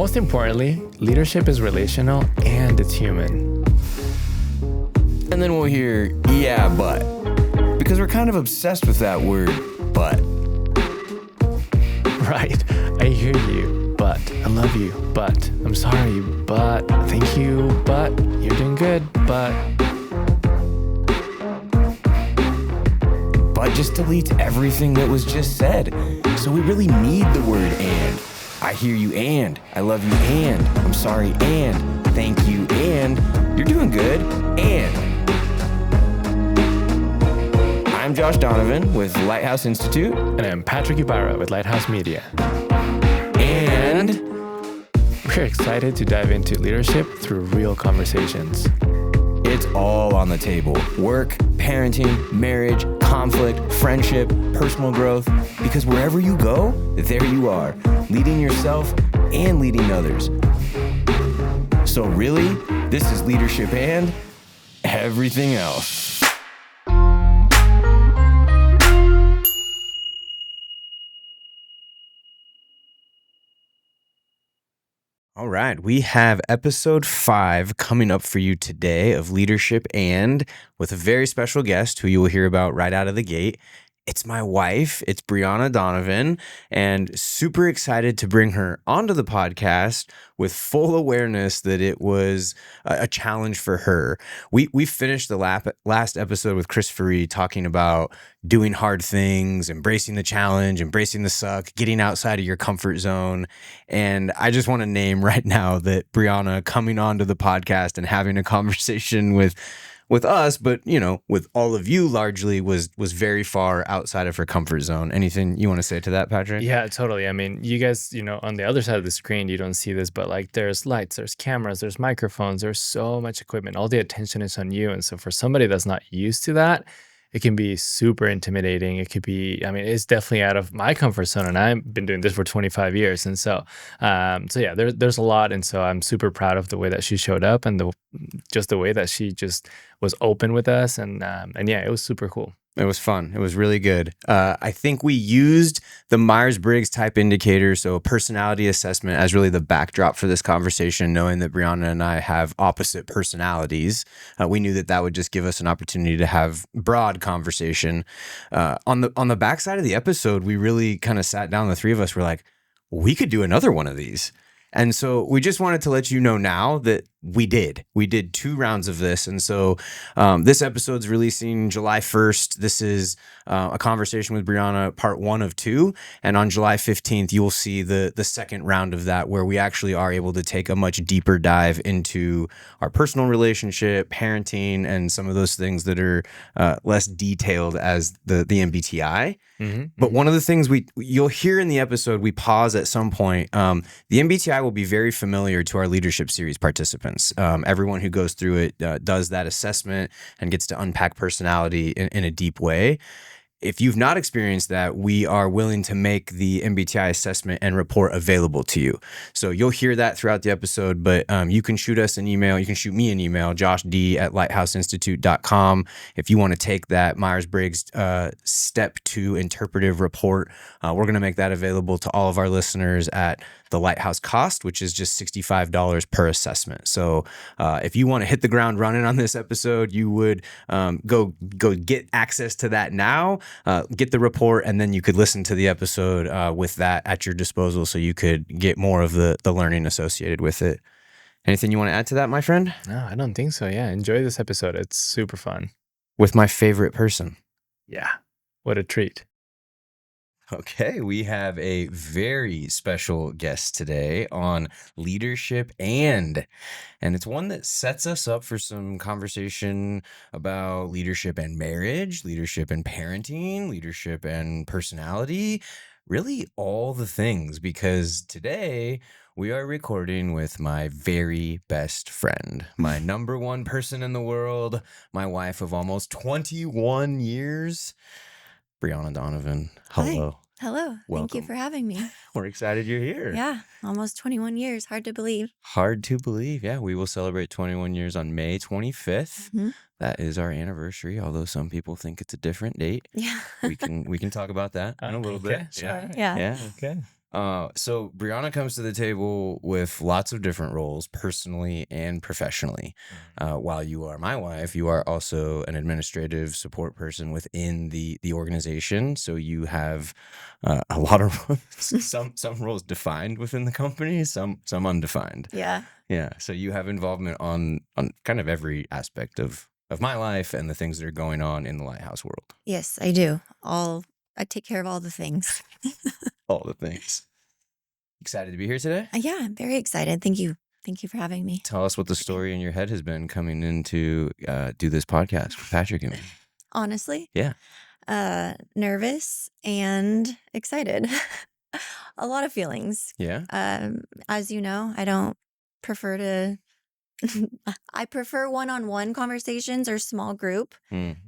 Most importantly, leadership is relational and it's human. And then we'll hear, yeah, but. Because we're kind of obsessed with that word, but. Right, I hear you, but I love you, but I'm sorry, but thank you, but you're doing good, but. But just deletes everything that was just said. So we really need the word and. I hear you and. I love you and. I'm sorry and. Thank you and. You're doing good and. I'm Josh Donovan with Lighthouse Institute. And I'm Patrick Ibarra with Lighthouse Media. And we're excited to dive into leadership through real conversations. It's all on the table. Work, parenting, marriage, conflict, friendship, personal growth. Because wherever you go, there you are, leading yourself and leading others. So really, this is leadership and everything else. All right, we have episode 5 coming up for you today of Leadership and with a very special guest who you will hear about right out of the gate. It's my wife, it's Brianna Donovan, and super excited to bring her onto the podcast with full awareness that it was a challenge for her. We finished the last episode with Chris Faree talking about doing hard things, embracing the challenge, embracing the suck, getting outside of your comfort zone. And I just want to name right now that Brianna coming onto the podcast and having a conversation with us, but with all of you largely was very far outside of her comfort zone. Anything you want to say to that, Patrick? Yeah, totally. I mean, you guys, on the other side of the screen, you don't see this, but like there's lights, there's cameras, there's microphones, there's so much equipment. All the attention is on you. And so for somebody that's not used to that, it can be super intimidating. It could be, it's definitely out of my comfort zone, and I've been doing this for 25 years. And so yeah, there's a lot. And so I'm super proud of the way that she showed up and the way that she just was open with us. And yeah, it was super cool. It was fun. It was really good. I think we used the Myers-Briggs Type Indicator, so a personality assessment, as really the backdrop for this conversation, knowing that Brianna and I have opposite personalities. We knew that would just give us an opportunity to have broad conversation. On the backside of the episode, we really kind of sat down, the three of us were like, we could do another one of these. And so we just wanted to let you know now that we did 2 rounds of this. And so this episode's releasing July 1st. This is a conversation with Brianna, part 1 of 2. And on July 15th, you will see the second round of that, where we actually are able to take a much deeper dive into our personal relationship, parenting, and some of those things that are less detailed as the MBTI. Mm-hmm. But one of the things you'll hear in the episode, we pause at some point. The MBTI will be very familiar to our leadership series participants. Everyone who goes through it does that assessment and gets to unpack personality in a deep way. If you've not experienced that, we are willing to make the MBTI assessment and report available to you. So you'll hear that throughout the episode, but you can shoot us an email. You can shoot me an email, joshd@lighthouseinstitute.com. If you want to take that Myers-Briggs Step 2 interpretive report, we're going to make that available to all of our listeners at the Lighthouse cost, which is just $65 per assessment. So if you want to hit the ground running on this episode, you would go get access to that now. Get the report, and then you could listen to the episode with that at your disposal, so you could get more of the learning associated with it. Anything you want to add to that, my friend? No, I don't think so. Yeah, enjoy this episode. It's super fun. With my favorite person. Yeah, what a treat. Okay, we have a very special guest today on leadership and it's one that sets us up for some conversation about leadership and marriage, leadership and parenting, leadership and personality, really all the things, because today we are recording with my very best friend, my number 1 person in the world, my wife of almost 21 years, Brianna Donovan. Hello. Hi. Hello. Welcome. Thank you for having me. We're excited you're here. Yeah, almost 21 years. Hard to believe. Hard to believe. Yeah, we will celebrate 21 years on May 25th. Mm-hmm. That is our anniversary, although some people think it's a different date. Yeah. We can talk about that in a little bit. Sure. Yeah. Yeah. Okay. So Brianna comes to the table with lots of different roles, personally and professionally. While you are my wife, you are also an administrative support person within the organization. So you have a lot of some roles defined within the company, some undefined. Yeah. Yeah. So you have involvement on kind of every aspect of my life and the things that are going on in the lighthouse world. Yes, I do. I take care of all the things. All the things. Excited to be here today? Yeah, I'm very excited. Thank you. Thank you for having me. Tell us what the story in your head has been coming into do this podcast with Patrick and me. Honestly, Yeah. nervous and excited. A lot of feelings. Yeah. As you know, I don't prefer to I prefer one-on-one conversations or small group.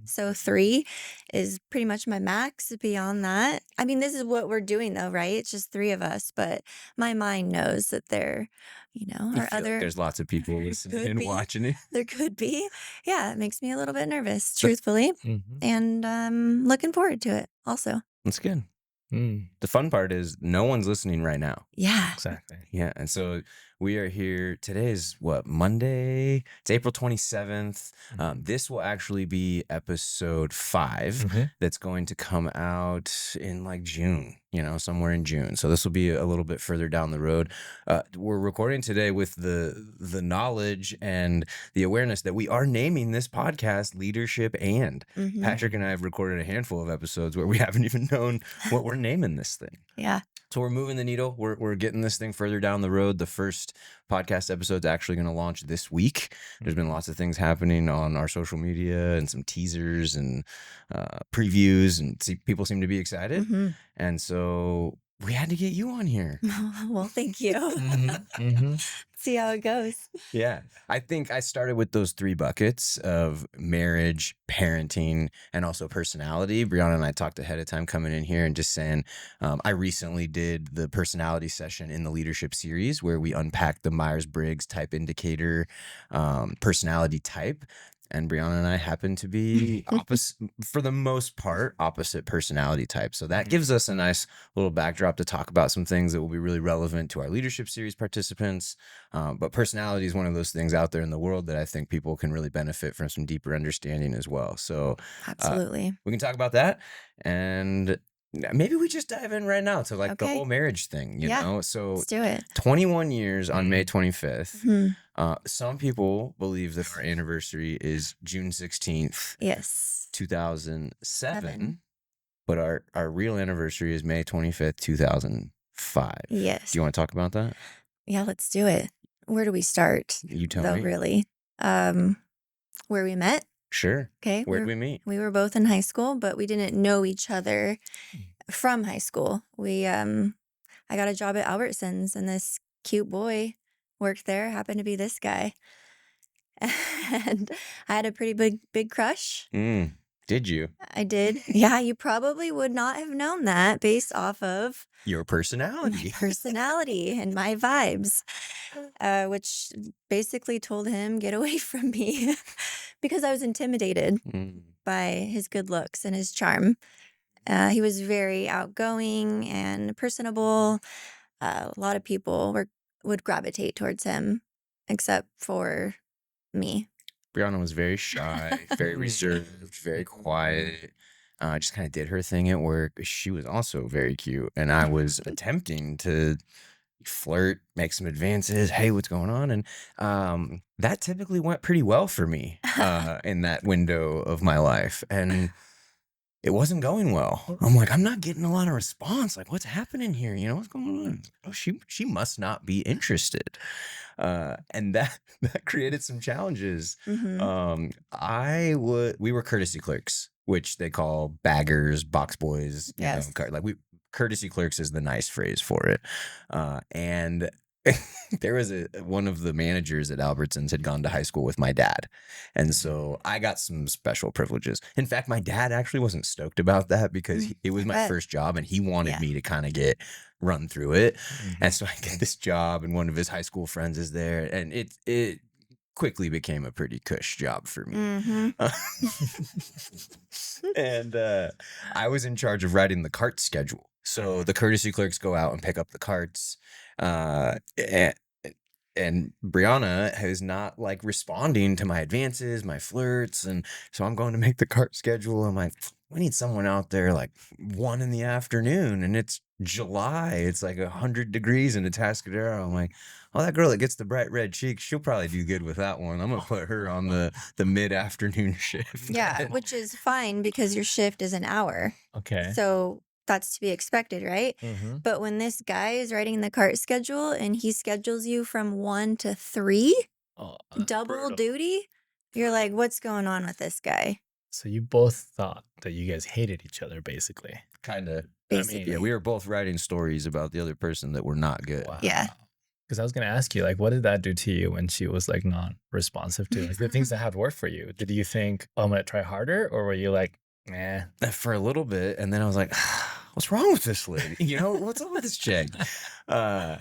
So 3 is pretty much my max. Beyond that, I mean, this is what we're doing though, right? It's just 3 of us, but my mind knows that there, You are feel like other there's lots of people listening could and be. watching it. There could be. Yeah, it makes me a little bit nervous, truthfully. Mhm. And looking forward to it also. That's good. Mm, The fun part is no one's listening right now. Yeah. exactly. Yeah. And so we are here. Today is what, Monday? It's April 27th. This will actually be episode 5 Mhm. that's going to come out in like June, somewhere in June. So this will be a little bit further down the road. We're recording today with the knowledge and the awareness that we are naming this podcast Leadership And. Mhm. Patrick and I have recorded a handful of episodes where we haven't even known what we're naming this thing. Yeah. So we're moving the needle. We're getting this thing further down the road. The first podcast episode's actually going to launch this week. There's been lots of things happening on our social media and some teasers and previews, and people seem to be excited. Mhm. And so we had to get you on here. Well, thank you. Mhm. Mhm. See how it goes. Yeah. I think I started with those 3 buckets of marriage, parenting, and also personality. Brianna and I talked ahead of time coming in here and just saying, I recently did the personality session in the leadership series where we unpacked the Myers-Briggs Type Indicator personality type. And Brianna and I happen to be opposite, for the most part, opposite personality types. So that gives us a nice little backdrop to talk about some things that will be really relevant to our leadership series participants. But personality is one of those things out there in the world that I think people can really benefit from some deeper understanding as well. So Absolutely. we can talk about that. And maybe we just dive in right now to the Okay. whole marriage thing, Yeah. So Let's do it. 21 years on May 25th. Mhm. Some people believe that our anniversary is June 16th, Yes. 2007, but our real anniversary is May 25th, 2005. Yes. Do you want to talk about that? Yeah, let's do it. Where do we start? You tell Though, me. really. Where we met. Sure. Okay. Where'd we meet? We were both in high school, but we didn't know each other from high school. I got a job at Albertsons, and this cute boy worked there, happened to be this guy. And I had a pretty big crush. Did you? I did. Yeah, you probably would not have known that based off of Your my personality. personality and my vibes, which basically told him, get away from me, because I was intimidated by his good looks and his charm. He was very outgoing and personable. A lot of people would gravitate towards him, except for me. Brianna was very shy, very reserved, very quiet. Just kind of did her thing at work. She was also very cute, and I was attempting to flirt, make some advances. Hey, what's going on? And that typically went pretty well for me in that window of my life, and it wasn't going well. I'm like, I'm not getting a lot of response. Like, what's happening here? What's going on? Oh, she must not be interested. And that created some challenges. Mhm. We were courtesy clerks, which they call baggers, box boys. Yes. Courtesy clerks is the nice phrase for it. And there was one of the managers at Albertsons had gone to high school with my dad. And so I got some special privileges. In fact, my dad actually wasn't stoked about that because it was my bet. first job and he wanted Yeah. me to kind of get run through it. And so I get this job and one of his high school friends is there, and it quickly became a pretty cush job for me. Mhm. And I was in charge of writing the cart schedule. So the courtesy clerks go out and pick up the carts. And Brianna is not like responding to my advances, my flirts. And so I'm going to make the cart schedule. I'm like, we need someone out there like 1 in the afternoon. And it's July. It's like 100 degrees in the Atascadero. I'm like, oh, that girl that gets the bright red cheeks, she'll probably do good with that one. I'm going to put her on the mid-afternoon shift. Yeah, which is fine because your shift is an hour. Okay. So that's to be expected, right? Mm-hmm. But when this guy is writing the cart schedule and he schedules you from 1 to 3, Oh, double brutal. duty, you're like, what's going on with this guy? So you both thought that you guys hated each other, basically. Kind of. Basically. Yeah, we were both writing stories about the other person that were not good. Wow. Yeah. Because I was going to ask you, like, what did that do to you when she was like non-responsive to like, the things that had worked for you? Did you think, oh, I'm going to try harder? Or were you like, eh? For a little bit, and then I was like, what's wrong with this lady? You know, what's up with this chick? And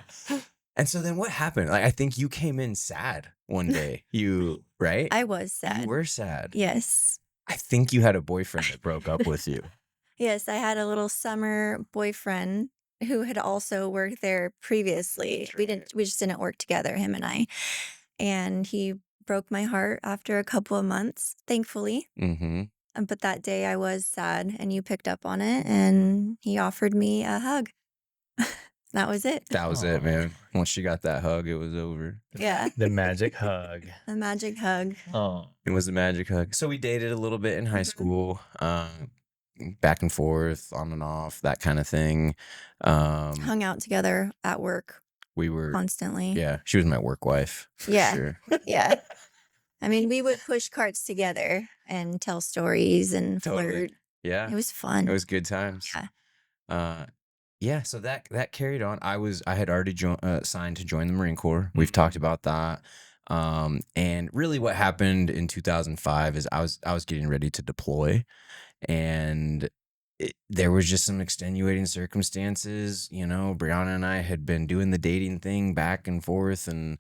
so then what happened? Like, I think you came in sad one day. You, right? I was sad. You were sad. Yes. I think you had a boyfriend that broke up with you. Yes, I had a little summer boyfriend who had also worked there previously. We just didn't work together, him and I. And he broke my heart after a couple of months, thankfully. Mm-hmm. But that day I was sad and you picked up on it and he offered me a hug. That was it. That was it, man. Once she got that hug, it was over. Yeah. The magic hug. The magic hug. Oh. It was the magic hug. So we dated a little bit in high school, back and forth, on and off, that kind of thing. Hung out together at work We were constantly. Yeah, she was my work wife. For Yeah. sure. Yeah. I mean, we would push carts together and tell stories and Totally. flirt. Yeah. It was fun. It was good times. Yeah. Yeah, so that carried on. I had already signed to join the Marine Corps. We've talked about that. And really what happened in 2005 is I was getting ready to deploy, and there was just some extenuating circumstances. You know, Brianna and I had been doing the dating thing back and forth, and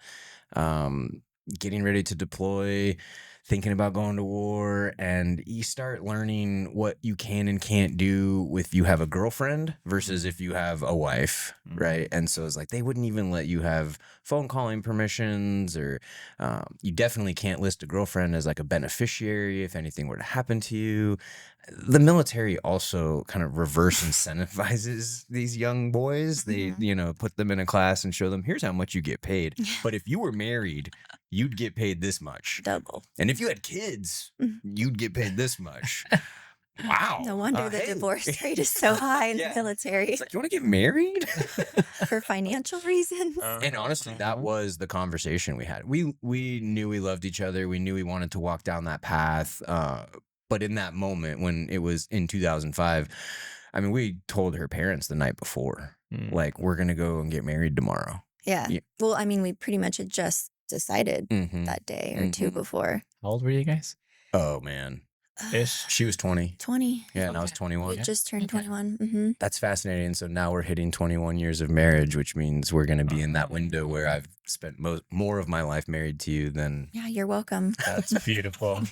getting ready to deploy, thinking about going to war, and you start learning what you can and can't do if you have a girlfriend versus if you have a wife, right? And so it's like they wouldn't even let you have phone calling permissions, or you definitely can't list a girlfriend as like a beneficiary if anything were to happen to you. The military also kind of reverse incentivizes these young boys. They, put them in a class and show them, here's how much you get paid. But if you were married, you'd get paid this much. Double. And if you had kids, you'd get paid this much. Wow. No wonder the divorce rate is so high in the military. It's like, you want to get married? For financial reasons. And honestly, that was the conversation we had. We knew we loved each other. We knew we wanted to walk down that path. But in that moment, when it was in 2005, I mean, we told her parents the night before, like, we're going to go and get married tomorrow. Yeah. Well, I mean, we pretty much had just decided that day or two before. How old were you guys? Oh, man. Ish. She was 20. 20. Yeah, and I was 21. We just turned 21. That's fascinating. So now we're hitting 21 years of marriage, which means we're going to be in that window where I've spent more of my life married to you than... Yeah, you're welcome. That's beautiful.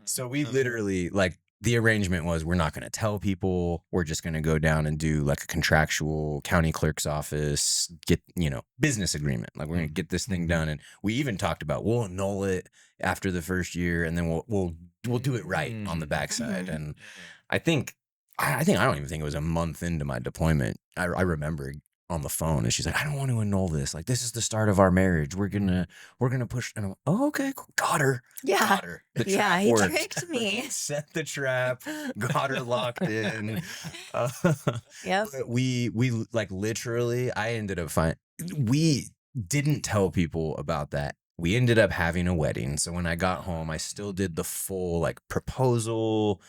So we literally, like, the arrangement was we're not going to tell people. We're just going to go down and do like a contractual county clerk's office, get, business agreement. Like, we're going to get this thing done. And we even talked about we'll annul it after the first year, and then we'll do it right on the backside. And I don't even think it was a month into my deployment. I remember on the phone, and she's like, I don't want to annul this. Like, this is the start of our marriage. We're gonna push. And I'm like, oh, okay, cool. Got her. Yeah. Got her. The trap Yeah, he worked. tricked me. Set the trap. Got her locked in. Yep. But we like literally, I ended up we didn't tell people about that. We ended up having a wedding. So when I got home, I still did the full like proposal.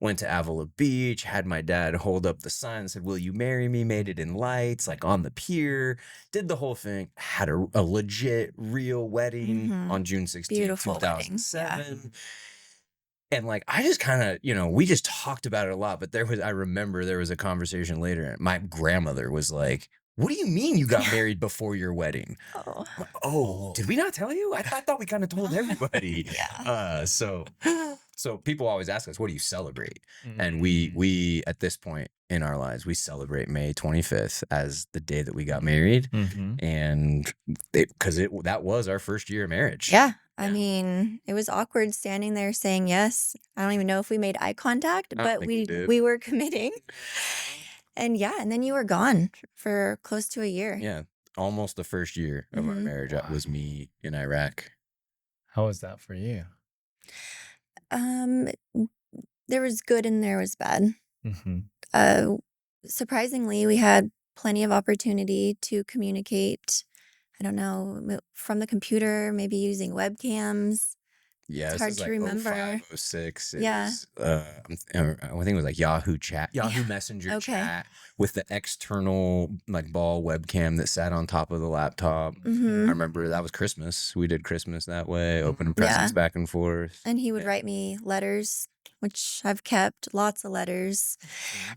Went to Avila Beach, had my dad hold up the sign and said, will you marry me? Made it in lights, like on the pier. Did the whole thing. Had a legit, real wedding on June 16th, Beautiful 2007. wedding. Yeah. And like, I just kind of, we just talked about it a lot. But I remember there was a conversation later. And my grandmother was like, what do you mean you got married before your wedding? Oh, Oh, did we not tell you? I thought we kind of told everybody. yeah. So people always ask us, what do you celebrate? And Mm. we at this point in our lives, we celebrate May 25th as the day that we got married. Mhm. And that was our first year of marriage. Yeah. I mean, it was awkward standing there saying yes. I don't even know if we made eye contact, I don't but think we did. we were committing. And yeah, and then you were gone for close to a year. Yeah, almost the first year of our Mhm. marriage was me in Iraq. How was that for you? There was good and there was bad. Mhm. Surprisingly, we had plenty of opportunity to communicate. I don't know, from the computer, maybe using webcams. Yeah, It's this hard is to like remember. 05, 06. It Yeah. was, I think it was like Yahoo Messenger Okay. chat with the external like ball webcam that sat on top of the laptop. I Mhm. remember that was Christmas. We did Christmas that way, opening presents Yeah. back and forth. And he would write me letters, which I've kept, lots of letters. Mhm.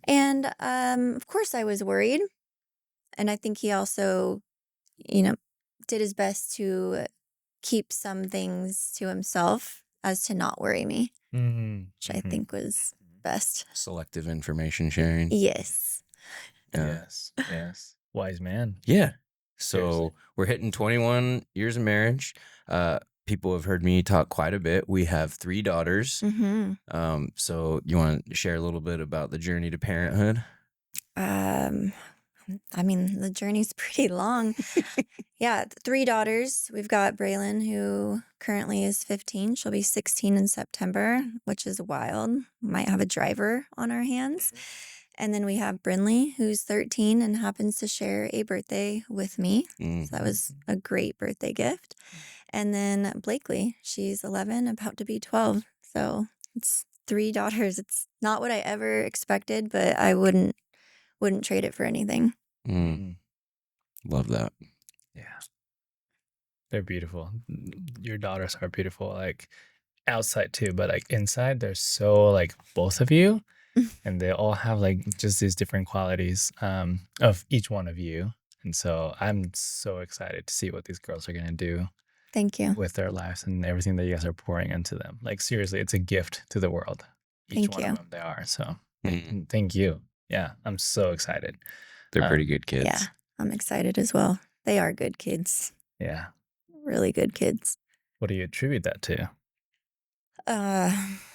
And of course I was worried. And I think he also, you know, did his best to keep some things to himself as to not worry me, Mhm. which I think was best. Selective information sharing. Yes. Yes. Yes. Wise man. Yeah. Seriously. So we're hitting 21 years of marriage. People have heard me talk quite a bit. We have 3 daughters. Mm-hmm. So you want to share a little bit about the journey to parenthood? I mean, the journey's pretty long. Yeah, 3 daughters. We've got Braylon, who currently is 15. She'll be 16 in September, which is wild. Might have a driver on our hands. And then we have Brinley, who's 13 and happens to share a birthday with me. So that was a great birthday gift. And then Blakely, she's 11, about to be 12. So it's 3 daughters. It's not what I ever expected, but I wouldn't trade it for anything. Mhm. Love that. Yeah. They're beautiful. Your daughters are beautiful, like outside too, but like inside, they're so like both of you, and they all have like just these different qualities of each one of you. And so I'm so excited to see what these girls are gonna do Thank you. with their lives and everything that you guys are pouring into them. Like seriously, it's a gift to the world. Each Thank one you. of them they are. So Mhm. thank you. Yeah, I'm so excited. They're pretty good kids. Yeah, I'm excited as well. They are good kids. Yeah. Really good kids. What do you attribute that to?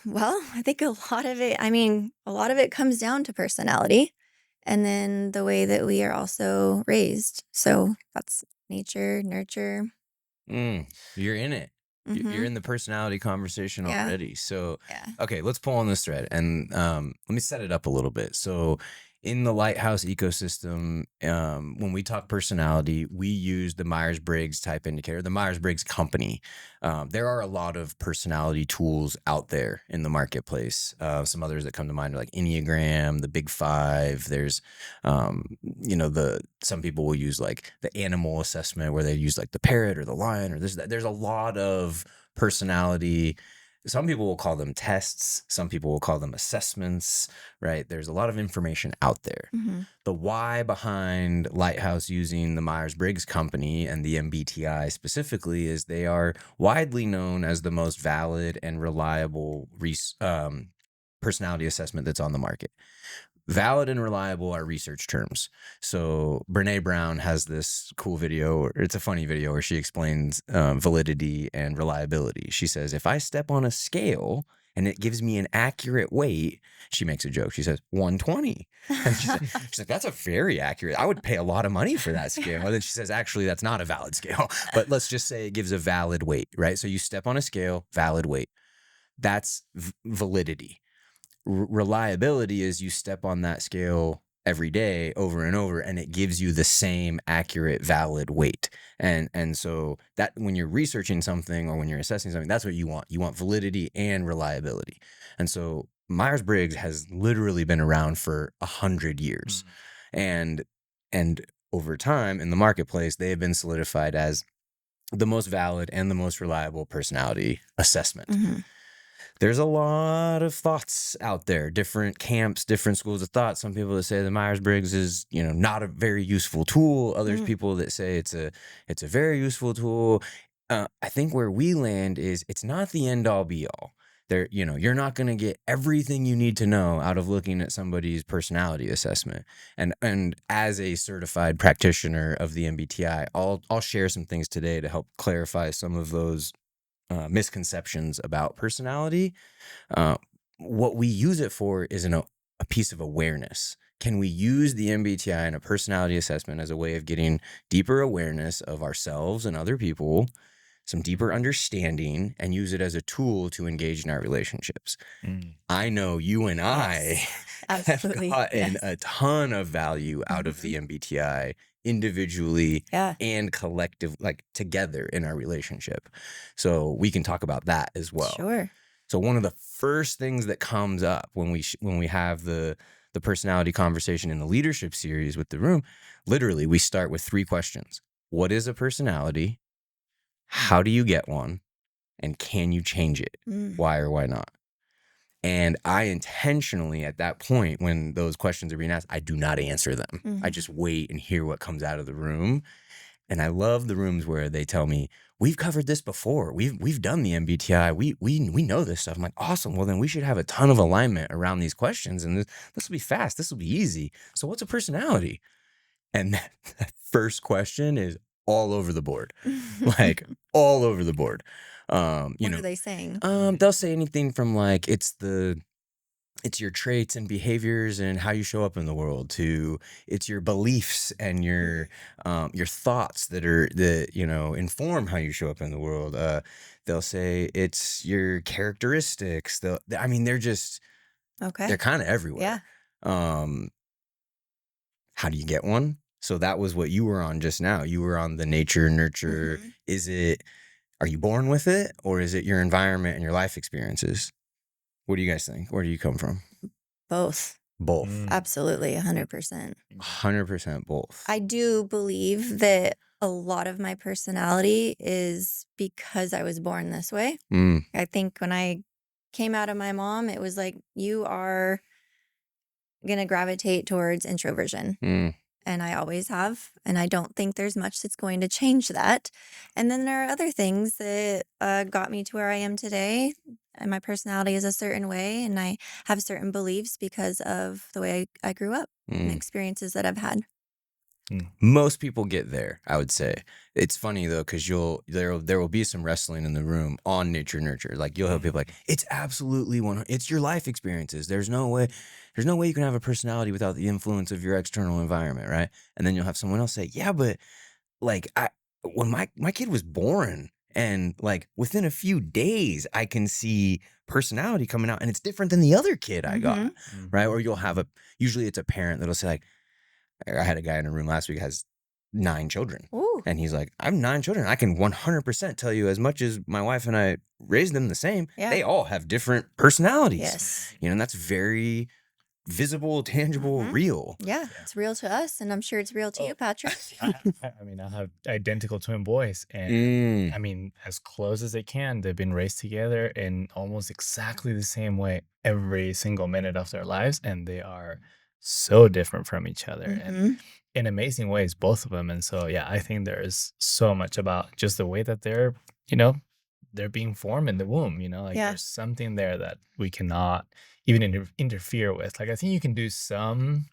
Well, I think a lot of it comes down to personality and then the way that we are also raised. So that's nature, nurture. You're in it. You're Mhm. in the personality conversation Yeah. already. So, Yeah. okay, let's pull on this thread and let me set it up a little bit. So, in the Lighthouse ecosystem, when we talk personality, we use the Myers-Briggs Type Indicator, the Myers-Briggs company. There are a lot of personality tools out there in the marketplace. Some others that come to mind are like Enneagram, the Big Five. There's, some people will use like the animal assessment where they use like the parrot or the lion or this, that. There's a lot of personality. Some people will call them tests. Some people will call them assessments, right? There's a lot of information out there. Mhm. The why behind Lighthouse using the Myers-Briggs company and the MBTI specifically is they are widely known as the most valid and reliable personality assessment that's on the market. Valid and reliable are research terms. So Brene Brown has this cool video, or it's a funny video, where she explains validity and reliability. She says, if I step on a scale and it gives me an accurate weight, she makes a joke. She says 120. And she's like, that's a very accurate. I would pay a lot of money for that scale. And then she says, actually, that's not a valid scale. But let's just say it gives a valid weight, right? So you step on a scale, valid weight. That's validity. Reliability is you step on that scale every day over and over and it gives you the same accurate valid weight. And so that when you're researching something or when you're assessing something, that's what you want validity and reliability. And so Myers-Briggs has literally been around for 100 years. And over time in the marketplace, they have been solidified as the most valid and the most reliable personality assessment. Mhm. There's a lot of thoughts out there, different camps, different schools of thought. Some people that say the Myers-Briggs is, not a very useful tool. Others people that say it's a very useful tool. I think where we land is it's not the end all be all. There, you're not going to get everything you need to know out of looking at somebody's personality assessment. And as a certified practitioner of the MBTI, I'll share some things today to help clarify some of those misconceptions about personality. What we use it for is a piece of awareness. Can we use the MBTI and a personality assessment as a way of getting deeper awareness of ourselves and other people, some deeper understanding, and use it as a tool to engage in our relationships? I know you and I have gotten a ton of value out of the MBTI individually and collective, like together in our relationship. So we can talk about that as well. Sure. So one of the first things that comes up when we have the personality conversation in the leadership series with the room, literally we start with 3 questions. What is a personality? How do you get one? And can you change it? Why or why not? And I intentionally, at that point, when those questions are being asked, I do not answer them. I just wait and hear what comes out of the room. And I love the rooms where they tell me, we've covered this before. We've done the MBTI. We know this stuff. I'm like, awesome. Well, then we should have a ton of alignment around these questions. And this will be fast. This will be easy. So what's a personality? And that first question is all over the board, like all over the board. What are they saying? They'll say anything from like, it's your traits and behaviors and how you show up in the world, to it's your beliefs and your thoughts that inform how you show up in the world. They'll say it's your characteristics. They're just, they're kind of everywhere. Yeah. How do you get one? So that was what you were on just now. You were on the nature, nurture. Are you born with it, or is it your environment and your life experiences? What do you guys think? Where do you come from? Both. Absolutely, 100%. 100% both. I do believe that a lot of my personality is because I was born this way. I think when I came out of my mom, it was like, you are going to gravitate towards introversion. And I always have. And I don't think there's much that's going to change that. And then there are other things that got me to where I am today. And my personality is a certain way. And I have certain beliefs because of the way I grew up and experiences that I've had. Most people get there, I would say. It's funny though, because there will be some wrestling in the room on nature nurture. Like you'll have people like, it's absolutely it's your life experiences. There's no way you can have a personality without the influence of your external environment, right? And then you'll have someone else say, yeah, but like when my kid was born, and like within a few days I can see personality coming out, and it's different than the other kid I got, right? Or you'll have usually it's a parent that'll say like, I had a guy in a room last week has 9 children. Ooh. And he's like, I have 9 children. I can 100% tell you, as much as my wife and I raised them the same, they all have different personalities. Yes. And that's very visible, tangible, real. Yeah, it's real to us. And I'm sure it's real to you, Patrick. I have identical twin boys. And as close as they can, they've been raised together in almost exactly the same way every single minute of their lives. And they are so different from each other and in amazing ways, both of them. And so, yeah, I think there is so much about just the way that they're being formed in the womb, there's something there that we cannot even interfere with. Like, I think you can do some,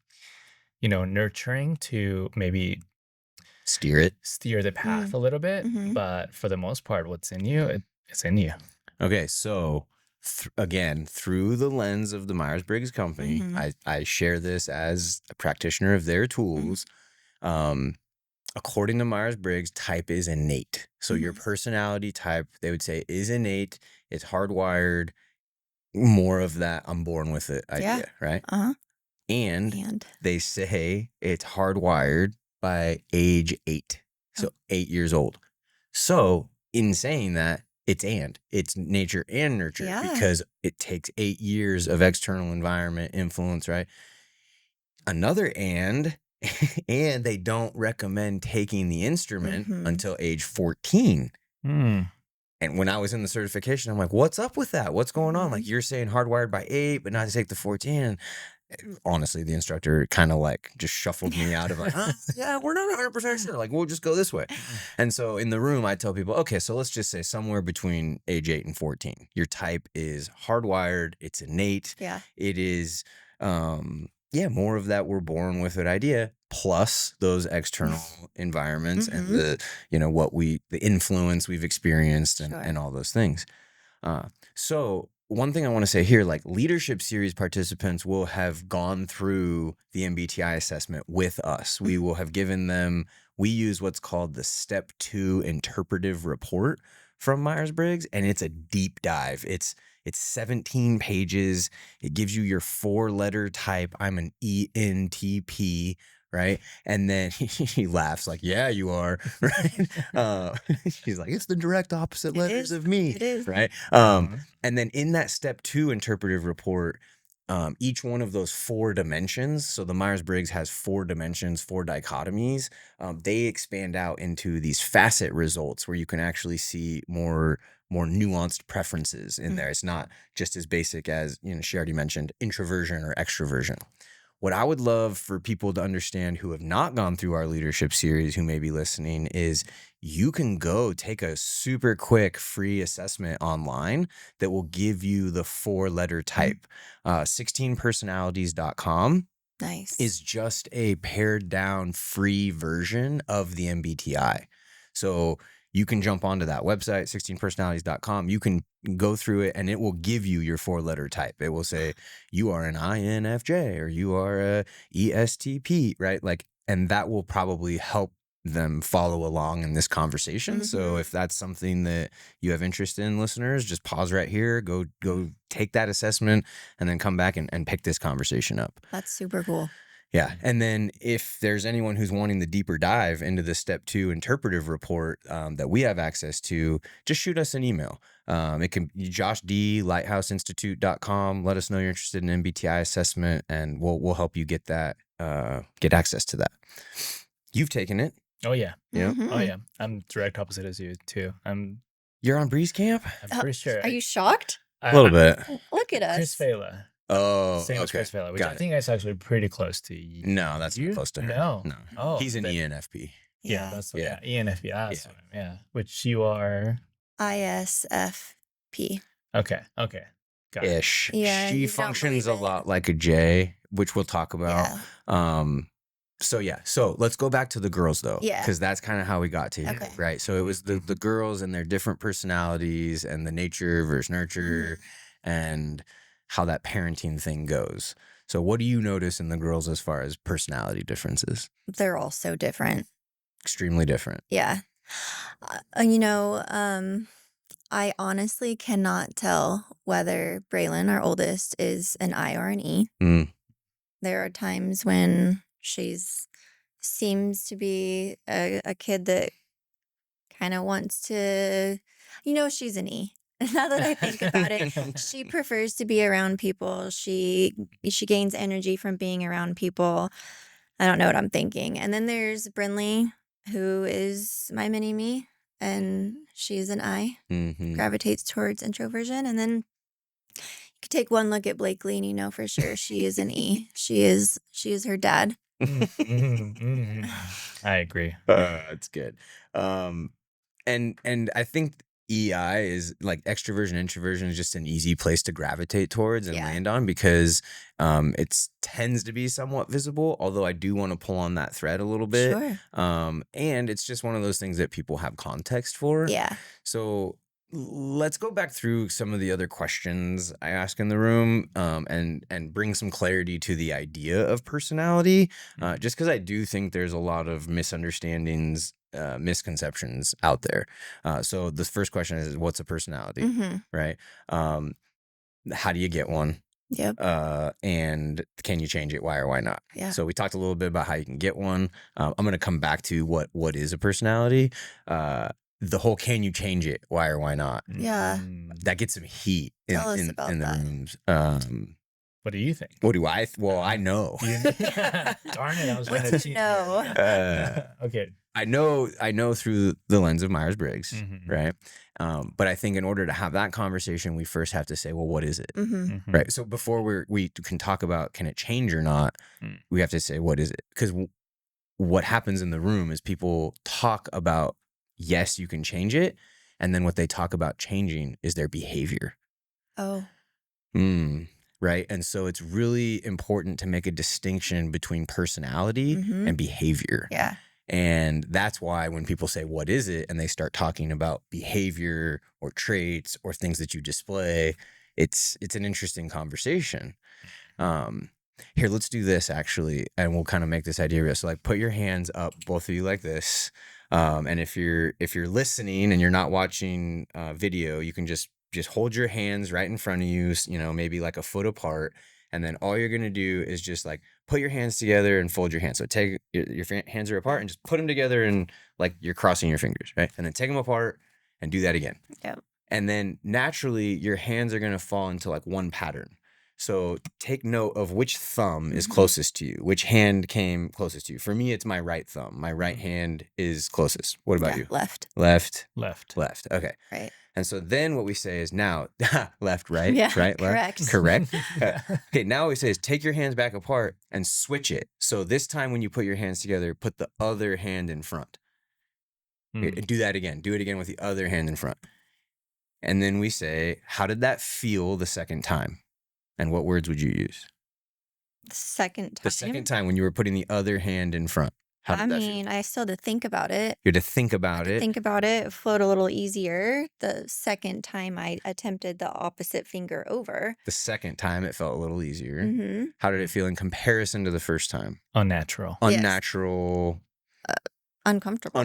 nurturing to maybe steer the path a little bit. But for the most part, what's in you, it's in you. Okay. So again, through the lens of the Myers-Briggs company, I share this as a practitioner of their tools. According to Myers-Briggs, type is innate. So your personality type, they would say, is innate. It's hardwired. More of that I'm born with it idea, right? And they say it's hardwired by age 8. So 8 years old. So in saying that, it's nature and nurture because it takes 8 years of external environment influence, right? Another and they don't recommend taking the instrument until age 14. And And when I was in the certification, I'm like, what's up with that? What's going on? Mhm. Like, you're saying hardwired by 8, but not to take the 14. Honestly, the instructor kind of like just shuffled me out of like, yeah, we're not 100% sure. Like, we'll just go this way. And so in the room, I tell people, okay, so let's just say somewhere between age 8 and 14, your type is hardwired. It's innate. Yeah. It is, more of that we're born with it idea, plus those external environments and the, the influence we've experienced and all those things. So one thing I want to say here, like leadership series participants will have gone through the MBTI assessment with us. We will have given them, we use what's called the Step 2 interpretive report from Myers-Briggs, and it's a deep dive. It's 17 pages. It gives you your 4-letter type. I'm an ENTP, right? And then he laughs like, yeah, you are, right? He's like, it's the direct opposite letters of me, It is. right? And then in that Step 2 interpretive report, each one of those 4 dimensions, so the Myers-Briggs has 4 dimensions, 4 dichotomies, they expand out into these facet results where you can actually see more nuanced preferences in there. It's not just as basic as, she already mentioned introversion or extroversion. What I would love for people to understand who have not gone through our leadership series, who may be listening, is you can go take a super quick free assessment online that will give you the 4-letter type. 16personalities.com Nice. is just a pared down free version of the MBTI. So you can jump onto that website, 16personalities.com. You can go through it and it will give you your 4-letter type. It will say you are an INFJ or you are a ESTP, right? Like, and that will probably help them follow along in this conversation. So if that's something that you have interest in, listeners, just pause right here, go take that assessment, and then come back and pick this conversation up. That's super cool. Yeah. And then if there's anyone who's wanting the deeper dive into the Step 2 interpretive report that we have access to, just shoot us an email. It can be joshd@lighthouseinstitute.com. Let us know you're interested in MBTI assessment, and we'll help you get that, get access to that. You've taken it. Oh yeah. Yeah. Oh yeah. I'm direct opposite as you too. You're on Breeze Camp? I'm pretty sure. Are you shocked? A little bit. Look at us. Chris Vela. Oh, Same as okay. Chris Vela, which Got I it. think is actually pretty close to you. No, that's not close to her. No. Oh, He's an ENFP. Yeah, that's Yeah. ENFP. Yeah. Which you are. ISFP. Okay. Got it. Ish. Yeah, She you don't functions a believe it. lot like a J, which we'll talk about. Yeah. So let's go back to the girls though, Yeah. because that's kind of how we got to here, Okay. right? So it was the girls and their different personalities and the nature versus nurture and how that parenting thing goes. So what do you notice in the girls as far as personality differences? They're all so different. Extremely different. Yeah. I honestly cannot tell whether Braylon, our oldest, is an I or an E. There are times when seems to be a kid that kind of wants to, she's an E. Now that I think about it, she prefers to be around people. She gains energy from being around people. I don't know what I'm thinking. And then there's Brinley, who is my mini me, and she's an I, gravitates towards introversion. And then you could take one look at Blakely and you know for sure she is an E. She is her dad. I agree. That's good. And I think EI is like extroversion, introversion is just an easy place to gravitate towards and land on because it tends to be somewhat visible, although I do want to pull on that thread a little bit. Sure. And it's just one of those things that people have context for. Yeah. So let's go back through some of the other questions I ask in the room and bring some clarity to the idea of personality, just because I do think there's a lot of misunderstandings, misconceptions out there. So the first question is, what's a personality, right? How do you get one? Yep. And can you change it? Why or why not? Yeah. So we talked a little bit about how you can get one. I'm going to come back to what is a personality. The whole can you change it? Why or why not? Yeah. That gets some heat in Tell us about the that. rooms. What do you think? What do I? Well, I know. Darn it! I was trying to What do cheat. you know? Okay. I know through the lens of Myers-Briggs, Mhm. right? But I think in order to have that conversation, we first have to say, well, what is it? Mm-hmm. Mhm. Right. So before we can talk about can it change or not, we have to say, what is it? Because what happens in the room is people talk about, yes, you can change it. And then what they talk about changing is their behavior. Oh. Right. And so it's really important to make a distinction between personality Mhm. and behavior. Yeah. And that's why when people say, what is it? And they start talking about behavior or traits or things that you display, it's an interesting conversation. Here, let's do this actually, and we'll kind of make this idea real. So like put your hands up, both of you like this. And if you're listening and you're not watching video, you can just hold your hands right in front of you, maybe like a foot apart. And then all you're going to do is just like put your hands together and fold your hands. So take your hands are apart and just put them together and like you're crossing your fingers, right? And then take them apart and do that again. Yep. And then naturally your hands are going to fall into like one pattern. So take note of which thumb is closest to you, which hand came closest to you. For me, it's my right thumb. My right hand is closest. What about you? Left. Left. Okay. Right. And so then what we say is now, left, right, Yeah, right, correct. left, correct. Okay, now what we say is take your hands back apart and switch it. So this time when you put your hands together, put the other hand in front. Do that again. Do it again with the other hand in front. And then we say, how did that feel the second time? And what words would you use? The second time. The second time when you were putting the other hand in front. How did that feel? I still had to think about it. You had to think about it. Think about it, float a little easier. The second time I attempted the opposite finger over. The second time it felt a little easier. Mm-hmm. How did it feel in comparison to the first time? Unnatural. Yes. Unnatural. Uncomfortable.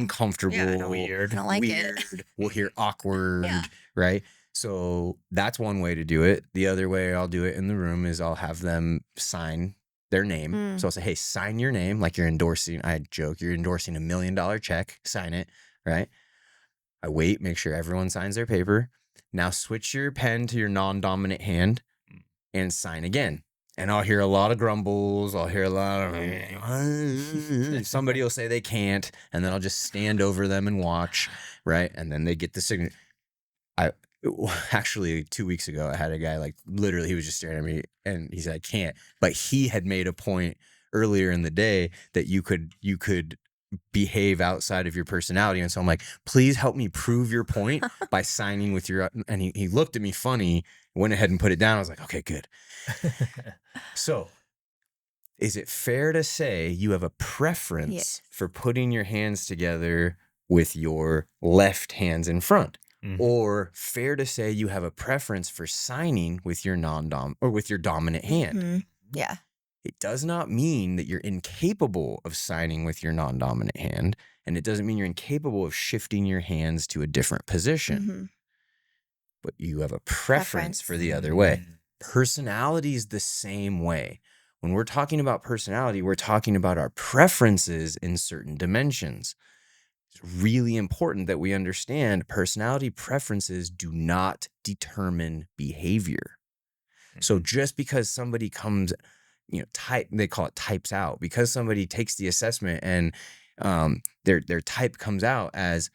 Yeah, weird. I don't like it. We'll hear awkward, Yeah. right? So that's one way to do it. The other way I'll do it in the room is I'll have them sign their name. So I'll say, hey, sign your name like you're endorsing. I joke, you're endorsing $1 million check. Sign it, right? I wait, make sure everyone signs their paper. Now switch your pen to your non-dominant hand and sign again. And I'll hear a lot of grumbles. I'll hear a lot of somebody will say they can't, and then I'll just stand over them and watch, right? And then they get the signature. Actually 2 weeks ago, I had a guy like literally he was just staring at me and he said, I can't. But he had made a point earlier in the day that you could behave outside of your personality. And so I'm like, please help me prove your point by signing with your, and he looked at me funny, went ahead and put it down. I was like, okay, good. So is it fair to say you have a preference for putting your hands together with your left hands in front? Or fair to say you have a preference for signing with your with your dominant hand? Yeah. It does not mean that you're incapable of signing with your non-dominant hand, and it doesn't mean you're incapable of shifting your hands to a different position. But you have a preference for the other way. Personality is the same way. When we're talking about personality, we're talking about our preferences in certain dimensions. It's really important that we understand personality preferences do not determine behavior. So just because somebody comes, they call it types out, because somebody takes the assessment and their type comes out as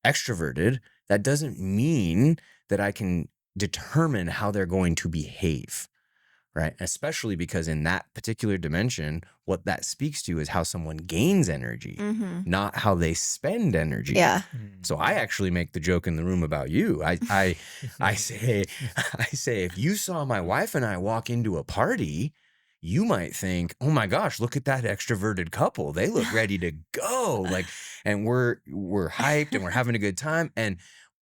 extroverted, that doesn't mean that I can determine how they're going to behave. Right. Especially because in that particular dimension, what that speaks to is how someone gains energy, not how they spend energy. Yeah. So I actually make the joke in the room about you. I say, if you saw my wife and I walk into a party, you might think, oh my gosh, look at that extroverted couple. They look ready to go. And we're hyped and we're having a good time. And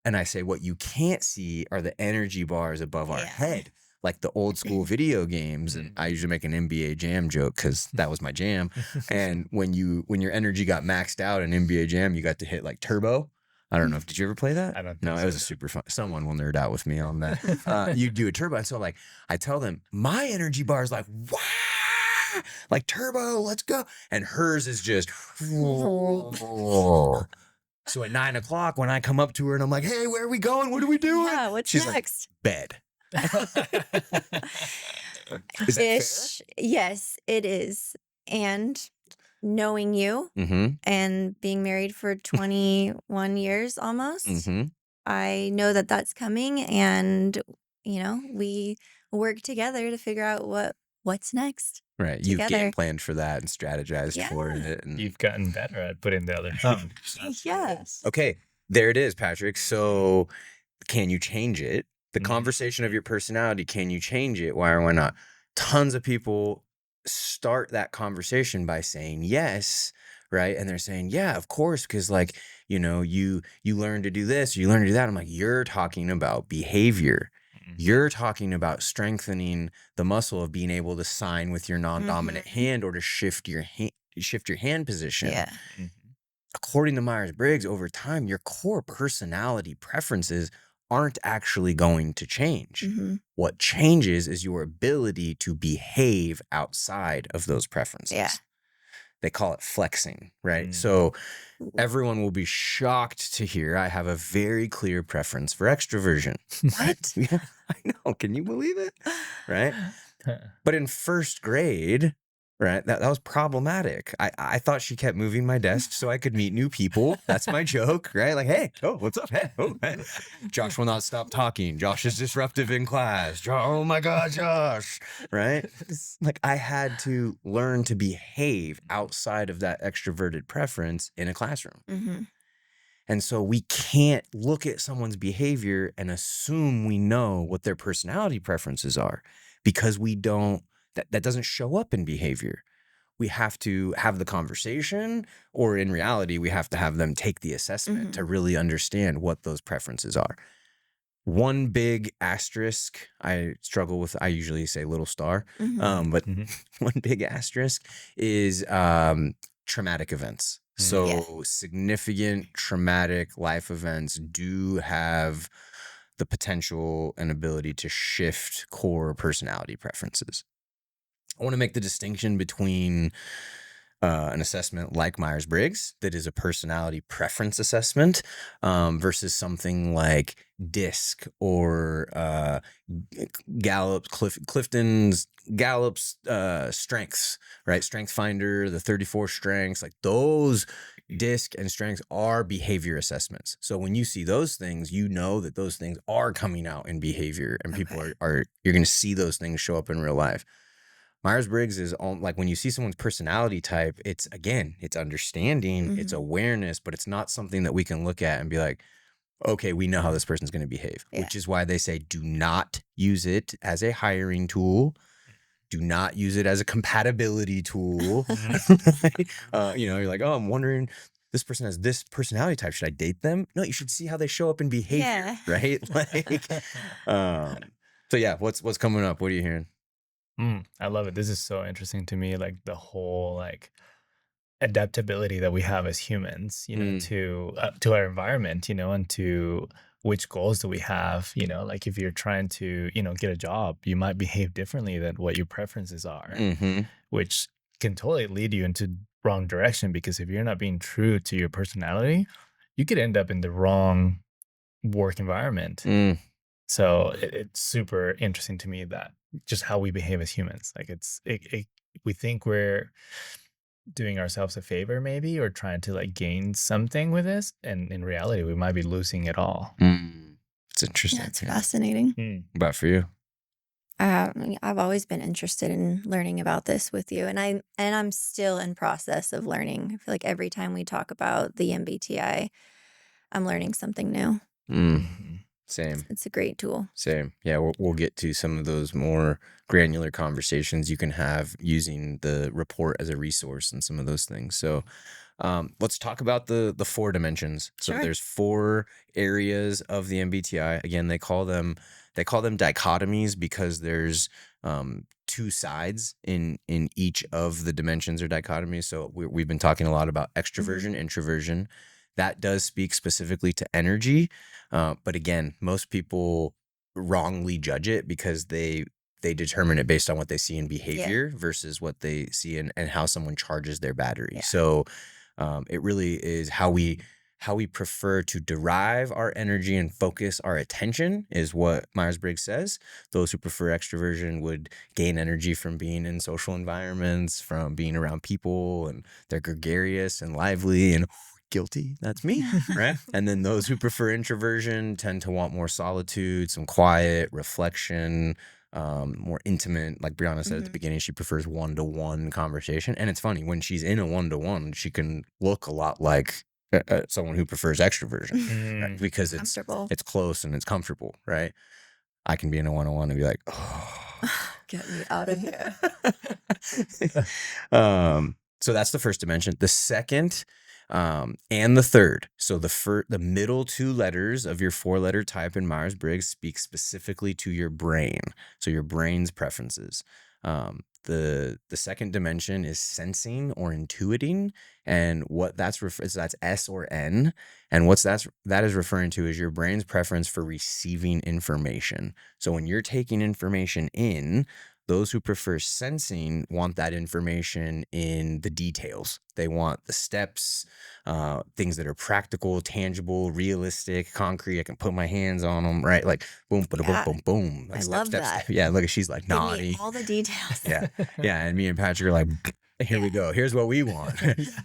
I say, what you can't see are the energy bars above our head. Like the old school video games. And I usually make an NBA Jam joke because that was my jam. And when your energy got maxed out in NBA Jam, you got to hit like turbo. I don't know. Did you ever play that? I don't think No, so. it was a super fun. Someone will nerd out with me on that. You do a turbo. And so like, I tell them my energy bar is like, wow, like turbo, let's go. And hers is just, so at 9 o'clock when I come up to her and I'm like, hey, where are we going? What are we doing? Yeah, what's She's next? like, bed. Is that fair? Ish. Yes, it is. And knowing you Mm-hmm. and being married for 21 years almost, Mm-hmm. I know that that's coming, and we work together to figure out what's next Right. You've game together. planned for that and strategized for Yeah. it. And You've gotten better at putting the other thumb. Yeah. okay, there it is, Patrick. So can you change it? The Mhm. conversation of your personality, can you change it? Why or why not? Tons of people start that conversation by saying yes, right? And they're saying, yeah, of course, because like, you learn to do this, you learn to do that. I'm like, you're talking about behavior. Mhm. You're talking about strengthening the muscle of being able to sign with your non-dominant hand or to shift your hand position. Yeah. Mhm. According to Myers-Briggs, over time, your core personality preferences aren't actually going to change. Hmm. What changes is your ability to behave outside of those preferences. Yeah. They call it flexing, right? Mm. So everyone will be shocked to hear I have a very clear preference for extroversion. What? Yeah, I know. Can you believe it? Right? But in first grade, right, that was problematic. I thought she kept moving my desk so I could meet new people. That's my joke, right? Like, hey, oh, what's up? Hey, oh, hey. Josh will not stop talking. Josh is disruptive in class. Oh my God, Josh, right? Like I had to learn to behave outside of that extroverted preference in a classroom. Hmm. And so we can't look at someone's behavior and assume we know what their personality preferences are because we don't, that doesn't show up in behavior. We have to have the conversation, or in reality, we have to have them take the assessment to really understand what those preferences are. One big asterisk I struggle with, I usually say little star, but Mhm. one big asterisk is traumatic events. So Yeah. significant traumatic life events do have the potential and ability to shift core personality preferences. I want to make the distinction between an assessment like Myers-Briggs that is a personality preference assessment versus something like DISC or Clifton's Gallup's strengths, right? Strength Finder, the 34 strengths, like those DISC and strengths are behavior assessments. So when you see those things, you know that those things are coming out in behavior, and people are you're going to see those things show up in real life. Myers-Briggs is like when you see someone's personality type, it's understanding, it's awareness, but it's not something that we can look at and be like, okay, we know how this person's going to behave, which is why they say do not use it as a hiring tool. Do not use it as a compatibility tool. You're like, oh, I'm wondering, this person has this personality type. Should I date them? No, you should see how they show up in behavior, right? Like, so yeah, what's coming up? What are you hearing? I love it. This is so interesting to me, like the whole like adaptability that we have as humans, to our environment, and to which goals do we have, like if you're trying to, get a job, you might behave differently than what your preferences are, which can totally lead you into wrong direction, because if you're not being true to your personality, you could end up in the wrong work environment. So it's super interesting to me that just how we behave as humans. Like we think we're doing ourselves a favor maybe, or trying to like gain something with this, and in reality we might be losing it all. It's interesting. That's fascinating. What about for you? I've always been interested in learning about this with you, and I'm still in process of learning. I feel like every time we talk about the MBTI, I'm learning something new. Same. It's a great tool. Same. Yeah, we'll get to some of those more granular conversations you can have using the report as a resource and some of those things. So let's talk about the 4 dimensions. So Sure. there's 4 areas of the MBTI. Again, they call them dichotomies because there's 2 sides in each of the dimensions or dichotomies. So we've been talking a lot about extroversion, introversion. That does speak specifically to energy. But again, most people wrongly judge it because they determine it based on what they see in behavior versus what they see in and how someone charges their battery. So it really is how we how we prefer to derive our energy and focus our attention is what Myers-Briggs says. Those who prefer extroversion would gain energy from being in social environments, from being around people, and they're gregarious and lively and guilty. That's me, right? And then those who prefer introversion tend to want more solitude, some quiet, reflection, more intimate. Like Brianna said at the beginning, she prefers one-to-one conversation. And it's funny, when she's in a one-to-one, she can look a lot like someone who prefers extroversion, right? Because it's close and it's comfortable, right? I can be in a one-on-one and be like, oh, get me out of here. So that's the first dimension. The second and the third. So the middle two letters of your 4-letter type in Myers-Briggs speak specifically to your brain. So your brain's preferences. The second dimension is sensing or intuiting, and what that's S or N, and that is referring to is your brain's preference for receiving information. So when you're taking information in, those who prefer sensing want that information in the details. They want the steps, things that are practical, tangible, realistic, concrete. I can put my hands on them, right? Like boom, boom, boom, boom, boom. Like I love that. Yeah, look, she's like naughty. Give me all the details. Yeah. And me and Patrick are like, here we go. Here's what we want.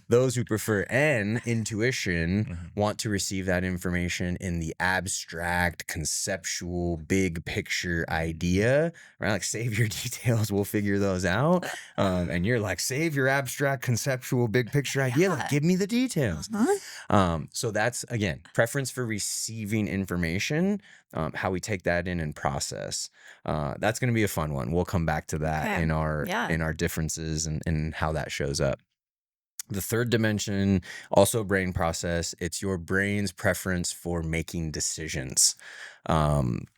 Those who prefer N, intuition, want to receive that information in the abstract, conceptual, big picture idea, right? Like, save your details. We'll figure those out. And you're like, save your abstract, conceptual, big picture idea. Like, give me the details. So that's, again, preference for receiving information, how we take that in and process. That's going to be a fun one. We'll come back to that in our differences and how that shows up. The third dimension, also brain process. It's your brain's preference for making decisions.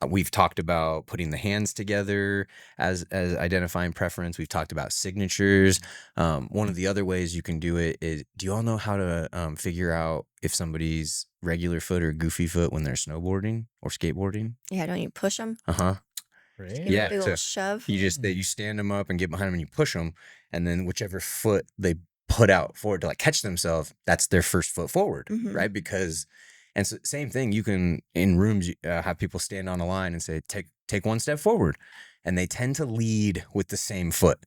We've talked about putting the hands together as identifying preference. We've talked about signatures. One of the other ways you can do it is, do you all know how to figure out if somebody's regular foot or goofy foot when they're snowboarding or skateboarding? Yeah, don't you push them? Right? Yeah, a little shove. You stand them up and get behind them and you push them, and then whichever foot they put out forward to like catch themselves, that's their first foot forward, right? Because, and so same thing, you can in rooms have people stand on a line and say, take one step forward, and they tend to lead with the same foot.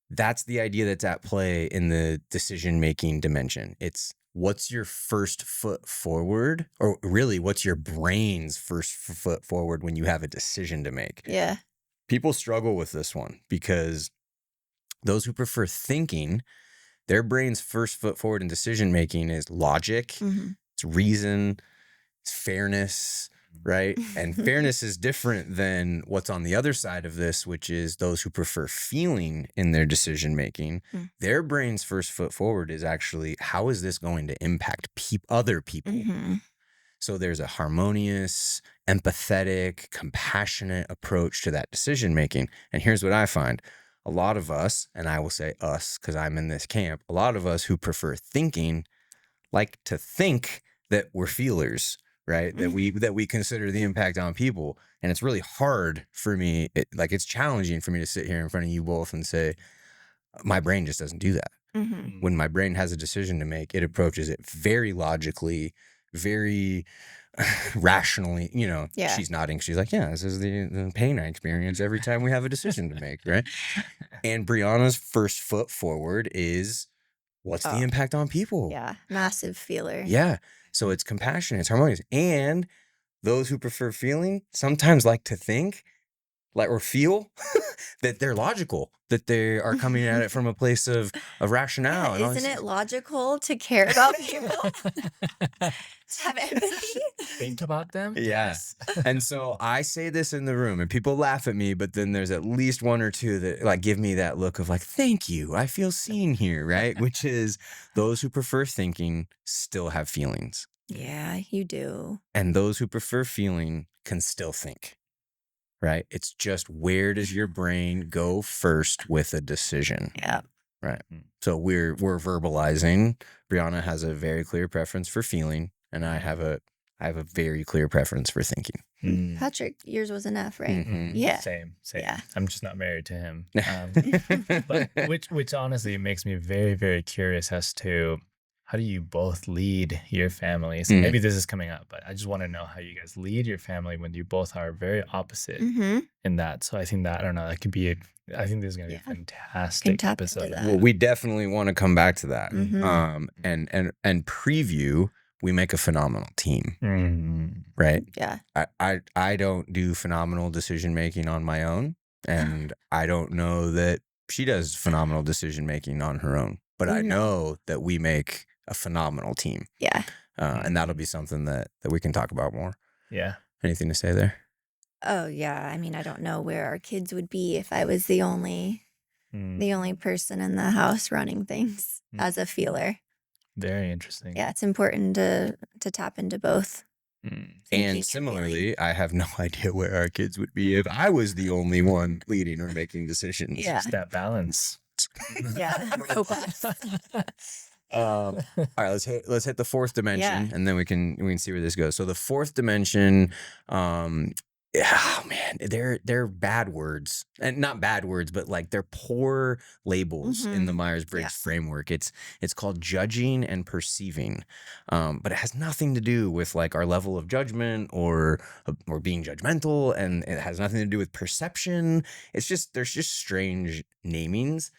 That's the idea that's at play in the decision-making dimension. It's what's your first foot forward, or really what's your brain's first foot forward when you have a decision to make. Yeah. People struggle with this one because those who prefer thinking, their brain's first foot forward in decision making is logic, it's reason, it's fairness, right? And fairness is different than what's on the other side of this, which is those who prefer feeling in their decision making. Their brain's first foot forward is actually, how is this going to impact other people? So there's a harmonious, empathetic, compassionate approach to that decision making. And here's what I find. A lot of us, and I will say us because I'm in this camp, a lot of us who prefer thinking like to think that we're feelers, right? That we consider the impact on people. And it's really hard for me, it's challenging for me to sit here in front of you both and say, my brain just doesn't do that. When my brain has a decision to make, it approaches it very logically, very rationally. She's nodding. She's like, yeah, this is the pain I experience every time we have a decision to make, right? And Brianna's first foot forward is, what's the impact on people? Yeah, massive feeler. Yeah. So it's compassionate, it's harmonious. And those who prefer feeling sometimes like to think or feel that they're logical, that they are coming at it from a place of rationale. Yeah, isn't it logical to care about people? To have empathy? Think about them? Yes. And so I say this in the room and people laugh at me, but then there's at least one or two that like give me that look of like, thank you, I feel seen here, right? Which is those who prefer thinking still have feelings. Yeah, you do. And those who prefer feeling can still think. Right? It's just, where does your brain go first with a decision? Yeah. Right. So we're verbalizing. Brianna has a very clear preference for feeling, and I have a very clear preference for thinking. Patrick, yours was an F, right? Yeah. Same. Yeah. I'm just not married to him. But which honestly makes me very, very curious as to how do you both lead your family? So maybe this is coming up, but I just want to know how you guys lead your family when you both are very opposite in that. So I think that, I don't know, that could be, I think this is going to be a fantastic episode. Well, we definitely want to come back to that. And preview, we make a phenomenal team, right? Yeah. I don't do phenomenal decision making on my own, and I don't know that she does phenomenal decision making on her own, but I know that we make a phenomenal team. Yeah. And that'll be something that we can talk about more. Yeah. Anything to say there? Oh yeah. I mean, I don't know where our kids would be if I was the only person in the house running things as a feeler. Very interesting. Yeah, it's important to tap into both. And similarly, I have no idea where our kids would be if I was the only one leading or making decisions. Yeah. Just that balance. Yeah. All right, let's hit the fourth dimension, and then we can see where this goes. So the fourth dimension, oh man, they're bad words, and not bad words, but like they're poor labels in the Myers-Briggs framework. It's called judging and perceiving, but it has nothing to do with like our level of judgment or being judgmental, and it has nothing to do with perception. It's just there's just strange namings.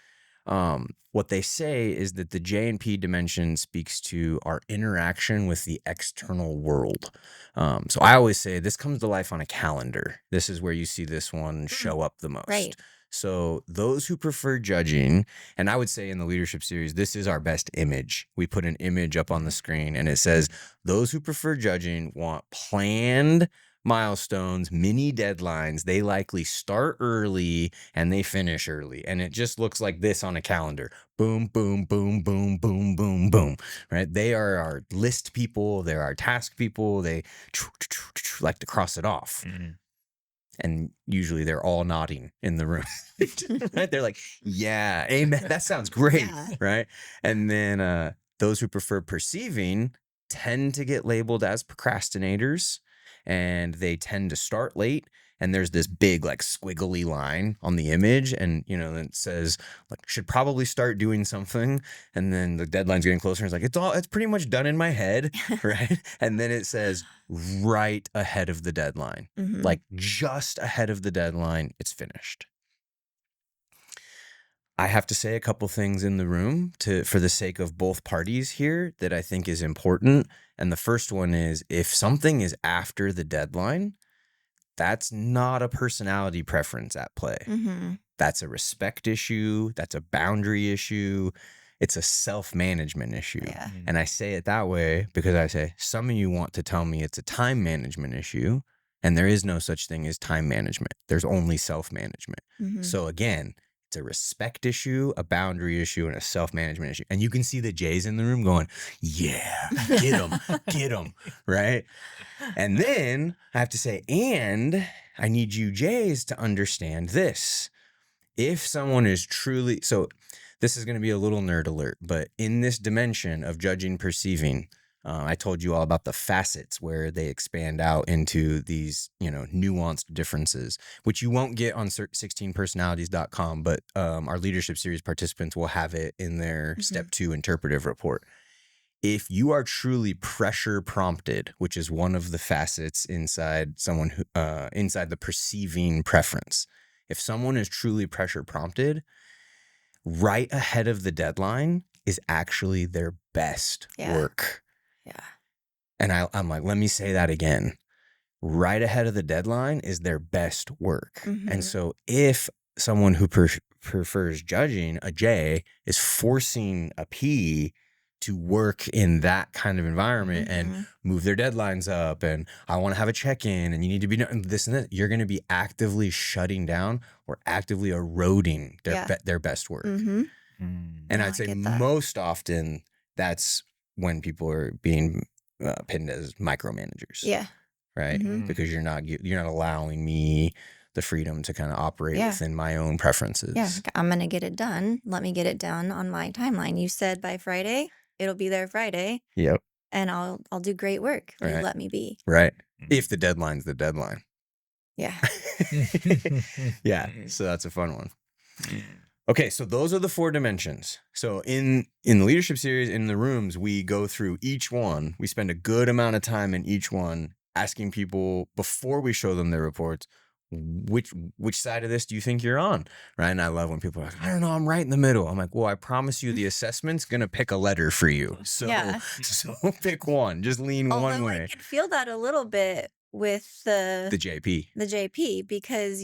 What they say is that the J and P dimension speaks to our interaction with the external world. So I always say this comes to life on a calendar. This is where you see this one show up the most. Right. So those who prefer judging, and I would say in the leadership series, this is our best image. We put an image up on the screen and it says, those who prefer judging want planned milestones, mini deadlines. They likely start early and they finish early. And it just looks like this on a calendar. Boom, boom, boom, boom, boom, boom, boom. Right? They are our list people. They're our task people. They like to cross it off. And usually they're all nodding in the room. Right? They're like, yeah, amen. That sounds great. Right? And then those who prefer perceiving tend to get labeled as procrastinators. And they tend to start late, and there's this big like squiggly line on the image, and it says like should probably start doing something, and then the deadline's getting closer, and it's like it's pretty much done in my head, right? And then it says right ahead of the deadline, like just ahead of the deadline, it's finished. I have to say a couple things in the room for the sake of both parties here that I think is important. And the first one is if something is after the deadline, that's not a personality preference at play. That's a respect issue. That's a boundary issue. It's a self-management issue. And I say it that way because I say some of you want to tell me it's a time management issue, and there is no such thing as time management. There's only self-management. So again, it's a respect issue, a boundary issue, and a self-management issue. And you can see the J's in the room going, yeah, get them, right? And then I have to say, and I need you J's to understand this. If someone is truly, so this is going to be a little nerd alert, but in this dimension of judging, perceiving, I told you all about the facets where they expand out into these, nuanced differences, which you won't get on 16personalities.com, but our leadership series participants will have it in their step 2 interpretive report. If you are truly pressure prompted, which is one of the facets inside someone who, inside the perceiving preference, if someone is truly pressure prompted, right ahead of the deadline is actually their best work. And I'm like, let me say that again. Right ahead of the deadline is their best work. And so if someone who prefers judging, a J, is forcing a P to work in that kind of environment and move their deadlines up, and I want to have a check-in, and you need to be this and that, you're going to be actively shutting down or actively eroding their best work. And I'd say most often that's when people are being pinned as micromanagers. Right? Because you're not allowing me the freedom to kind of operate within my own preferences. I'm going to get it done. Let me get it done on my timeline. You said by Friday, it'll be there Friday. And I'll do great work. You let me be. Right. If the deadline's the deadline. Yeah. Yeah. So that's a fun one. Okay, so those are the 4 dimensions. So in the leadership series, in the rooms, we go through each one. We spend a good amount of time in each one asking people before we show them their reports, which side of this do you think you're on? Right. And I love when people are like, I don't know, I'm right in the middle. I'm like, well, I promise you the assessment's gonna pick a letter for you. So Yeah. so pick one. Just lean one Although I way. could feel that a little bit with the JP. JP, because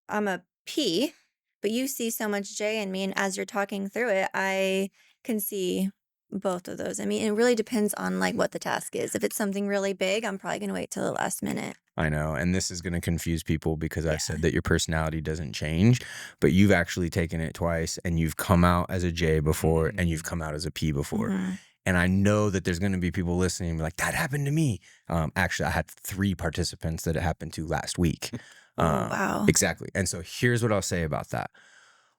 I'm a P, but you see so much J in me, and as you're talking through it, I can see both of those. I mean, it really depends on like what the task is. If it's something really big, I'm probably going to wait till the last minute. I know, and this is going to confuse people because I Yeah. said that your personality doesn't change, but you've actually taken it twice, and you've come out as a J before, and you've come out as a P before. And I know that there's going to be people listening like, that happened to me. Actually, I had 3 participants that it happened to last week. Wow. Exactly. And so here's what I'll say about that.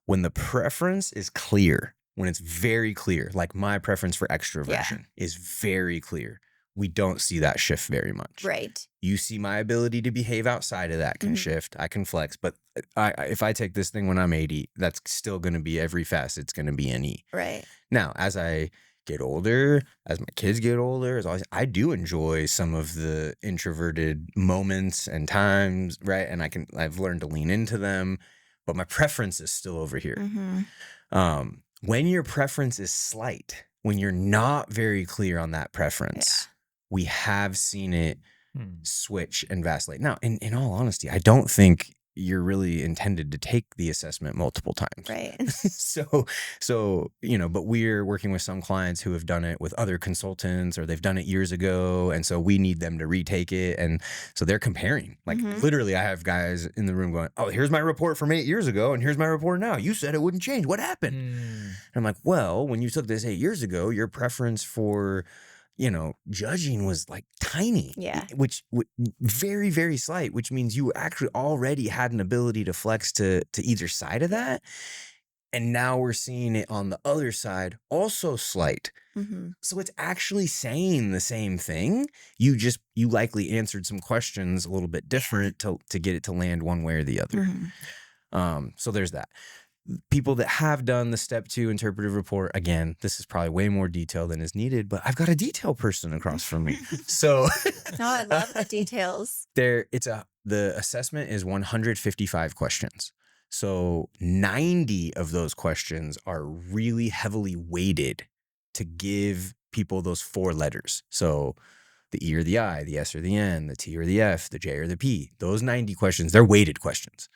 When the preference is clear, when it's very clear, like my preference for extroversion is very clear, we don't see that shift very much. Right. You see my ability to behave outside of that can shift. I can flex, but if I take this thing when I'm 80, that's still going to be every facet's going to be an E. Right. Now, as I get older, as my kids get older, I do enjoy some of the introverted moments and times, right? And I've learned to lean into them, but my preference is still over here. When your preference is slight, when you're not very clear on that preference, we have seen it switch and vacillate. Now, in all honesty, I don't think you're really intended to take the assessment multiple times. Right. So, but we're working with some clients who have done it with other consultants, or they've done it years ago. And so we need them to retake it. And so they're comparing. Like literally, I have guys in the room going, oh, here's my report from 8 years ago, and here's my report now. You said it wouldn't change. What happened? And I'm like, well, when you took this 8 years ago, your preference for judging was like tiny, which very, very slight, which means you actually already had an ability to flex to either side of that. And now we're seeing it on the other side, also slight. So it's actually saying the same thing. You likely answered some questions a little bit different to get it to land one way or the other. So there's that. People that have done the step 2 interpretive report, again, this is probably way more detail than is needed, but I've got a detail person across from me. So no, I love the details. The assessment is 155 questions. So 90 of those questions are really heavily weighted to give people those 4 letters. So the E or the I, the S or the N, the T or the F, the J or the P. Those 90 questions, they're weighted questions.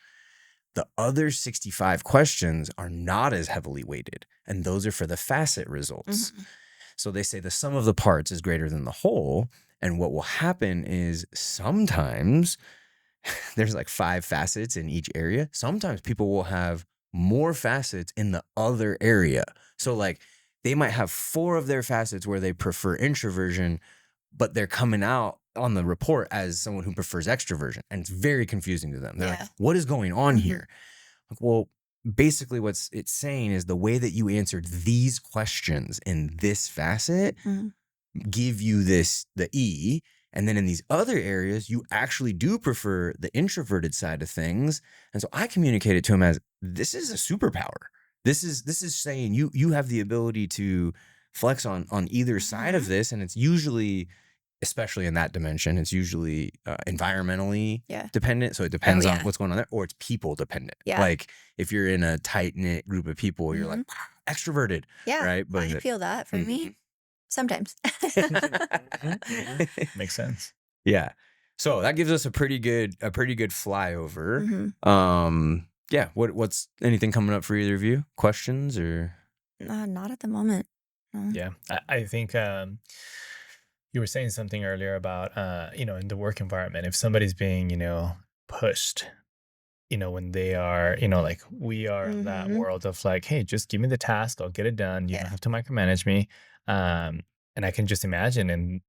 The other 65 questions are not as heavily weighted, and those are for the facet results. So they say the sum of the parts is greater than the whole, and what will happen is sometimes there's like 5 facets in each area. Sometimes people will have more facets in the other area. So like they might have 4 of their facets where they prefer introversion, but they're coming out on the report as someone who prefers extroversion. And it's very confusing to them. They're like, what is going on here? Like, well, basically what it's saying is the way that you answered these questions in this facet give you the E. And then in these other areas, you actually do prefer the introverted side of things. And so I communicate it to him as, this is a superpower. This is saying you have the ability to flex on either side of this. And it's usually, especially in that dimension, it's usually environmentally dependent. So it depends on what's going on there, or it's people dependent. Like if you're in a tight knit group of people, you're like extroverted, right? But I feel that for me sometimes. Makes sense. Yeah. So that gives us a pretty good flyover. Yeah. What's anything coming up for either of you? Questions or? Not at the moment. No. Yeah, I think you were saying something earlier about in the work environment, if somebody's being pushed, when they are like we are in that world of like, hey, just give me the task, I'll get it done. You don't have to micromanage me. And I can just imagine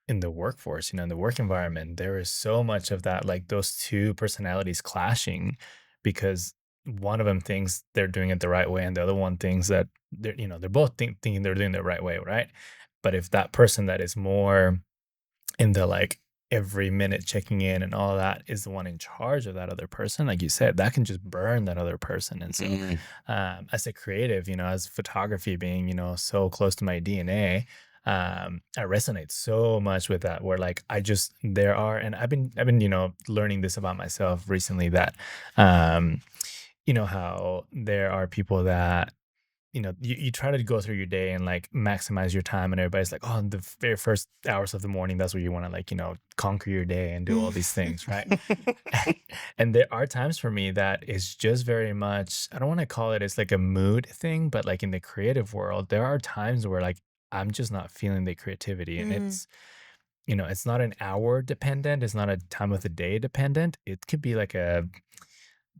in the workforce, in the work environment, there is so much of that, like those 2 personalities clashing, because one of them thinks they're doing it the right way, and the other one thinks that they're both thinking they're doing it the right way, right? But if that person that is more in the like every minute checking in and all that is the one in charge of that other person, like you said, that can just burn that other person. And so, as a creative, as photography being, so close to my DNA, I resonate so much with that. Where like there are, and I've been, learning this about myself recently that, how there are people that you try to go through your day and like maximize your time, and everybody's like, oh, in the very first hours of the morning, that's where you want to like, conquer your day and do all these things, right? And there are times for me that is just very much, I don't want to call it, it's like a mood thing, but like in the creative world, there are times where like I'm just not feeling the creativity. And it's not an hour dependent, it's not a time of the day dependent. It could be like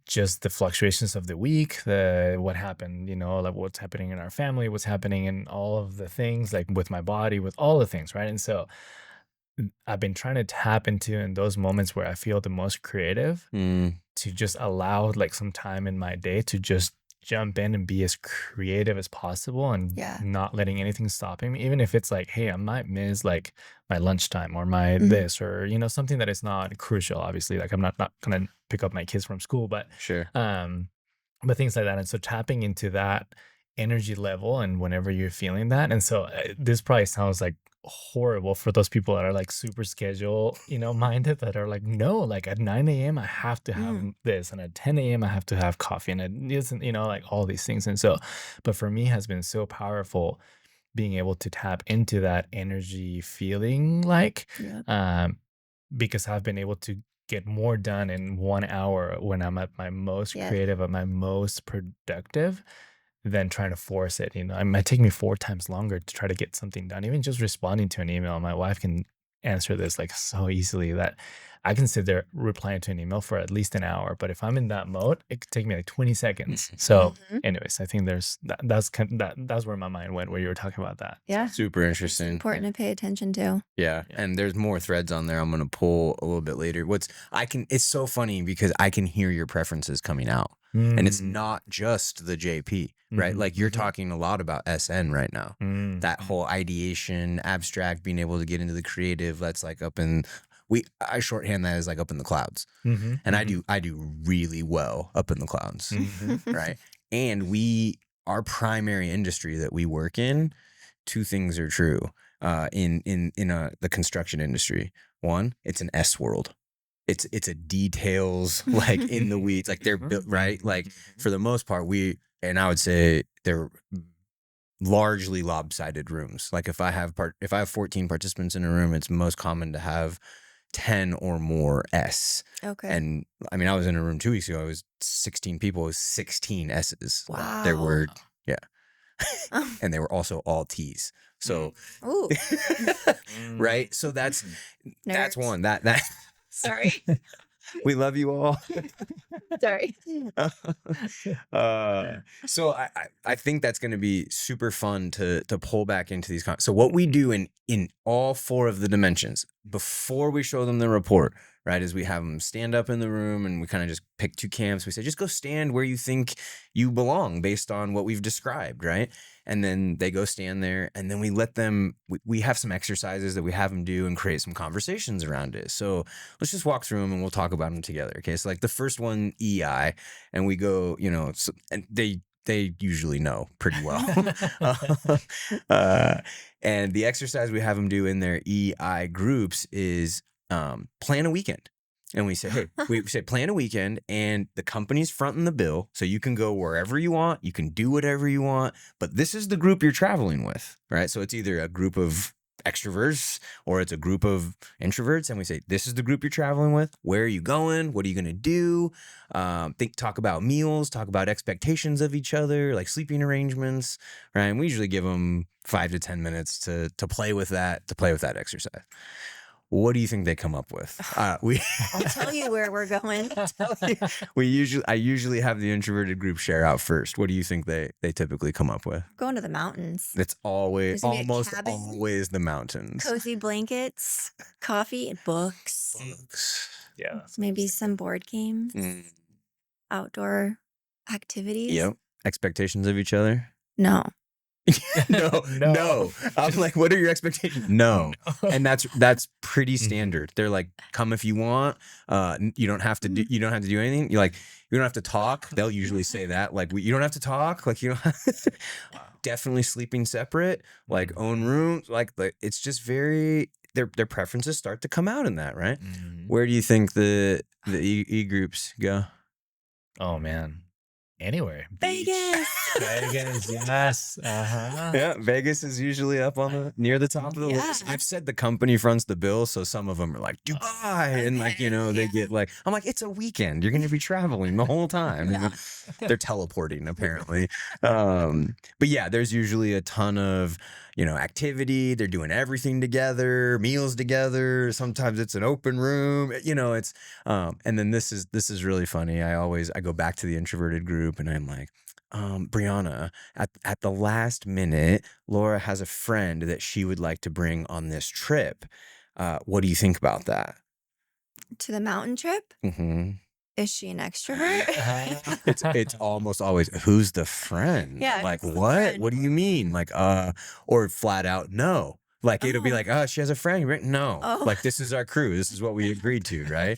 just the fluctuations of the week, what happened, like what's happening in our family, what's happening in all of the things, like with my body, with all the things, right? And so I've been trying to tap into in those moments where I feel the most creative to just allow like some time in my day to just jump in and be as creative as possible, and Yeah. not letting anything stopping me, even if it's like, hey, I might miss like my lunchtime or my Mhm. this, or something that is not crucial, obviously, like I'm not gonna pick up my kids from school, but Sure. but things like that. And so tapping into that energy level and whenever you're feeling that. And so this probably sounds like horrible for those people that are like super schedule, minded, that are like, no, like at 9 a.m. I have to have this, and at 10 a.m. I have to have coffee, and it isn't, like all these things. And so, but for me has been so powerful being able to tap into that energy feeling, like, Yeah. because I've been able to get more done in 1 hour when I'm at my most Yeah. creative, at my most productive, than trying to force it. It might take me 4 times longer to try to get something done. Even just responding to an email, my wife can answer this like so easily that I can sit there replying to an email for at least an hour. But if I'm in that mode, it could take me like 20 seconds. So, anyways, I think that's where my mind went where you were talking about that. Yeah. Super It's interesting. important to pay attention to. Yeah. And there's more threads on there I'm going to pull a little bit later. It's so funny because I can hear your preferences coming out. And it's not just the JP, right? Like you're talking a lot about SN right now. That whole ideation, abstract, being able to get into the creative, that's like I shorthand that as like up in the clouds. And I do really well up in the clouds, right? And our primary industry that we work in, two things are true in the construction industry. One, it's an S world. It's a details, like in the weeds, like they're built right. Like for the most part, I would say they're largely lopsided rooms. Like if I have 14 participants in a room, it's most common to have 10 or more S. Okay. And I mean, I was in a room 2 weeks ago. It was 16 people. It was 16 S's. Wow. There were, yeah. And they were also all T's. So, Ooh. right. So that's Nerds. one that Sorry. we love you all. Sorry. So I think that's going to be super fun to pull back into these. So what we do in all four of the dimensions before we show them the report, right, is we have them stand up in the room and we kind of just pick two camps. We say, just go stand where you think you belong based on what we've described, right? And then they go stand there, and then we let them, we have some exercises that we have them do and create some conversations around it. So let's just walk through them and we'll talk about them together. Okay. So like the first one, EI, and we go, and they usually know pretty well. And the exercise we have them do in their EI groups is plan a weekend. And we say, hey, we say plan a weekend, and the company's fronting the bill. So you can go wherever you want. You can do whatever you want. But this is the group you're traveling with, right? So it's either a group of extroverts or it's a group of introverts. And we say, this is the group you're traveling with. Where are you going? What are you going to do? Talk about meals, talk about expectations of each other, like sleeping arrangements, right? And we usually give them 5 to 10 minutes to play with that exercise. What do you think they come up with? I'll tell you where we're going. I usually have the introverted group share out first. What do you think they typically come up with? Going to the mountains. It's almost cabin, always the mountains. Cozy blankets, coffee, and books. Yeah. Maybe some board games, outdoor activities. Yep. Expectations of each other? No. No. I'm like, what are your expectations? No. And that's pretty standard. They're like, come if you want. You don't have to do anything. You're like, you don't have to talk. They'll usually say that. Like, you don't have to talk. Like, you don't definitely sleeping separate, like own rooms. Like it's just very their preferences start to come out in that, right? Where do you think the E groups go? Oh man. Anywhere. Vegas. Vegas, yes. Yeah, Vegas is usually up on near the top of the list. I've said the company fronts the bill, so some of them are like Dubai, and like they get like, I'm like, it's a weekend, you're gonna be traveling the whole time. They're teleporting apparently. But yeah, there's usually a ton of activity. They're doing everything together, meals together. Sometimes it's an open room. It's and then this is really funny. I go back to the introverted group and I'm like, Brianna, at the last minute, Laura has a friend that she would like to bring on this trip. What do you think about that? To the mountain trip? Mm-hmm. Is she an extrovert? It's almost always, who's the friend? Yeah. Like, what? What do you mean? Like, or flat out, no. Like, it'll be like, she has a friend. Right? No. Like, this is our crew. This is what we agreed to, right?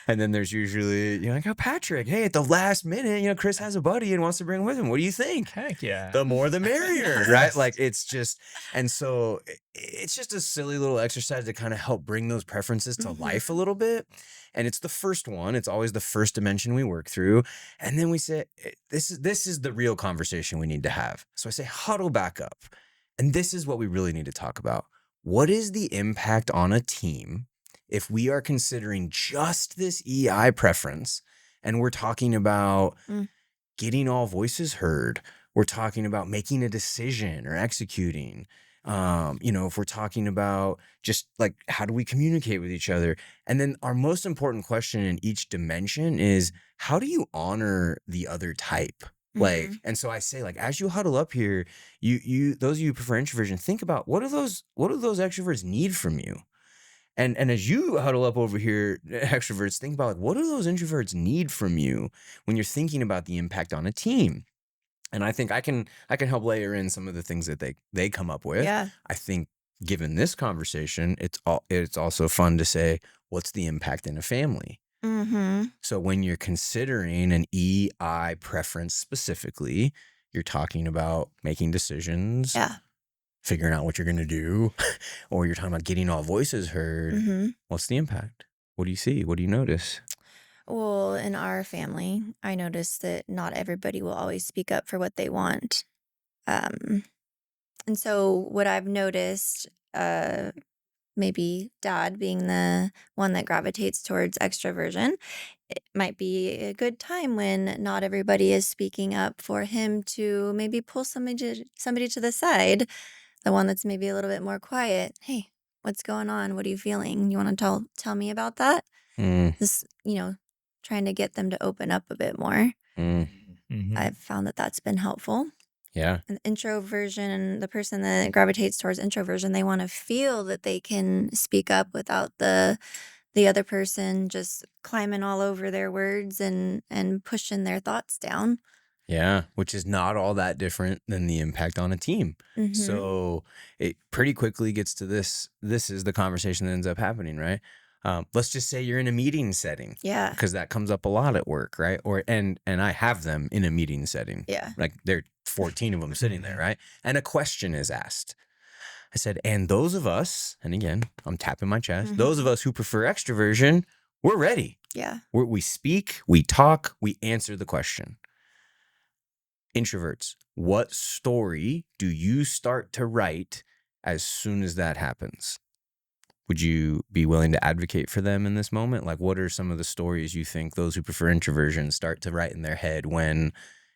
And then there's usually, like, Patrick, hey, at the last minute, Chris has a buddy and wants to bring with him. What do you think? Heck yeah. The more the merrier, right? Like, it's just, and so it's just a silly little exercise to kind of help bring those preferences to life a little bit. And it's the first one. It's always the first dimension we work through. And then we say, this is the real conversation we need to have. So I say, huddle back up. And this is what we really need to talk about. What is the impact on a team if we are considering just this EI preference and we're talking about getting all voices heard? We're talking about making a decision or executing. If we're talking about just like, how do we communicate with each other? And then our most important question in each dimension is, how do you honor the other type? Like, and so I say, like, as you huddle up here, you those of you who prefer introversion, think about what do those extroverts need from you? And as you huddle up over here, extroverts, think about, like, what do those introverts need from you when you're thinking about the impact on a team? And I think I can help layer in some of the things that they come up with. Yeah. I think given this conversation, it's also fun to say, what's the impact in a family? So when you're considering an EI preference specifically, you're talking about making decisions, figuring out what you're going to do, or you're talking about getting all voices heard. What's the impact? What do you see? What do you notice? Well, in our family, I noticed that not everybody will always speak up for what they want. And so what I've noticed, maybe dad being the one that gravitates towards extroversion, it might be a good time when not everybody is speaking up for him to maybe pull somebody to the side, the one that's maybe a little bit more quiet. Hey, what's going on? What are you feeling? You want to tell me about that? This, trying to get them to open up a bit more. I've found that that's been helpful. Yeah. And introversion, the person that gravitates towards introversion, they want to feel that they can speak up without the other person just climbing all over their words and pushing their thoughts down. Yeah, which is not all that different than the impact on a team. So it pretty quickly gets to this. This is the conversation that ends up happening, right? Let's just say you're in a meeting setting. Yeah. Because that comes up a lot at work, right? And I have them in a meeting setting. Yeah. Like there are 14 of them sitting there, right? And a question is asked. I said, and those of us, and again, I'm tapping my chest, those of us who prefer extroversion, we're ready. Yeah. We speak, we talk, we answer the question. Introverts, what story do you start to write as soon as that happens? Would you be willing to advocate for them in this moment? Like, what are some of the stories you think those who prefer introversion start to write in their head when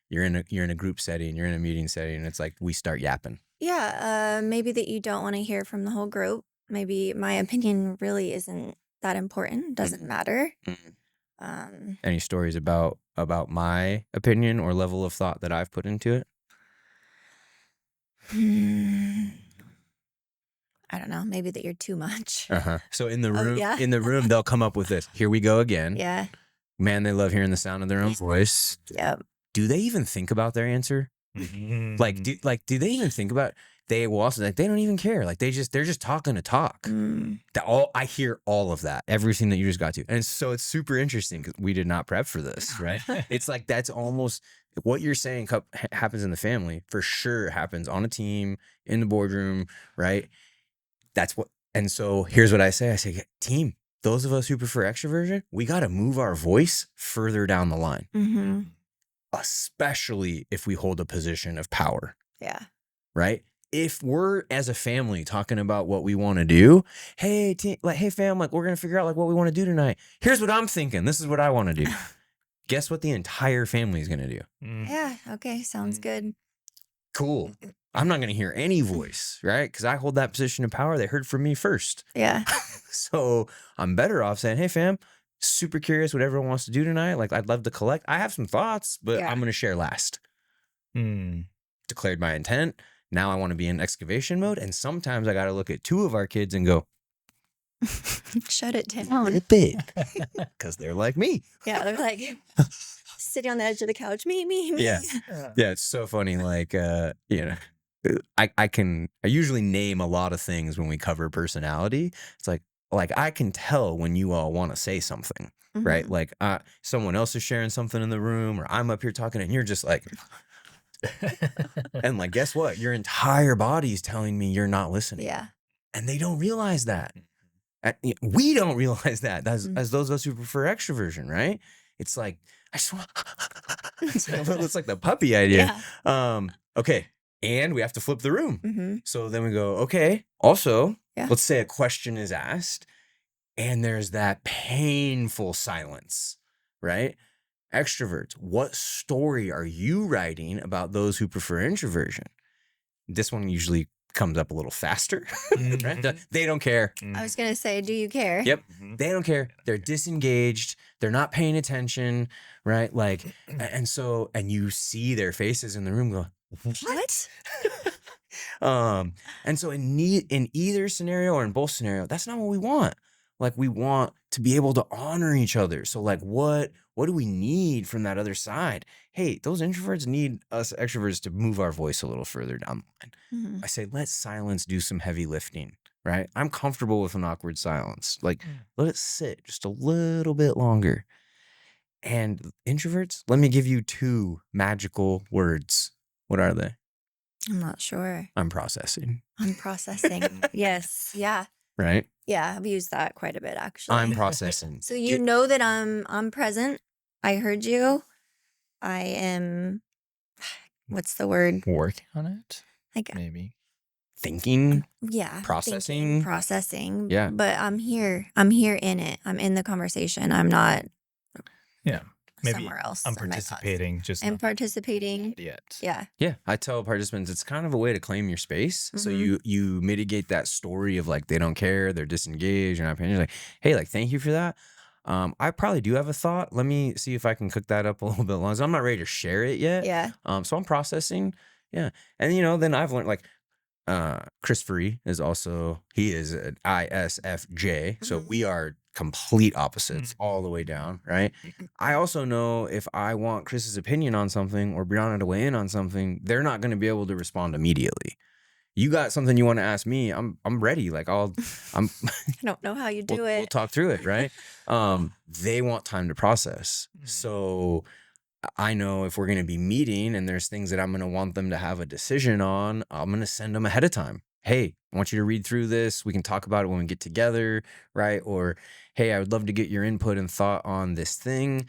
you're in a group setting, you're in a meeting setting, and it's like we start yapping? Yeah. Maybe that you don't want to hear from the whole group. Maybe my opinion really isn't that important. Doesn't matter. Any stories about my opinion or level of thought that I've put into it? I don't know. Maybe that you're too much. So in the room, they'll come up with this. Here we go again. Yeah. Man, they love hearing the sound of their own voice. Yep. Do they even think about their answer? Like, do they even think about? They will also like they don't even care. Like they're just talking to talk. I hear all of that, everything that you just got to, and so it's super interesting because we did not prep for this, right? It's like that's almost what you're saying happens in the family for sure. Happens on a team, in the boardroom, right? That's what. And so here's what I say: team, those of us who prefer extroversion, we got to move our voice further down the line, especially if we hold a position of power. Yeah. Right. If we're as a family talking about what we want to do, hey, hey fam, like we're going to figure out like what we want to do tonight. Here's what I'm thinking. This is what I want to do. Guess what the entire family is going to do? Yeah. Okay. Sounds good. Cool. I'm not going to hear any voice, right? Because I hold that position of power. They heard from me first. Yeah. So I'm better off saying, hey fam, super curious what everyone wants to do tonight. Like I'd love to collect. I have some thoughts, but I'm going to share last. Declared my intent. Now I want to be in excavation mode. And sometimes I got to look at two of our kids and go, shut it down a bit. Because they're like me. Yeah. They're like sitting on the edge of the couch. Me. Yeah. Yeah. It's so funny. Like, I usually name a lot of things when we cover personality. It's like I can tell when you all want to say something, right? Like someone else is sharing something in the room or I'm up here talking and you're just like, and like, guess what? Your entire body is telling me you're not listening. Yeah. And they don't realize that. We don't realize that as those of us who prefer extroversion, right? It's like, I just want, it's like the puppy idea. Yeah. Okay. And we have to flip the room. So then we go, okay, also, let's say a question is asked and there's that painful silence, right? Extroverts, what story are you writing about those who prefer introversion? This one usually comes up a little faster. Right? They don't care. I was going to say, do you care? Yep. They don't care. They're disengaged. They're not paying attention, right? Like, and you see their faces in the room go, what? And so in either scenario or in both scenario, that's not what we want. Like we want to be able to honor each other. So like what do we need from that other side? Hey, those introverts need us extroverts to move our voice a little further down the line. I say, let silence do some heavy lifting, right? I'm comfortable with an awkward silence. Like let it sit just a little bit longer. And introverts, let me give you two magical words. What are they? I'm not sure. I'm processing. Yes. Yeah. Right? Yeah, I've used that quite a bit actually. I'm processing. So you know that I'm present. I heard you. I am, what's the word? Working on it? Like maybe. Thinking? Yeah. Processing? Processing. Yeah. But I'm here. I'm here in it. I'm in the conversation. I'm not maybe somewhere else. I'm participating. I'm participating. Yet. Yeah. Yeah. I tell participants it's kind of a way to claim your space. So you mitigate that story of like they don't care, they're disengaged, and you're like, hey, like thank you for that. I probably do have a thought. Let me see if I can cook that up a little bit longer. I'm not ready to share it yet. Yeah. So I'm processing. Yeah. And then I've learned like Chris Free is also, he is an ISFJ. So we are complete opposites all the way down, right? I also know if I want Chris's opinion on something or Brianna to weigh in on something, they're not going to be able to respond immediately. You got something you want to ask me, I'm ready. Like I don't know how you do it. We'll talk through it, right? They want time to process. So I know if we're going to be meeting and there's things that I'm going to want them to have a decision on, I'm going to send them ahead of time. Hey, I want you to read through this. We can talk about it when we get together, right? Or, hey, I would love to get your input and thought on this thing.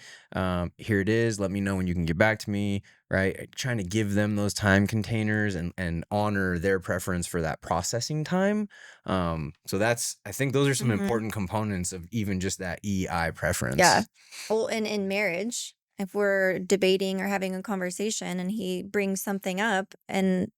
Here it is. Let me know when you can get back to me, right? Trying to give them those time containers and honor their preference for that processing time. So I think those are some important components of even just that EI preference. Yeah. Well, and in marriage, if we're debating or having a conversation and he brings something up and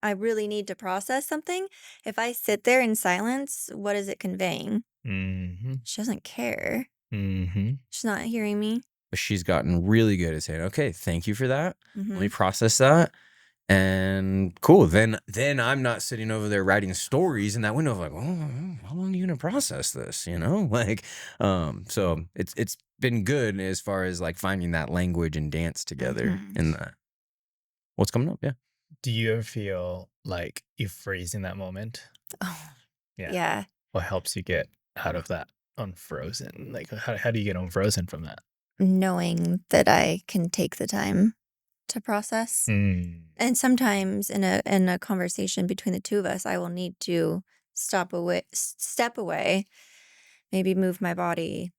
I really need to process something, if I sit there in silence, what is it conveying? She doesn't care. She's not hearing me. But she's gotten really good at saying, okay, thank you for that. Let me process that. And cool. Then I'm not sitting over there writing stories in that window of like, oh, how long are you going to process this? Like, so it's been good as far as like finding that language and dance together in that. what's coming up. Yeah. Do you ever feel like you freeze in that moment? Oh, Yeah. yeah. What helps you get out of that unfrozen? Like, how do you get unfrozen from that? Knowing that I can take the time to process. Mm. And sometimes in a conversation between the two of us, I will need to step away, maybe move my body,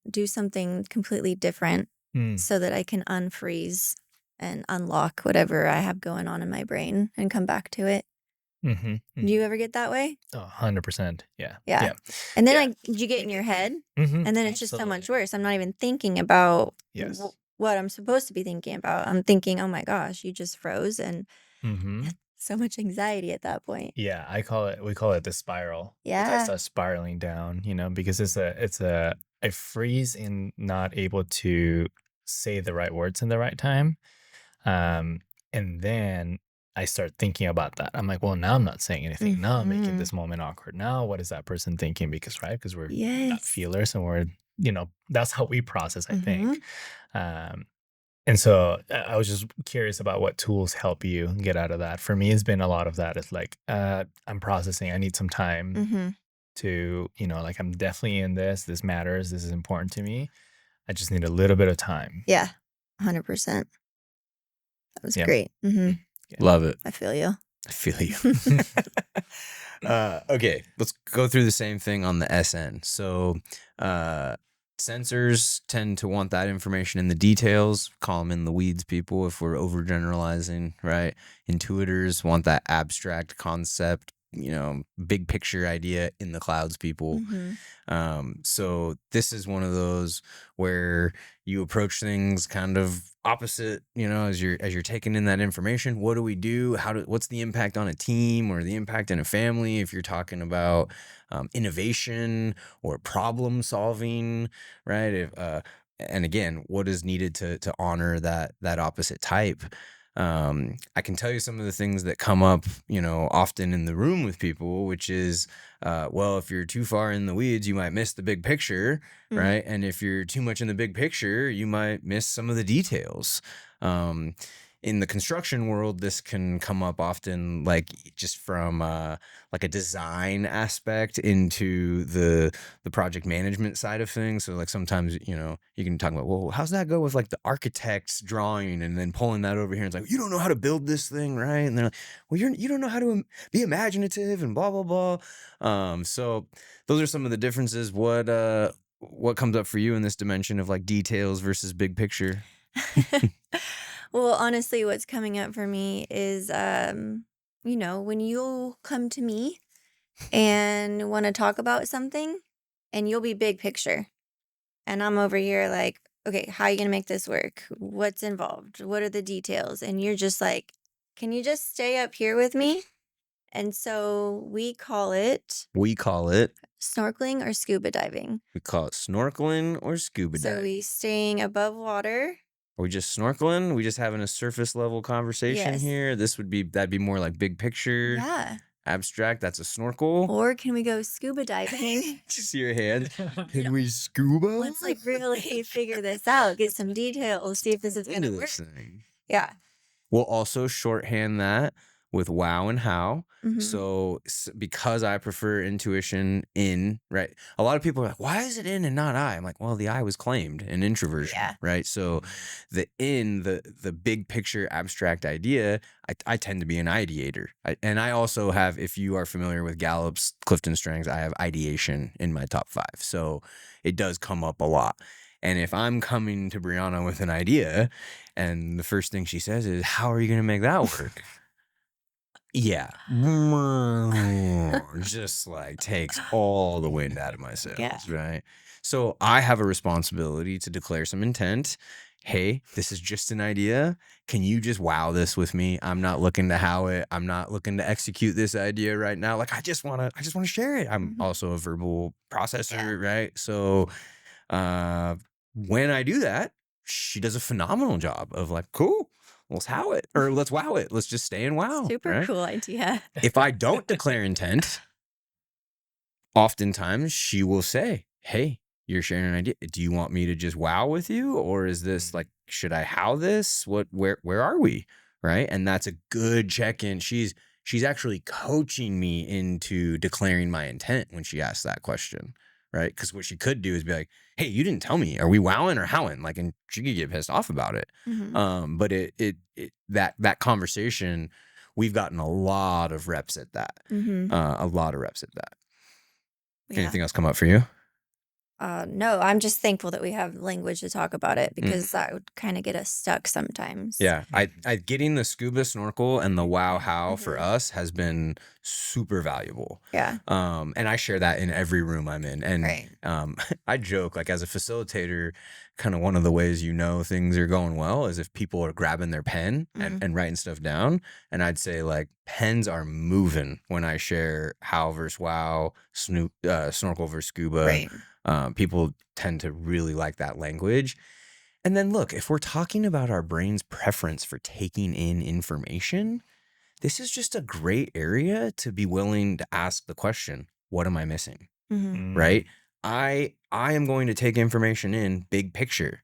do something completely different Mm. so that I can unfreeze and unlock whatever I have going on in my brain and come back to it. Mm-hmm. Do you ever get that way? Oh, 100%. Yeah. Yeah. Yeah. And then Yeah. you get in your head, Mm-hmm. and then it's just so much Absolutely. worse. I'm not even thinking about Yes. what I'm supposed to be thinking about. I'm thinking, oh my gosh, you just froze, and Mm-hmm. so much anxiety at that point. Yeah, we call it the spiral. Like I Yeah. start spiraling down, because I freeze in not able to say the right words in the right time. And then I start thinking about that. I'm like, well, now I'm not saying anything. Now I'm making Mhm. this moment awkward. Now what is that person thinking? Because we're gut Yes. feelers, and that's how we process, I Mhm. think. Um, and so I was just curious about what tools help you get out of that. For me, it's been a lot of that. It's like, I'm processing. I need some time Mhm. to, like, I'm definitely in this. This matters. This is important to me. I just need a little bit of time. Yeah. 100%. That was Yeah. great. Mhm. Love it. I feel you. I feel you. Okay, let's go through the same thing on the SN. So, sensors tend to want that information in the details, call them in the weeds people if we're overgeneralizing, right? Intuitors want that abstract concept, big picture idea in the clouds people. Mhm. So this is one of those where you approach things kind of opposite, as you're taking in that information. What do we do? What's the impact on a team or the impact in a family? If you're talking about innovation or problem solving, right? And again, what is needed to honor that opposite type? I can tell you some of the things that come up, often in the room with people, which is, well, if you're too far in the weeds, you might miss the big picture, Mhm. right? And if you're too much in the big picture, you might miss some of the details. In the construction world, this can come up often, like just from like a design aspect into the project management side of things. So like sometimes, you can talk about, well, how's that go with like the architect's drawing, and then pulling that over here and it's like, you don't know how to build this thing, right? And they're like, well, you don't know how to be imaginative and blah, blah, blah. So those are some of the differences. What comes up for you in this dimension of like details versus big picture? Well, honestly, what's coming up for me is, when you come to me and want to talk about something, and you'll be big picture, and I'm over here like, okay, how are you going to make this work? What's involved? What are the details? And you're just like, can you just stay up here with me? And so we call it We call it snorkeling or scuba diving. snorkeling or scuba So diving. we staying above water. Are we just snorkeling? We just having a surface level conversation Yes. here? That'd be more like big picture, Yeah. abstract. That's a snorkel. Or can we go scuba diving? Did you see your hand? Can we scuba? Let's like really figure this out, get some details, see if this is going to into work. this thing. Yeah. We'll also shorthand that with wow and how. Mhm. So because I prefer intuition in, right? A lot of people are like, why is it in and not I? I'm like, well, the I was claimed in introversion, Yeah. right? So the big picture abstract idea, I tend to be an ideator. And I also have, if you are familiar with Gallup's Clifton Strengths, I have ideation in my top 5. So it does come up a lot. And if I'm coming to Brianna with an idea and the first thing she says is, how are you going to make that work? Yeah. Just like takes all the wind out of my sails, Yeah. right? So I have a responsibility to declare some intent. Hey, this is just an idea. Can you just wow this with me? I'm not looking to how it. I'm not looking to execute this idea right now. Like I just want to share it. I'm Mhm. also a verbal processor, Yeah. right? So when I do that, she does a phenomenal job of like, cool, let's how it, or let's wow it. Let's just stay in wow. Super right? cool idea. If I don't declare intent, oftentimes she will say, hey, you're sharing an idea. Do you want me to just wow with you? Or is this like, should I how this? Where are we? right? And that's a good check-in. She's actually coaching me into declaring my intent when she asks that question, right? Because what she could do is be like, hey, you didn't tell me. Are we wowing or howing? Like, and she could get pissed off about it. But that conversation, we've gotten a lot of reps at that. A lot of reps at that. Yeah. Anything else come up for you? No, I'm just thankful that we have language to talk about it, because that would kind of get us stuck sometimes. Yeah, I getting the scuba snorkel and the wow how for us has been super valuable. Yeah. And I share that in every room I'm in. And Right. I joke, like, as a facilitator, kind of one of the ways things are going well is if people are grabbing their pen and writing stuff down. And I'd say, like, pens are moving when I share how versus wow, snorkel versus scuba. Right. People tend to really like that language. And then look, if we're talking about our brain's preference for taking in information, this is just a great area to be willing to ask the question, what am I missing? Right? I am going to take information in big picture.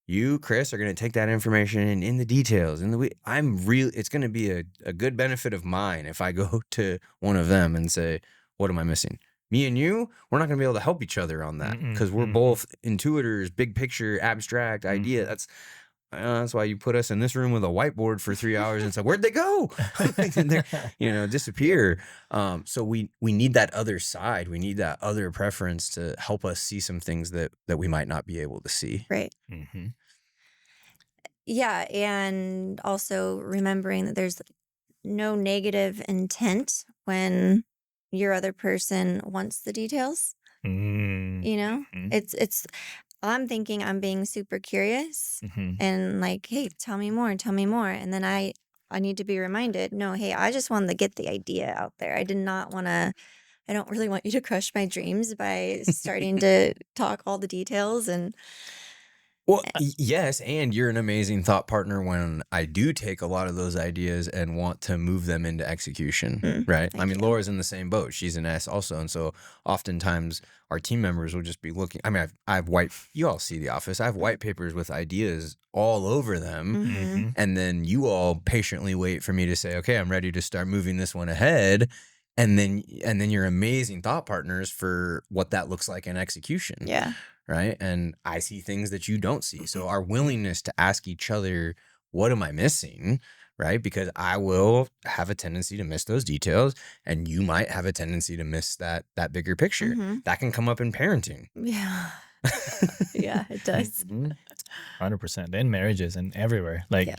You, Chris, are going to take that information in the details. It's going to be a good benefit of mine if I go to one of them and say, what am I missing? Me and you, we're not going to be able to help each other on that because we're both intuitors, big picture, abstract idea. That's why you put us in this room with a whiteboard for 3 hours and say, where'd they go? And they're, disappear. So we need that other side. We need that other preference to help us see some things that we might not be able to see. Right. Yeah. And also remembering that there's no negative intent when your other person wants the details. It's I'm thinking I'm being super curious and like, hey, tell me more. And then I need to be reminded, no, hey, I just wanted to get the idea out there. I don't really want you to crush my dreams by starting to talk all the details. And well, yes, and you're an amazing thought partner when I do take a lot of those ideas and want to move them into execution, right? I mean, Laura's in the same boat. She's an S also. And so oftentimes our team members will just be looking. I mean, you all see The Office. I have white papers with ideas all over them. And then you all patiently wait for me to say, okay, I'm ready to start moving this one ahead. And then you're amazing thought partners for what that looks like in execution. Yeah. Right. And I see things that you don't see. So our willingness to ask each other, what am I missing? Right. Because I will have a tendency to miss those details and you might have a tendency to miss that bigger picture. That can come up in parenting. Yeah. Yeah, it does. 100%. In marriages and everywhere. Like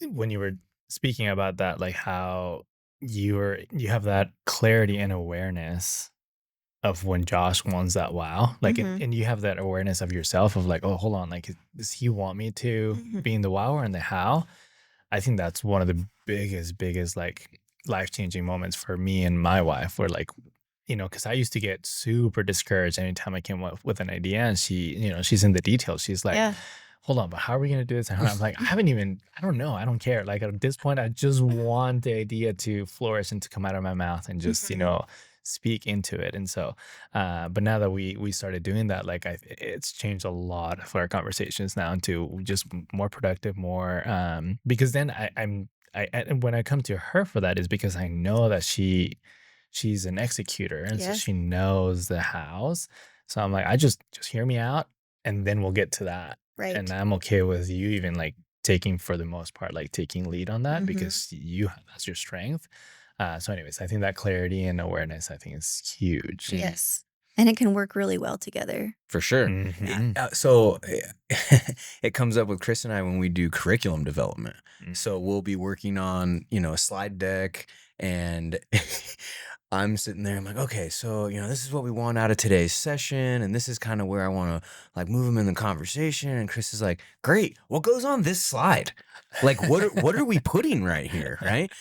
when you were speaking about that, like how you have that clarity and awareness of when Josh wants that wow, like, and you have that awareness of yourself of like, oh, hold on, like, does he want me to be in the wow or in the how? I think that's one of the biggest like life-changing moments for me and my wife, where like, because I used to get super discouraged anytime I came up with an idea and she's in the details. She's like, hold on, but how are we going to do this? And I'm like, I don't know. I don't care. Like at this point, I just want the idea to flourish and to come out of my mouth and just, speak into it. And so, but now that we started doing that, like it's changed a lot for our conversations now into just more productive, more, because then and when I come to her for that is because I know that she's an executor. And so she knows the hows. So I'm like, I just hear me out and then we'll get to that. Right. And I'm okay with you even like taking, for the most part, like taking lead on that because that's your strength. So anyways, I think that clarity and awareness, I think, is huge. Yes. And it can work really well together. For sure. So it comes up with Chris and I when we do curriculum development. So we'll be working on, a slide deck and I'm sitting there. I'm like, okay, so, this is what we want out of today's session. And this is kind of where I want to like move them in the conversation. And Chris is like, great. What goes on this slide? Like, what are we putting right here? Right.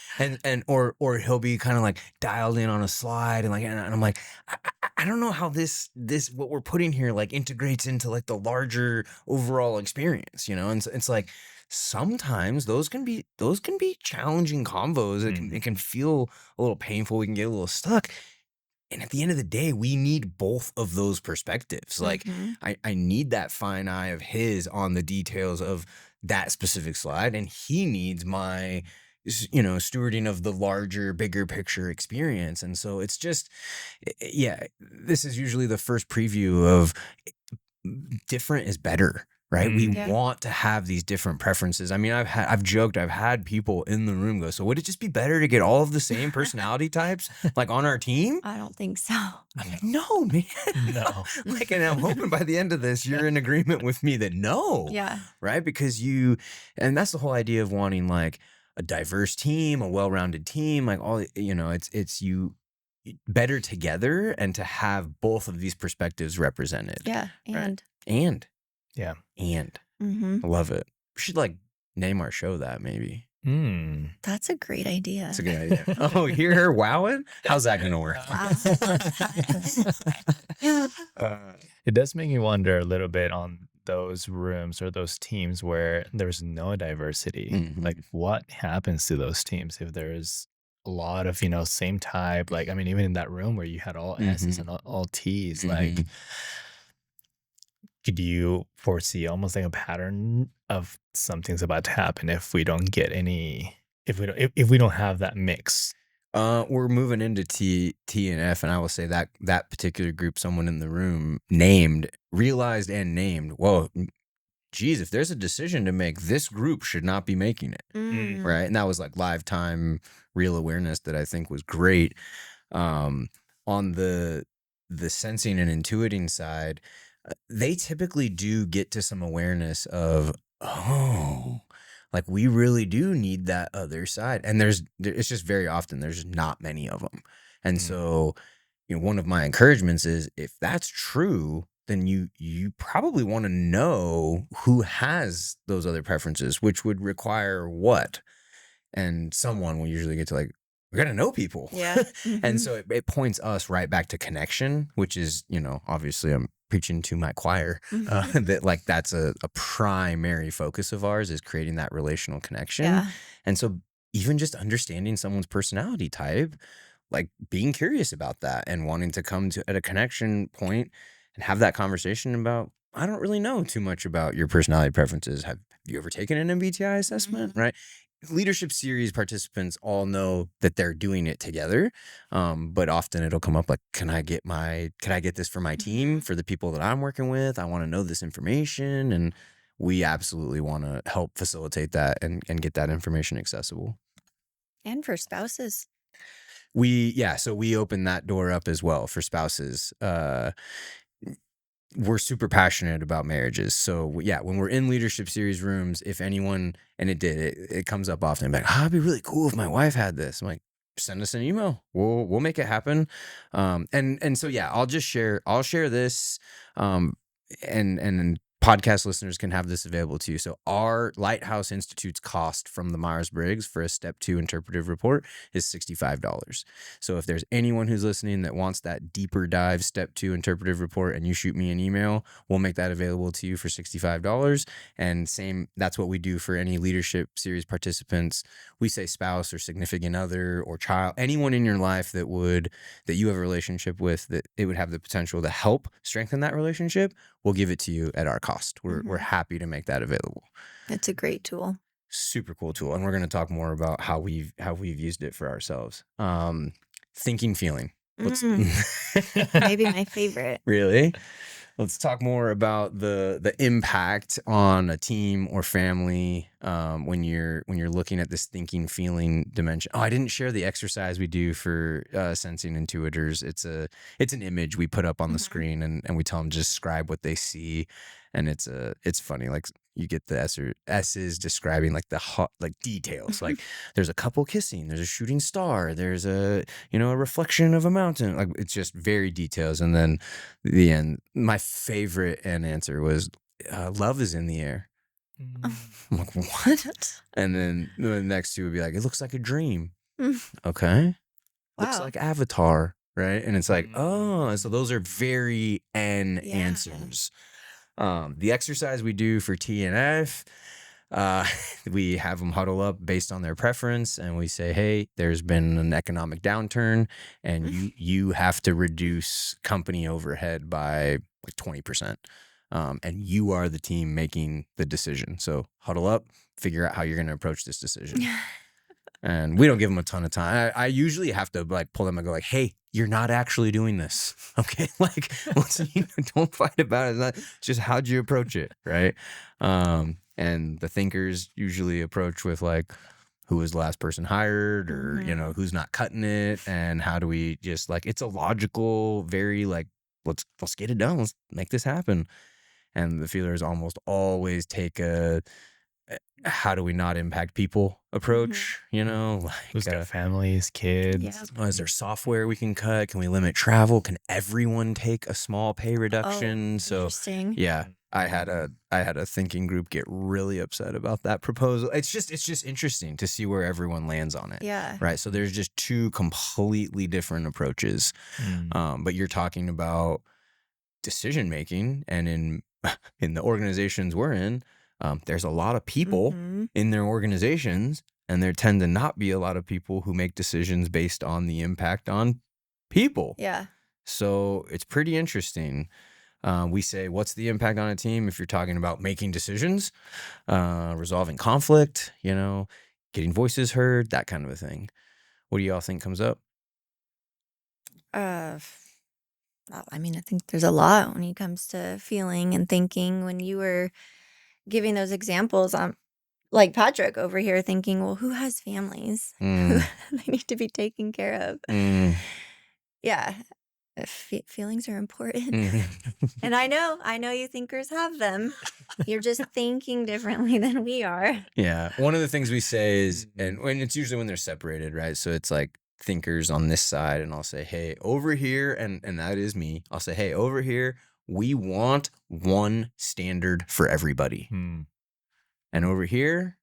Or he'll be kind of like dialed in on a slide and I'm like, I don't know how this, what we're putting here, like integrates into like the larger overall experience, and it's like, sometimes those can be challenging convos. It can feel a little painful. We can get a little stuck. And at the end of the day, we need both of those perspectives. Like I need that fine eye of his on the details of that specific slide, and he needs my, you know, stewarding of the larger, bigger picture experience. And so it's just, yeah, this is usually the first preview of different is better, right? We Yeah. want to have these different preferences. I mean, I've joked, I've had people in the room go, so would it just be better to get all of the same personality types like on our team? I don't think so. I'm like, no, man. No. Like, and I'm hoping by the end of this, you're in agreement with me that no, Yeah. right? Because and that's the whole idea of wanting like a diverse team, a well-rounded team, like all, you know, it's you better together and to have both of these perspectives represented. Yeah. Right. And Yeah. And mhm. I love it. We should like name our show that maybe. That's a great idea. That's a good idea. Oh, hear her wowing? How's that going to work? Wow. It does make me wonder a little bit on those rooms or those teams where there's no diversity. Mhm. Like, what happens to those teams if there's a lot of, you know, same type? Like, I mean, even in that room where you had all S's and all T's, like, Mhm. could you foresee almost like a pattern of something's about to happen if we don't get any, if we don't have that mix? We're moving into T and F, and I will say that that particular group, someone in the room realized and named, whoa, geez, if there's a decision to make, this group should not be making it. Mm. Right. And that was like live time, real awareness that I think was great. On the sensing and intuiting side, they typically do get to some awareness of, oh, like we really do need that other side. And it's just very often there's not many of them. And Mm. so, you know, one of my encouragements is if that's true, then you probably want to know who has those other preferences, which would require what? And someone will usually get to like, we got to know people. Yeah. And Mhm. so it points us right back to connection, which is, you know, obviously I'm preaching to my choir Mhm. that like that's a primary focus of ours is creating that relational connection. Yeah. And so even just understanding someone's personality type, like being curious about that and wanting to come to at a connection point and have that conversation about, I don't really know too much about your personality preferences. Have you ever taken an MBTI assessment? Mhm. Right. Leadership series participants all know that they're doing it together. But often it'll come up like, can I get this for my team, Mhm. for the people that I'm working with? I want to know this information. And we absolutely want to help facilitate that and get that information accessible. And for spouses. So we open that door up as well for spouses. We're super passionate about marriages. So yeah, when we're in leadership series rooms, if anyone, and it comes up often, like, it'd be really cool if my wife had this. I'm like, send us an email. We'll make it happen. And so yeah, I'll share this, and podcast listeners can have this available to you. So our Lighthouse Institute's cost from the Myers-Briggs for a step 2 interpretive report is $65. So if there's anyone who's listening that wants that deeper dive step 2 interpretive report and you shoot me an email, we'll make that available to you for $65. And that's what we do for any leadership series participants. We say spouse or significant other or child, anyone in your life that you have a relationship with, that it would have the potential to help strengthen that relationship. We'll give it to you at our cost. We're happy to make that available. It's a great tool. Super cool tool. And we're going to talk more about how we've used it for ourselves. Thinking, feeling. Maybe my favorite. Really? Let's talk more about the impact on a team or family when you're looking at this thinking, feeling dimension. Oh, I didn't share the exercise we do for sensing intuitors. It's an image we put up on the screen and we tell them to describe what they see, and it's funny. Like you get the S's describing like the hot like details. Like there's a couple kissing, there's a shooting star, there's a reflection of a mountain. Like it's just very details, and then the end. My favorite answer was, love is in the air. I'm like, what? And then the next two would be like, it looks like a dream. Okay. Looks Wow. like Avatar, right? And it's like, oh, so those are very answers. The exercise we do for T and F, we have them huddle up based on their preference, and we say, hey, there's been an economic downturn, and you have to reduce company overhead by like 20%. and you are the team making the decision. So huddle up, figure out how you're going to approach this decision. And we don't give them a ton of time. I usually have to like pull them and go like, hey, you're not actually doing this. Okay. Like, don't fight about it. It's just how'd you approach it? Right. And the thinkers usually approach with like, who was the last person hired, or, who's not cutting it, and how do we just like, it's a logical, very like, let's get it done. Let's make this happen. And the feelers almost always take a, how do we not impact people approach, like who's got families, kids. Is there software we can cut? Can we limit travel? Can everyone take a small pay reduction? Interesting. Yeah, I had a thinking group get really upset about that proposal. It's just interesting to see where everyone lands on it. Yeah. Right. So there's just two completely different approaches. But you're talking about decision making, and in the organizations we're in, there's a lot of people in their organizations, and there tend to not be a lot of people who make decisions based on the impact on people. Yeah. So it's pretty interesting. We say, what's the impact on a team? If you're talking about making decisions, resolving conflict, getting voices heard, that kind of a thing. What do y'all think comes up? Well, I mean, I think there's a lot when it comes to feeling and thinking. When you were giving those examples, like Patrick over here thinking, well, who has families? They need to be taken care of. Yeah. Feelings are important. And I know you thinkers have them. You're just thinking differently than we are. Yeah. One of the things we say is, and when it's usually when they're separated, right? So it's like thinkers on this side, and I'll say, hey, over here, and that is me. I'll say, hey, over here, we want one standard for everybody. And over here,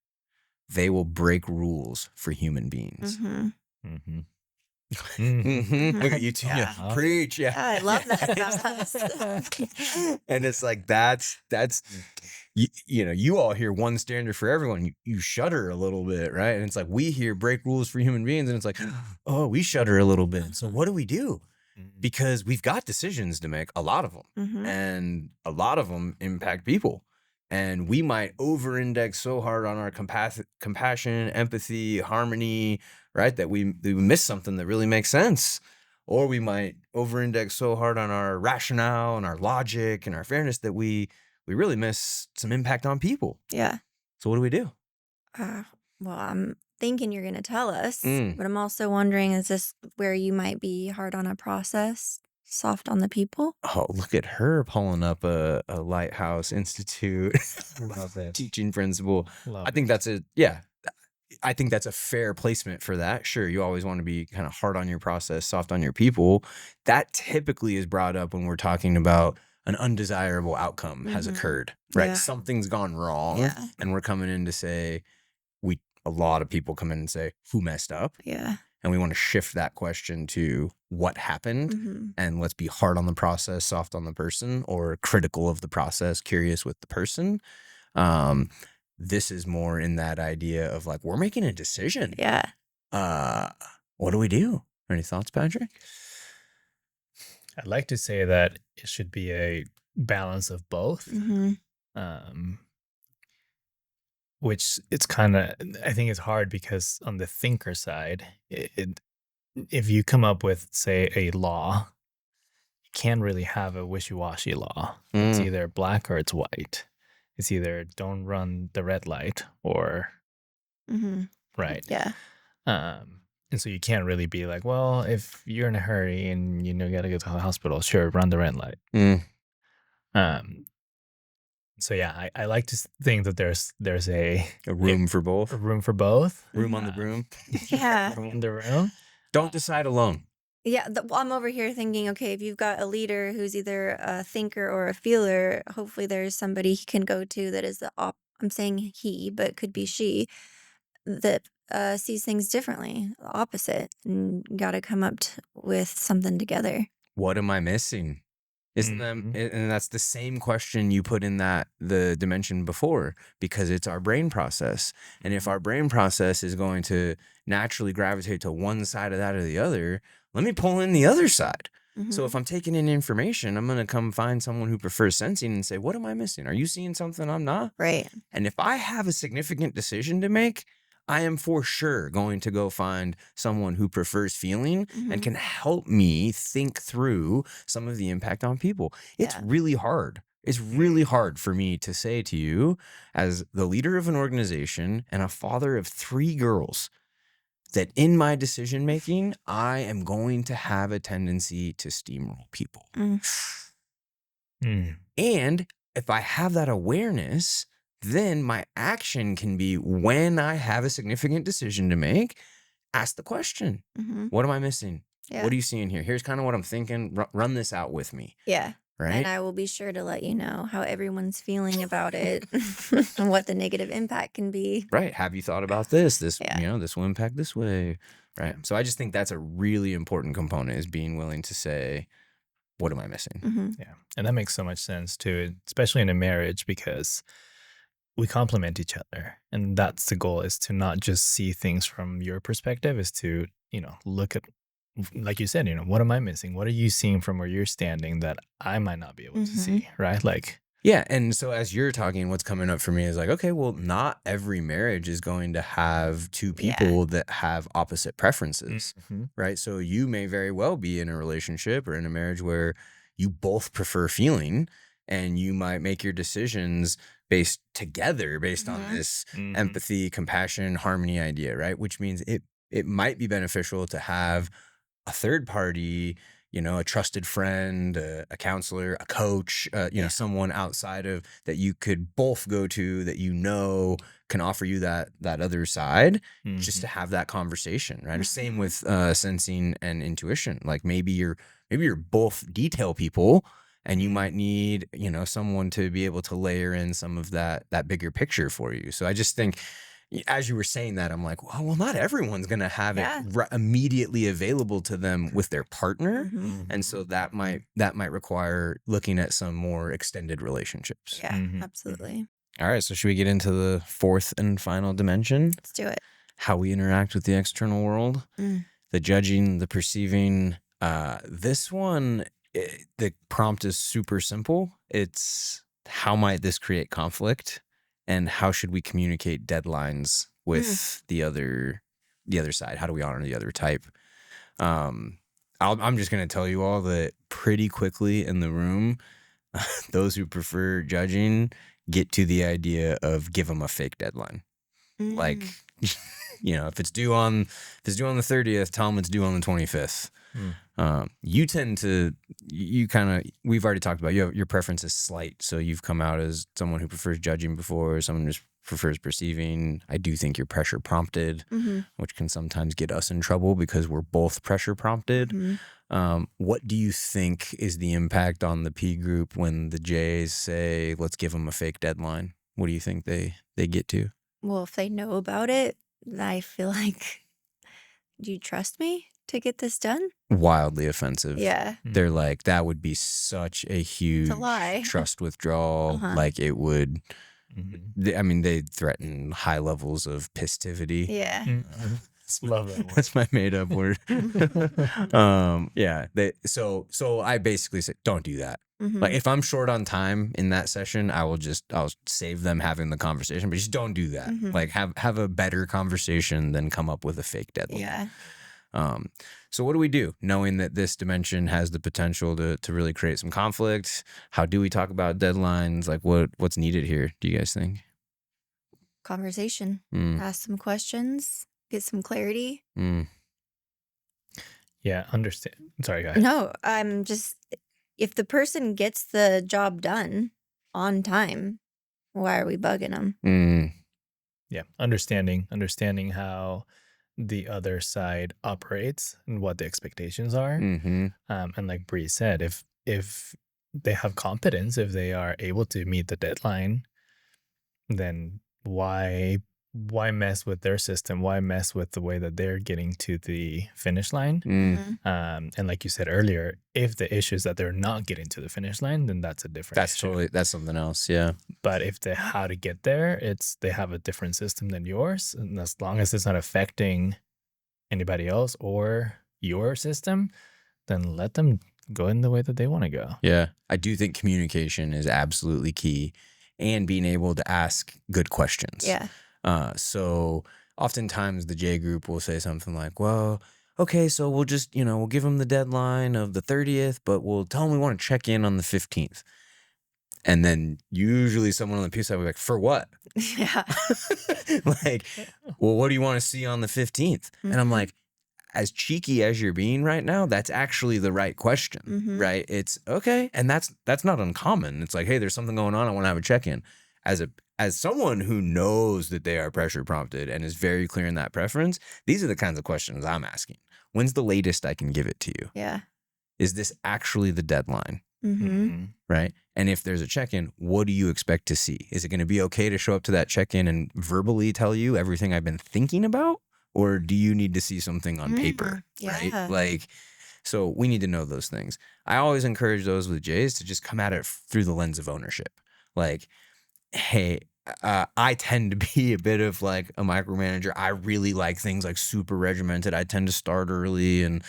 they will break rules for human beings. Look at you two. Yeah. Preach. Yeah. I love that about us. And it's like, that's you all hear one standard for everyone. You shudder a little bit, right? And it's like, we hear break rules for human beings, and it's like, oh, we shudder a little bit. So what do we do? Because we've got decisions to make, a lot of them, and a lot of them impact people. And we might over-index so hard on our compassion, empathy, harmony, right, that we miss something that really makes sense. Or we might over-index so hard on our rationale and our logic and our fairness that we really miss some impact on people. Yeah. So what do we do? Well, I'm thinking you're going to tell us, but I'm also wondering, is this where you might be hard on a process, soft on the people? Oh, look at her pulling up a Lighthouse Institute teaching principle. I think that's I think that's a fair placement for that. Sure, you always want to be kind of hard on your process, soft on your people. That typically is brought up when we're talking about an undesirable outcome has occurred, right? Yeah. Something's gone wrong, and we're coming in to say, a lot of people come in and say, who messed up? Yeah. And we want to shift that question to what happened, and let's be hard on the process, soft on the person, or critical of the process, curious with the person. This is more in that idea of like, we're making a decision. Yeah. What do we do? Any thoughts, Patrick? I'd like to say that it should be a balance of both. Which it's kind of, I think it's hard because on the thinker side, if you come up with, say, a law, you can't really have a wishy-washy law. It's either black or it's white. It's either don't run the red light or, right. Yeah. And so you can't really be like, well, if you're in a hurry and you got to go to the hospital, sure, run the red light. So yeah, I like to think that there's a room for both. A room for both. Room on the broom. Yeah. Room on the room. Don't decide alone. Yeah, I'm over here thinking, okay, if you've got a leader who's either a thinker or a feeler, hopefully there's somebody he can go to that is I'm saying he, but it could be she, that sees things differently, the opposite, and got to come up with something together. What am I missing? Isn't them? And that's the same question you put in the dimension before, because it's our brain process. And if our brain process is going to naturally gravitate to one side of that or the other, let me pull in the other side. So if I'm taking in information, I'm going to come find someone who prefers sensing and say, what am I missing? Are you seeing something I'm not? Right. And if I have a significant decision to make, I am for sure going to go find someone who prefers feeling and can help me think through some of the impact on people. It's really hard. It's really hard for me to say to you, as the leader of an organization and a father of 3 girls, that in my decision making, I am going to have a tendency to steamroll people. And if I have that awareness, then my action can be, when I have a significant decision to make, ask the question, what am I missing? What are you seeing here? Here's kind of what I'm thinking. Run this out with me. Yeah. Right. And I will be sure to let you know how everyone's feeling about it and what the negative impact can be. Right. Have you thought about this? This, this will impact this way. Right. So I just think that's a really important component, is being willing to say, what am I missing? Yeah. And that makes so much sense too, especially in a marriage, because we complement each other. And that's the goal, is to not just see things from your perspective, is to, look at, like you said, what am I missing? What are you seeing from where you're standing that I might not be able to see, right? Yeah. And so as you're talking, what's coming up for me is like, okay, well, not every marriage is going to have 2 people that have opposite preferences, right? So you may very well be in a relationship or in a marriage where you both prefer feeling, and you might make your decisions based on this empathy, compassion, harmony idea, right? Which means it might be beneficial to have a third party, a trusted friend, a counselor, a coach, someone outside of that you could both go to, that can offer you that other side, just to have that conversation, right? Same with sensing and intuition. Like maybe you're both detail people, and you might need, someone to be able to layer in some of that bigger picture for you. So I just think, as you were saying that, I'm like, well, not everyone's going to have it immediately available to them with their partner. And so that might require looking at some more extended relationships. Yeah, absolutely. All right. So should we get into the 4th and final dimension? Let's do it. How we interact with the external world, the judging, the perceiving. This one, the prompt is super simple. It's, how might this create conflict? And how should we communicate deadlines with the other side? How do we honor the other type? I'm just going to tell you all that pretty quickly in the room, those who prefer judging get to the idea of give them a fake deadline. Like, if it's due on the 30th, tell them it's due on the 25th. You tend to, we've already talked about, your preference is slight. So you've come out as someone who prefers judging before, someone who just prefers perceiving. I do think you're pressure prompted, which can sometimes get us in trouble because we're both pressure prompted. What do you think is the impact on the P group when the J's say, let's give them a fake deadline? What do you think they get to? Well, if they know about it, I feel like, do you trust me to get this done? Wildly offensive. Yeah. They're like, that would be such a huge trust withdrawal. Like it would, they threaten high levels of pistivity. Yeah. Love that word. That's my made up word. So I basically say, don't do that. Like if I'm short on time in that session, I'll save them having the conversation, but just don't do that. Like have a better conversation than come up with a fake deadline. Yeah. So what do we do, knowing that this dimension has the potential to really create some conflict? How do we talk about deadlines? Like what's needed here, do you guys think? Conversation. Ask some questions, get some clarity. Yeah, understand. Sorry, go ahead. No, I'm just, if the person gets the job done on time, why are we bugging them? Yeah, understanding how the other side operates and what the expectations are. And like Bree said, if they have competence, if they are able to meet the deadline, then why mess with their system? Why mess with the way that they're getting to the finish line? And like you said earlier, if the issue is that they're not getting to the finish line, then that's a different issue. That's something else. Yeah. But if how to get there, they have a different system than yours. And as long as it's not affecting anybody else or your system, then let them go in the way that they want to go. Yeah. I do think communication is absolutely key, and being able to ask good questions. Yeah. So oftentimes the J group will say something like, well, okay, so we'll just, we'll give them the deadline of the 30th, but we'll tell them we want to check in on the 15th. And then usually someone on the P side will be like, for what? Yeah. Like, well, what do you want to see on the 15th? And I'm like, as cheeky as you're being right now, that's actually the right question, right? It's okay. And that's not uncommon. It's like, hey, there's something going on. I want to have a check-in. As someone who knows that they are pressure prompted and is very clear in that preference, these are the kinds of questions I'm asking. When's the latest I can give it to you? Yeah. Is this actually the deadline? Right? And if there's a check-in, what do you expect to see? Is it going to be okay to show up to that check-in and verbally tell you everything I've been thinking about? Or do you need to see something on paper? Right? Like, so we need to know those things. I always encourage those with J's to just come at it through the lens of ownership. Like, hey, I tend to be a bit of like a micromanager. I really like things like super regimented. I tend to start early and,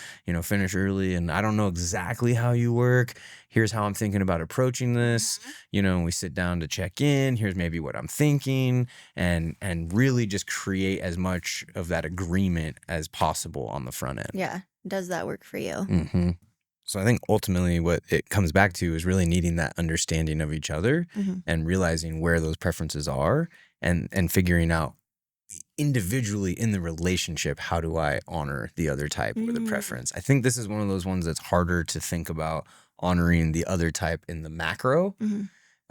finish early. And I don't know exactly how you work. Here's how I'm thinking about approaching this. We sit down to check in. Here's maybe what I'm thinking, and really just create as much of that agreement as possible on the front end. Yeah. Does that work for you? Mm-hmm. So I think ultimately what it comes back to is really needing that understanding of each other and realizing where those preferences are, and figuring out individually in the relationship, how do I honor the other type or the preference? I think this is one of those ones that's harder to think about honoring the other type in the macro.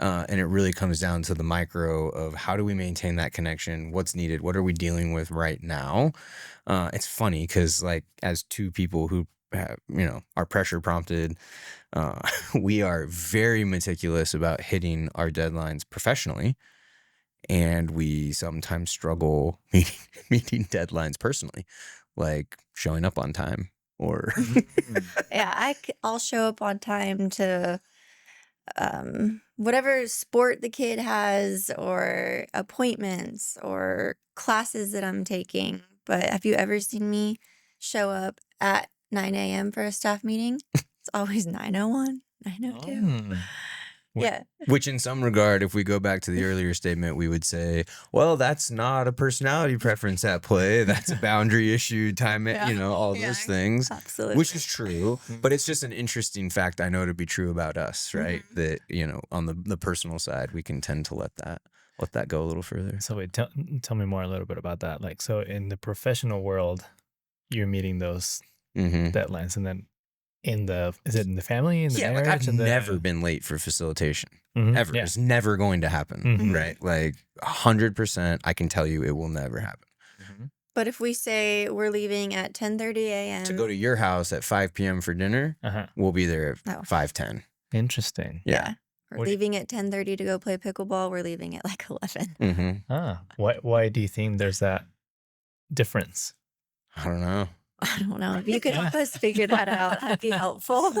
And it really comes down to the micro of how do we maintain that connection? What's needed? What are we dealing with right now? It's funny because like as two people who are pressure prompted, we are very meticulous about hitting our deadlines professionally, and we sometimes struggle meeting deadlines personally, like showing up on time or Yeah, I'll show up on time to whatever sport the kid has or appointments or classes that I'm taking. But have you ever seen me show up at 9 a.m. for a staff meeting? It's always 9:01, 9:02. Yeah. Which in some regard, if we go back to the earlier statement, we would say, well, that's not a personality preference at play. That's a boundary issue, time, all those things. Absolutely. Which is true. But it's just an interesting fact I know to be true about us, right? That, on the personal side, we can tend to let that go a little further. So wait, tell me more a little bit about that. Like, so in the professional world, you're meeting those deadlines, and then is it in the family, in the marriage? Like I've never been late for facilitation ever. Yeah. It's never going to happen, right? Like 100%, I can tell you it will never happen. But if we say we're leaving at 10:30 a.m. to go to your house at 5 p.m. for dinner, we'll be there at 5:10. Interesting. Yeah. We're leaving at 10:30 to go play pickleball. We're leaving at like 11. Why do you think there's that difference? I don't know. I don't know. If you could help us figure that out, that'd be helpful.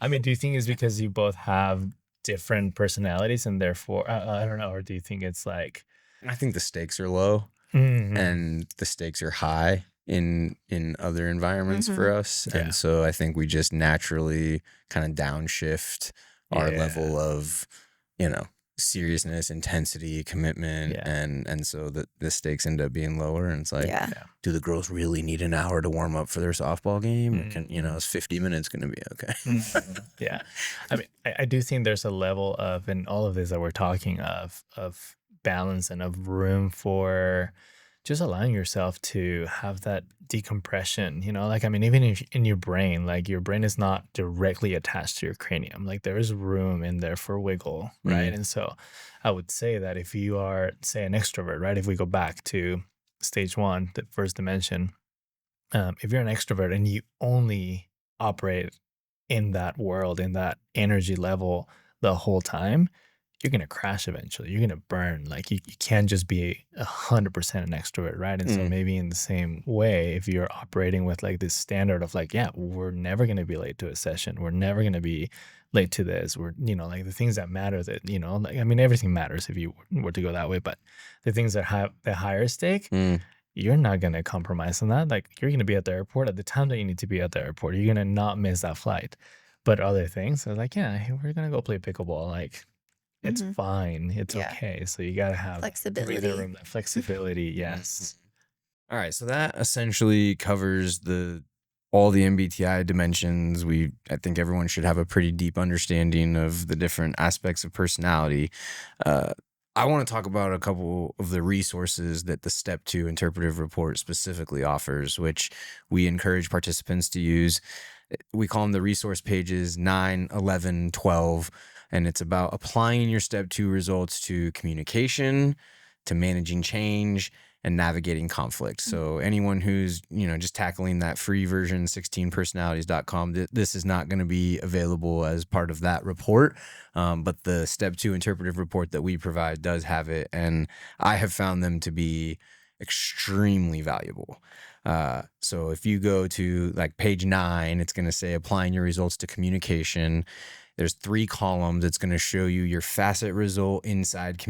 I mean, do you think it's because you both have different personalities and therefore, I don't know, or do you think it's like... I think the stakes are low and the stakes are high in other environments for us. Yeah. And so I think we just naturally kind of downshift our level of, seriousness, intensity, commitment, and so the stakes end up being lower. And it's like, do the girls really need an hour to warm up for their softball game? Or can, is 50 minutes going to be okay? Yeah. I mean, I do think there's a level of, in all of this that we're talking of balance and of room for just allowing yourself to have that decompression, like, I mean, even in your brain, like your brain is not directly attached to your cranium. Like there is room in there for wiggle, right? And so I would say that if you are, say, an extrovert, right? If we go back to stage one, the first dimension, if you're an extrovert and you only operate in that world, in that energy level the whole time, you're going to crash eventually. You're going to burn. Like you can't just be 100% an extrovert, right? And so maybe in the same way, if you're operating with like this standard of like, yeah, we're never going to be late to a session. We're never going to be late to this. We're, like the things that matter that, like, I mean, everything matters if you were to go that way, but the things that have the higher stake, you're not going to compromise on that. Like you're going to be at the airport at the time that you need to be at the airport. You're going to not miss that flight. But other things, I was like, yeah, hey, we're gonna go play pickleball. Like, it's Mhm. fine. It's Yeah. okay. So you gotta have breathing Flexibility. room, that flexibility. Yes. All right, so that essentially covers all the MBTI dimensions. I think everyone should have a pretty deep understanding of the different aspects of personality. I want to talk about a couple of the resources that the Step 2 interpretive report specifically offers, which we encourage participants to use. We call them the resource pages 9, 11, 12, and it's about applying your Step 2 results to communication, to managing change, and navigating conflict. So anyone who's, just tackling that free version, 16personalities.com, this is not going to be available as part of that report. But the Step 2 interpretive report that we provide does have it. And I have found them to be extremely valuable. So if you go to like page 9, it's going to say applying your results to communication. There's 3 columns. It's going to show you your facet result inside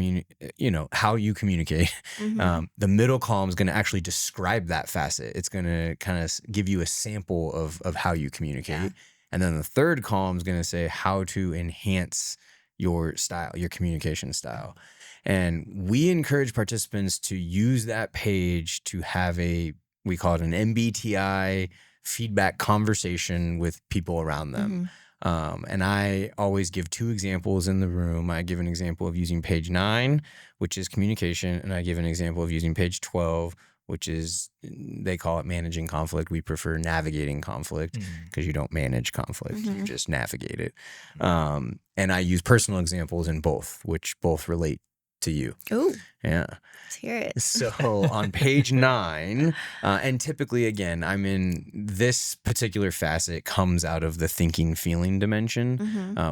how you communicate. Mhm. The middle column is going to actually describe that facet. It's going to kind of give you a sample of how you communicate. Yeah. And then the third column is going to say how to enhance your style, your communication style. And we encourage participants to use that page to have we call it an MBTI feedback conversation with people around them. And I always give 2 examples in the room. I give an example of using page 9, which is communication, and I give an example of using page 12, which is, they call it managing conflict. We prefer navigating conflict because you don't manage conflict, you just navigate it. And I use personal examples in both, which both relate to you. Ooh, Yeah. let's hear it. So on page 9, and typically, again, I'm in this particular facet comes out of the thinking feeling dimension,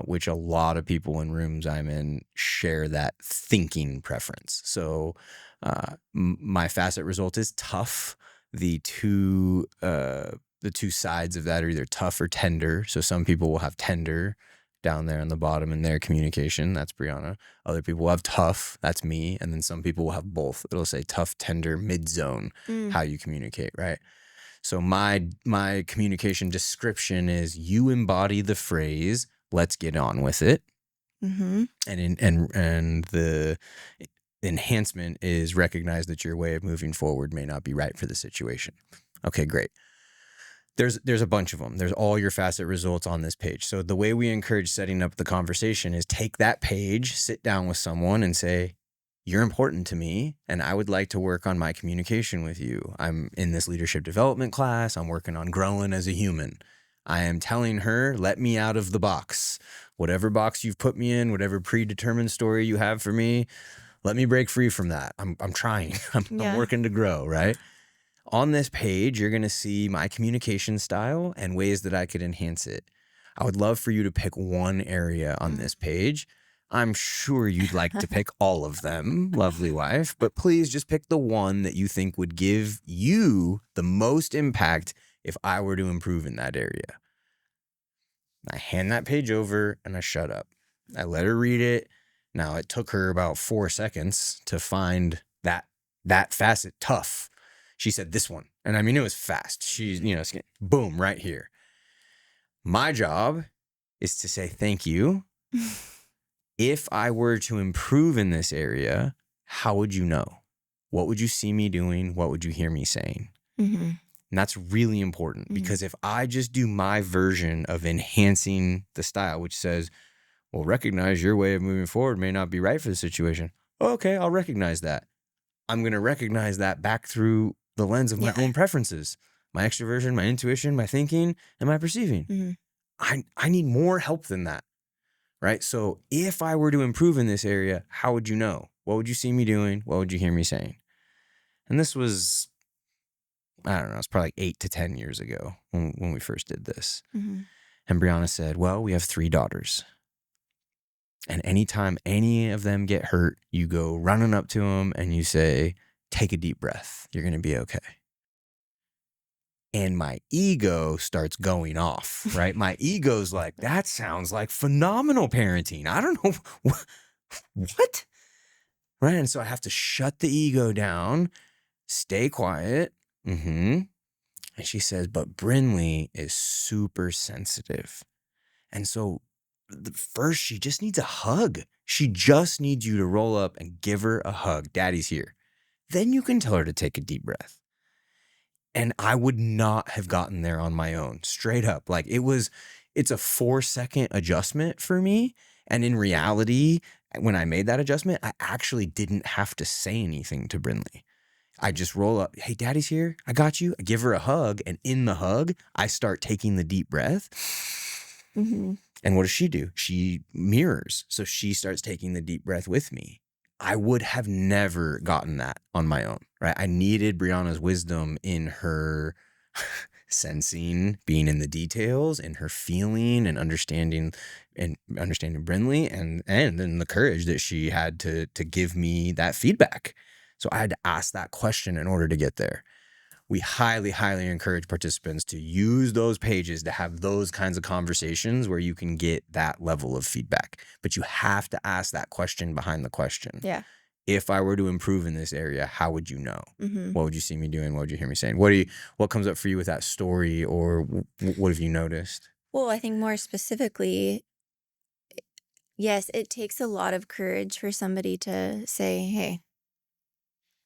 which a lot of people in rooms I'm in share that thinking preference. So my facet result is tough. The two sides of that are either tough or tender. So some people will have tender down there on the bottom in their communication. That's Brianna. Other people will have tough. That's me. And then some people will have both. It'll say tough, tender, mid-zone, how you communicate, right? So my communication description is you embody the phrase, let's get on with it. And the enhancement is recognize that your way of moving forward may not be right for the situation. Okay, great. There's a bunch of them. There's all your facet results on this page. So the way we encourage setting up the conversation is take that page, sit down with someone and say, you're important to me, and I would like to work on my communication with you. I'm in this leadership development class. I'm working on growing as a human. I am telling her, let me out of the box. Whatever box you've put me in, whatever predetermined story you have for me, let me break free from that. I'm trying. I'm working to grow, right? On this page, you're going to see my communication style and ways that I could enhance it. I would love for you to pick one area on this page. I'm sure you'd like to pick all of them, lovely wife, but please just pick the one that you think would give you the most impact if I were to improve in that area. I hand that page over and I shut up. I let her read it. Now, it took her about 4 seconds to find that facet tough. She said this one. And I mean, it was fast. She's, boom, right here. My job is to say thank you. If I were to improve in this area, how would you know? What would you see me doing? What would you hear me saying? And that's really important because if I just do my version of enhancing the style, which says, well, recognize your way of moving forward may not be right for the situation. Okay, I'll recognize that. I'm going to recognize that back through the lens of my own preferences, my extroversion, my intuition, my thinking, and my perceiving. I need more help than that, right? So if I were to improve in this area, how would you know? What would you see me doing? What would you hear me saying? And this was, I don't know, it's probably like 8 to 10 years ago when we first did this. And Brianna said, well, we have 3 daughters. And anytime any of them get hurt, you go running up to them and you say, take a deep breath. You're going to be okay. And my ego starts going off, right? My ego's like, that sounds like phenomenal parenting. I don't know. What? Right? And so I have to shut the ego down, stay quiet. And she says, but Brinley is super sensitive. And so first, she just needs a hug. She just needs you to roll up and give her a hug. Daddy's here. Then you can tell her to take a deep breath. And I would not have gotten there on my own, straight up. Like it's a 4-second adjustment for me. And in reality, when I made that adjustment, I actually didn't have to say anything to Brinley. I just roll up, hey, daddy's here. I got you. I give her a hug. And in the hug, I start taking the deep breath. Mm-hmm. And what does she do? She mirrors. So she starts taking the deep breath with me. I would have never gotten that on my own, right? I needed Brianna's wisdom in her sensing, being in the details, and her feeling and understanding Brinley, and then the courage that she had to give me that feedback. So I had to ask that question in order to get there. We highly, highly encourage participants to use those pages to have those kinds of conversations where you can get that level of feedback. But you have to ask that question behind the question. Yeah. If I were to improve in this area, how would you know? Mm-hmm. What would you see me doing? What would you hear me saying? What comes up for you with that story, or what have you noticed? Well, I think more specifically, yes, it takes a lot of courage for somebody to say, hey,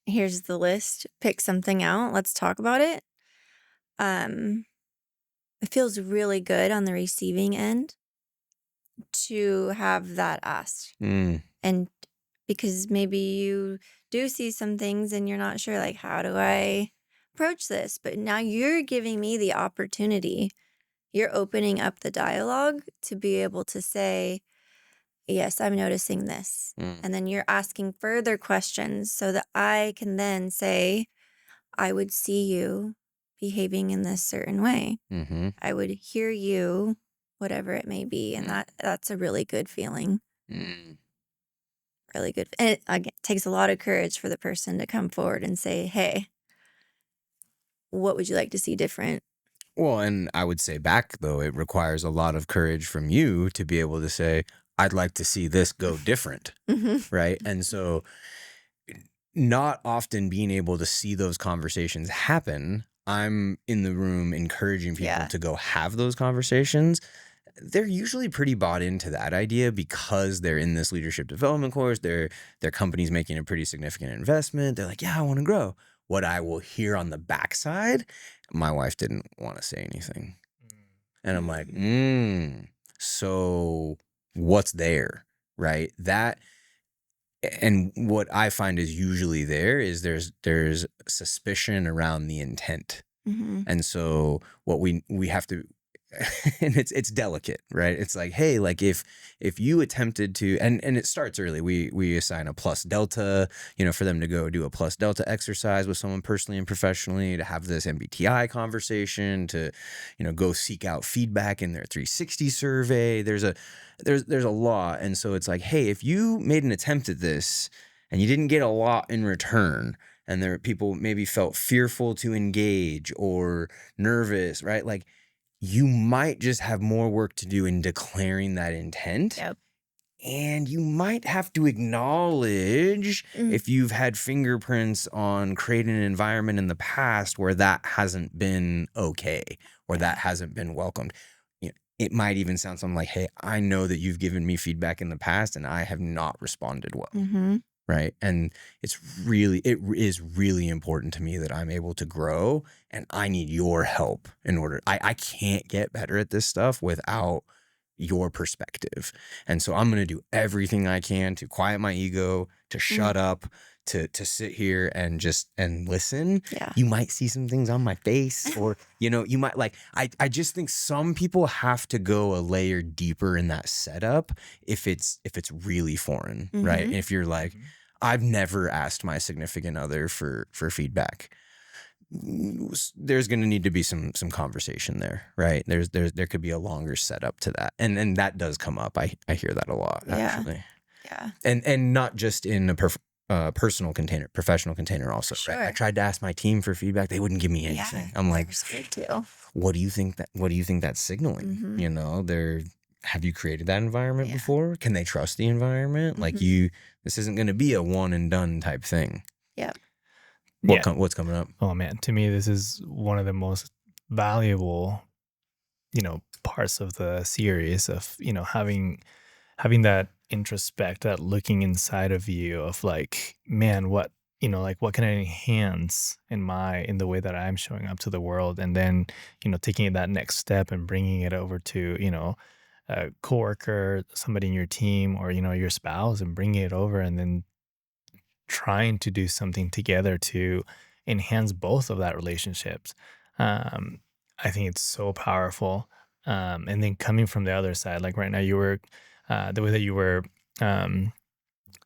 here's the list, pick something out, let's talk about it. It feels really good on the receiving end to have that asked. And because maybe you do see some things and you're not sure, like, how do I approach this? But now you're giving me the opportunity. You're opening up the dialogue to be able to say, yes, I'm noticing this. And then you're asking further questions so that I can then say, I would see you behaving in this certain way. Mm-hmm. I would hear you, whatever it may be. And that's a really good feeling. Really good. And it, again, takes a lot of courage for the person to come forward and say, hey, what would you like to see different? Well, and I would say back, though, it requires a lot of courage from you to be able to say, I'd like to see this go different, right? And so not often being able to see those conversations happen, I'm in the room encouraging people to go have those conversations. They're usually pretty bought into that idea because they're in this leadership development course. Their company's making a pretty significant investment. They're like, yeah, I want to grow. What I will hear on the backside, my wife didn't want to say anything. And I'm like, so what's there, right? That, and what I find is usually there's suspicion around the intent. And so what we have to, and it's delicate, right? It's like, hey, like if you attempted to, and it starts early, we assign a plus delta, for them to go do a plus delta exercise with someone personally and professionally, to have this MBTI conversation, to, go seek out feedback in their 360 survey. There's a lot. And so it's like, hey, if you made an attempt at this and you didn't get a lot in return, and there people maybe felt fearful to engage or nervous, right? Like, you might just have more work to do in declaring that intent. Yep. And you might have to acknowledge if you've had fingerprints on creating an environment in the past where that hasn't been okay, or that hasn't been welcomed. It might even sound something like, hey, I know that you've given me feedback in the past and I have not responded well. Right. And it is really important to me that I'm able to grow, and I need your help in order. I can't get better at this stuff without your perspective. And so I'm going to do everything I can to quiet my ego, to shut up, to sit here and listen. Yeah. You might see some things on my face, or, you might I just think some people have to go a layer deeper in that setup if it's really foreign, right? If you're like, I've never asked my significant other for feedback, there's going to need to be some conversation there, right? There could be a longer setup to that, and that does come up. I hear that a lot, actually. Yeah. And not just in a personal container, professional container also. Sure. Right? I tried to ask my team for feedback; they wouldn't give me anything. I'm like, what do you think that's signaling? Have you created that environment before? Can they trust the environment? Like this isn't going to be a one and done type thing. Yeah. What's coming up? Oh man, to me, this is one of the most valuable, parts of the series of, having that introspect, that looking inside of you of like, man, what, like what can I enhance in the way that I'm showing up to the world? And then, taking that next step and bringing it over to, a coworker, somebody in your team, or, your spouse, and bringing it over, and then trying to do something together to enhance both of that relationships. I think it's so powerful. And then coming from the other side, like right now, you were the way that you were um,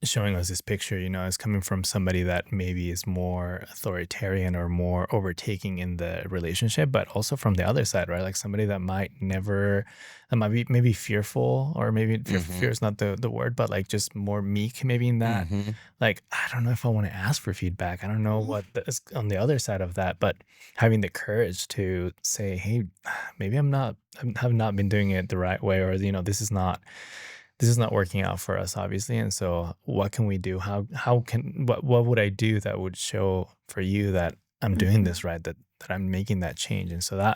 showing us this picture, is coming from somebody that maybe is more authoritarian or more overtaking in the relationship, but also from the other side, right? Like somebody that might be maybe fearful, or maybe fear is not the word, but like just more meek, maybe in that. Like, I don't know if I want to ask for feedback. I don't know what is on the other side of that, but having the courage to say, hey, maybe I have not been doing it the right way, or, this is not working out for us, obviously. And so what can we do? What would I do that would show for you that I'm doing this right, that I'm making that change? And so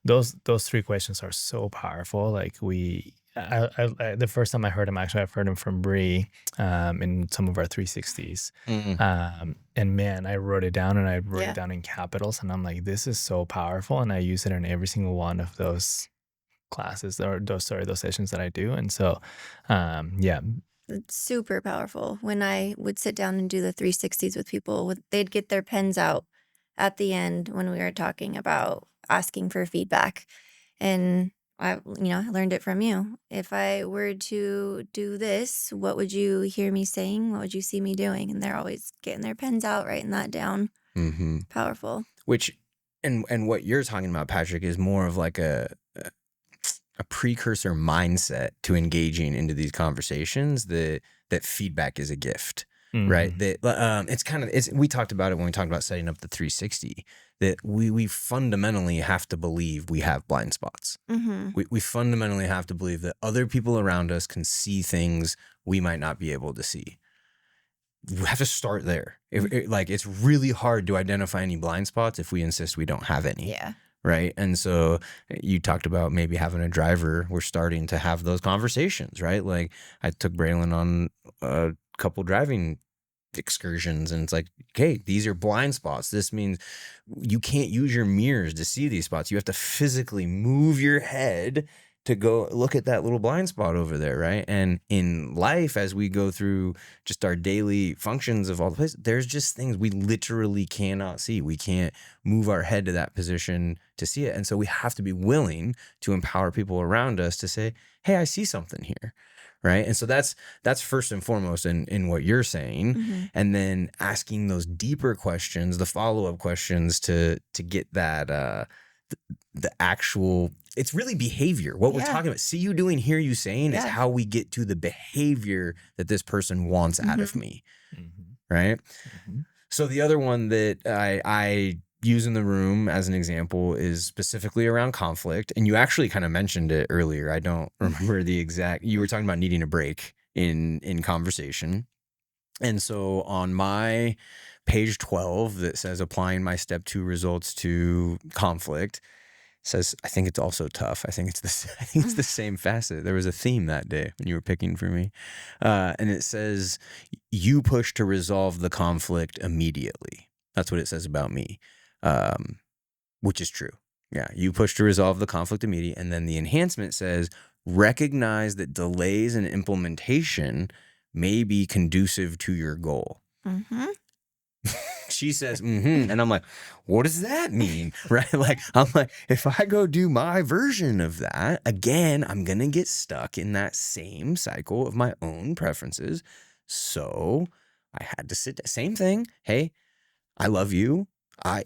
those three questions are so powerful. Like the first time I heard him, actually, I've heard him from Bree in some of our 360s. And man, I wrote it down, and I wrote it down in capitals, and I'm like, this is so powerful. And I use it in every single one of those classes, or those sessions that I do. And so It's super powerful. When I would sit down and do the 360s with people, they'd get their pens out at the end when we were talking about asking for feedback. And I learned it from you. If I were to do this, what would you hear me saying? What would you see me doing? And they're always getting their pens out, writing that down. Powerful. Which, and what you're talking about, Patrick, is more of like a precursor mindset to engaging into these conversations, that feedback is a gift, right? That we talked about it when we talked about setting up the 360, that we fundamentally have to believe we have blind spots. We fundamentally have to believe that other people around us can see things we might not be able to see. We have to start there. It's really hard to identify any blind spots if we insist we don't have any. Yeah. Right. And so you talked about maybe having a driver. We're starting to have those conversations, right? Like I took Braylon on a couple driving excursions, and it's like, okay, these are blind spots. This means you can't use your mirrors to see these spots. You have to physically move your head to go look at that little blind spot over there, right? And in life, as we go through just our daily functions of all the places, there's just things we literally cannot see. We can't move our head to that position to see it. And so we have to be willing to empower people around us to say, hey, I see something here, right? And so that's first and foremost in what you're saying. And then asking those deeper questions, the follow-up questions to get that the actual, it's really behavior. What we're talking about, see you doing, hear you saying, is how we get to the behavior that this person wants out of me, right? So the other one that I use in the room as an example is specifically around conflict. And you actually kind of mentioned it earlier. I don't remember the exact, you were talking about needing a break in conversation. And so on my page 12 that says applying my step 2 results to conflict, says, I think it's also tough. I think it's the same facet. There was a theme that day when you were picking for me. And it says, you push to resolve the conflict immediately. That's what it says about me, which is true. Yeah, you push to resolve the conflict immediately. And then the enhancement says, recognize that delays in implementation may be conducive to your goal. She says, and I'm like, what does that mean? Right? Like, I'm like, if I go do my version of that, again, I'm going to get stuck in that same cycle of my own preferences. So I had to sit, same thing. Hey, I love you. I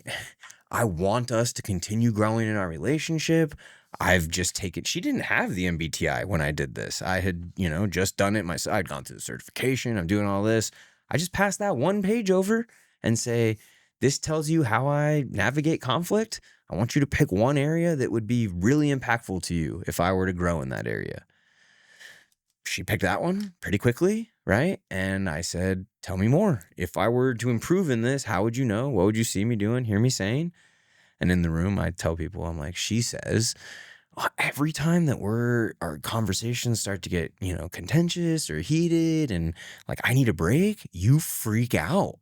want us to continue growing in our relationship. I've just taken, she didn't have the MBTI when I did this. I had, just done it myself. I'd gone through the certification. I'm doing all this. I just passed that one page over and say, this tells you how I navigate conflict. I want you to pick one area that would be really impactful to you if I were to grow in that area. She picked that one pretty quickly, right? And I said, tell me more. If I were to improve in this, how would you know? What would you see me doing, hear me saying? And in the room, I tell people, I'm like, she says, every time that our conversations start to get, contentious or heated and like I need a break, you freak out.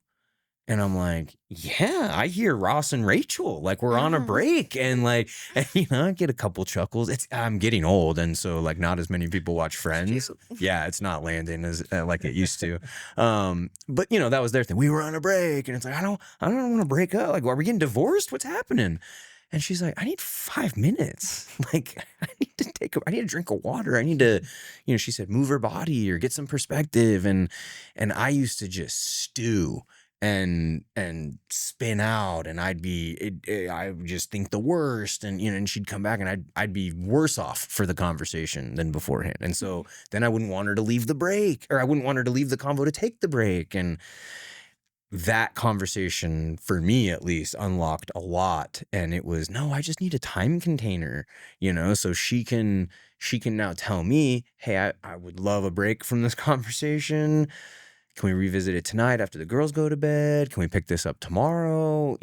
And I'm like, yeah, I hear Ross and Rachel, like we're on a break. And like, and, I get a couple chuckles. I'm getting old. And so like not as many people watch Friends. Yeah, it's not landing as like it used to. But that was their thing. We were on a break. And it's like, I don't want to break up. Like, are we getting divorced? What's happening? And she's like, I need 5 minutes. Like, I need a drink of water. I need to, she said, move her body or get some perspective. And I used to just stew and spin out, and I would just think the worst, and and she'd come back, and I'd be worse off for the conversation than beforehand, and so then I wouldn't want her to leave the break, or I wouldn't want her to leave the convo to take the break, and that conversation for me at least unlocked a lot, and it was, no, I just need a time container, so she can now tell me, hey, I would love a break from this conversation. Can we revisit it tonight after the girls go to bed? Can we pick this up tomorrow?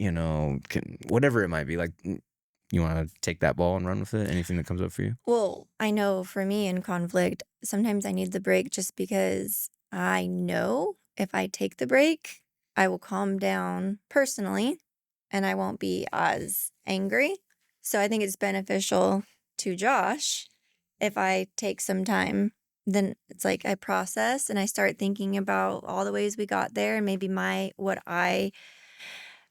Whatever it might be. Like, you want to take that ball and run with it? Anything that comes up for you? Well, I know for me in conflict, sometimes I need the break just because I know if I take the break, I will calm down personally and I won't be as angry. So I think it's beneficial to Josh if I take some time. Then it's like I process and I start thinking about all the ways we got there and maybe my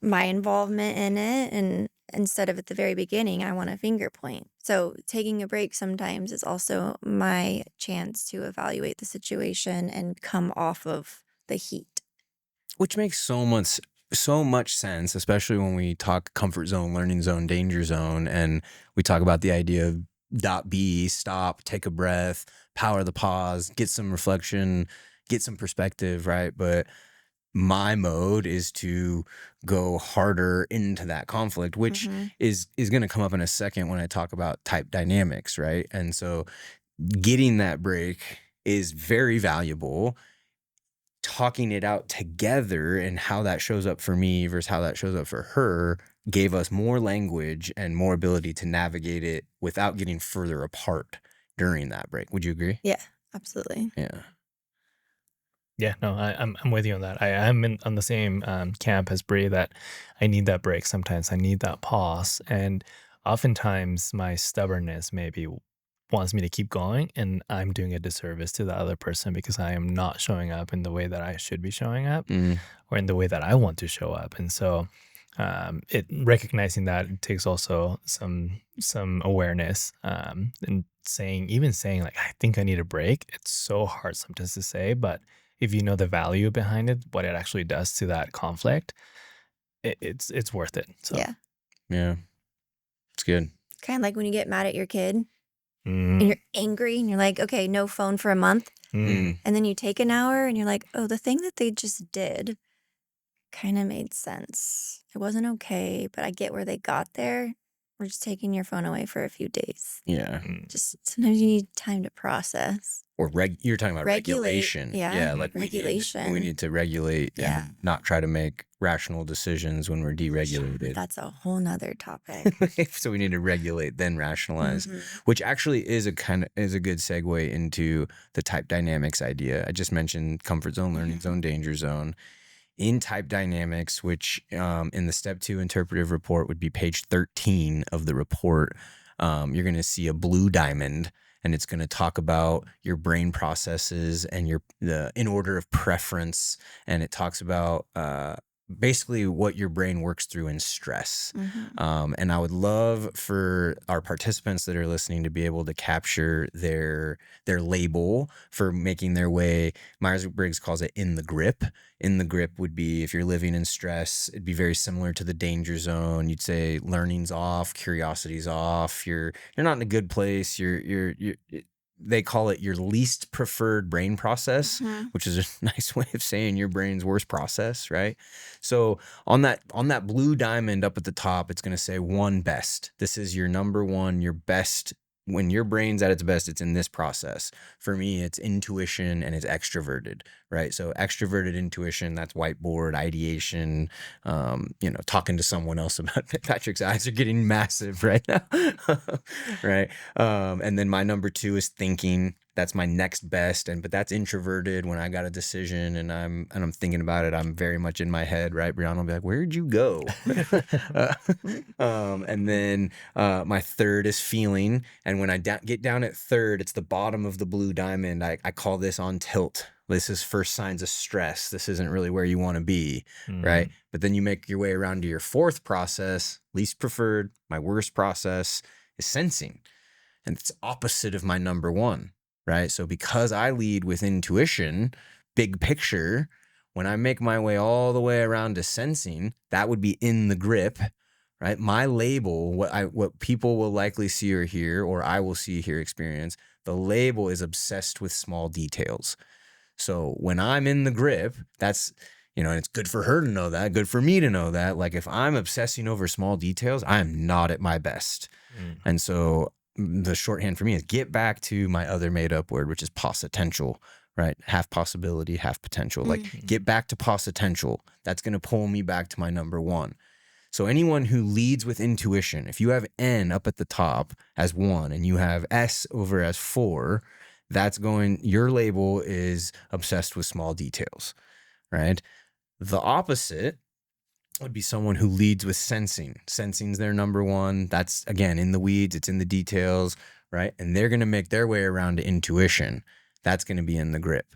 involvement in it. And instead of at the very beginning, I want a finger point. So taking a break sometimes is also my chance to evaluate the situation and come off of the heat. Which makes so much sense, especially when we talk comfort zone, learning zone, danger zone, and we talk about the idea of .B, stop, take a breath, power the pause, get some reflection, get some perspective, right? But my mode is to go harder into that conflict, which is going to come up in a second when I talk about type dynamics, right? And so getting that break is very valuable. Talking it out together and how that shows up for me versus how that shows up for her gave us more language and more ability to navigate it without getting further apart during that break. Would you agree? Yeah, absolutely. Yeah. Yeah, no, I'm with you on that. I'm on the same camp as Bree, that I need that break. Sometimes I need that pause, and oftentimes my stubbornness maybe wants me to keep going, and I'm doing a disservice to the other person because I am not showing up in the way that I should be showing up, or in the way that I want to show up. And so, recognizing that, it takes also some awareness, and saying like, I think I need a break. It's so hard sometimes to say, but if you know the value behind it, what it actually does to that conflict, it's worth it. So Yeah, it's good. Kind of like when you get mad at your kid and you're angry and you're like, okay, no phone for a month. And then you take an hour and you're like, oh, the thing that they just did kind of made sense. It wasn't okay, but I get where they got there. We're just taking your phone away for a few days. Yeah. Just sometimes you need time to process. Or you're talking about regulation. Yeah, like regulation. We need to regulate and not try to make rational decisions when we're deregulated. That's a whole nother topic. So we need to regulate, then rationalize, which actually is a good segue into the type dynamics idea. I just mentioned comfort zone, learning zone, danger zone. In type dynamics, which in the step 2 interpretive report would be page 13 of the report, you're going to see a blue diamond, and it's going to talk about your brain processes and in order of preference. And it talks about basically what your brain works through in stress. And I would love for our participants that are listening to be able to capture their label for making their way. Myers-Briggs calls it in the grip. In the grip would be, if you're living in stress, it'd be very similar to the danger zone. You'd say learning's off, curiosity's off. You're not in a good place. They call it your least preferred brain process, which is a nice way of saying your brain's worst process, right? So on that blue diamond up at the top, it's going to say 1 best. This is your number 1, your best when your brain's at its best, it's in this process. For me, it's intuition and it's extroverted, right? So extroverted intuition, that's whiteboard, ideation, talking to someone else about it. Patrick's eyes are getting massive right now, right? And then my number 2 is thinking. That's my next best, but that's introverted. When I got a decision and I'm thinking about it, I'm very much in my head, right? Brianna will be like, "Where'd you go?" And then my third is feeling, and when I get down at third, it's the bottom of the blue diamond. I call this on tilt. This is first signs of stress. This isn't really where you want to be, right? But then you make your way around to your fourth process, least preferred. My worst process is sensing, and it's opposite of my number 1. Right. So because I lead with intuition, big picture, when I make my way all the way around to sensing, that would be in the grip. Right. My label, what people will likely see or hear, or I will see, hear, experience, the label is obsessed with small details. So when I'm in the grip, that's, and it's good for her to know that, good for me to know that. Like if I'm obsessing over small details, I'm not at my best. And so the shorthand for me is get back to my other made up word, which is potential, right? Half possibility, half potential. Like get back to potential. That's going to pull me back to my number 1. So anyone who leads with intuition, if you have N up at the top as 1 and you have S over as 4, your label is obsessed with small details, right? The opposite would be someone who leads with sensing. Sensing's their number 1. That's, again, in the weeds. It's in the details, right? And they're going to make their way around to intuition. That's going to be in the grip.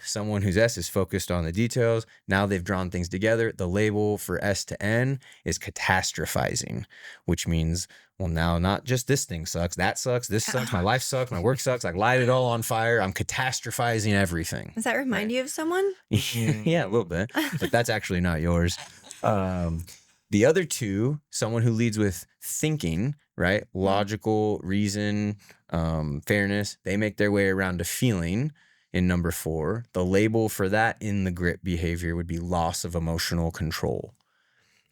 Someone whose S is focused on the details. Now they've drawn things together. The label for S to N is catastrophizing, which means, well, now not just this thing sucks, that sucks, this sucks, my life sucks, my work sucks, like light it all on fire. I'm catastrophizing everything. Does that remind you of someone? Yeah, a little bit, but that's actually not yours. The other 2, someone who leads with thinking, right? Logical, reason, fairness. They make their way around to feeling in number 4. The label for that in the grip behavior would be loss of emotional control,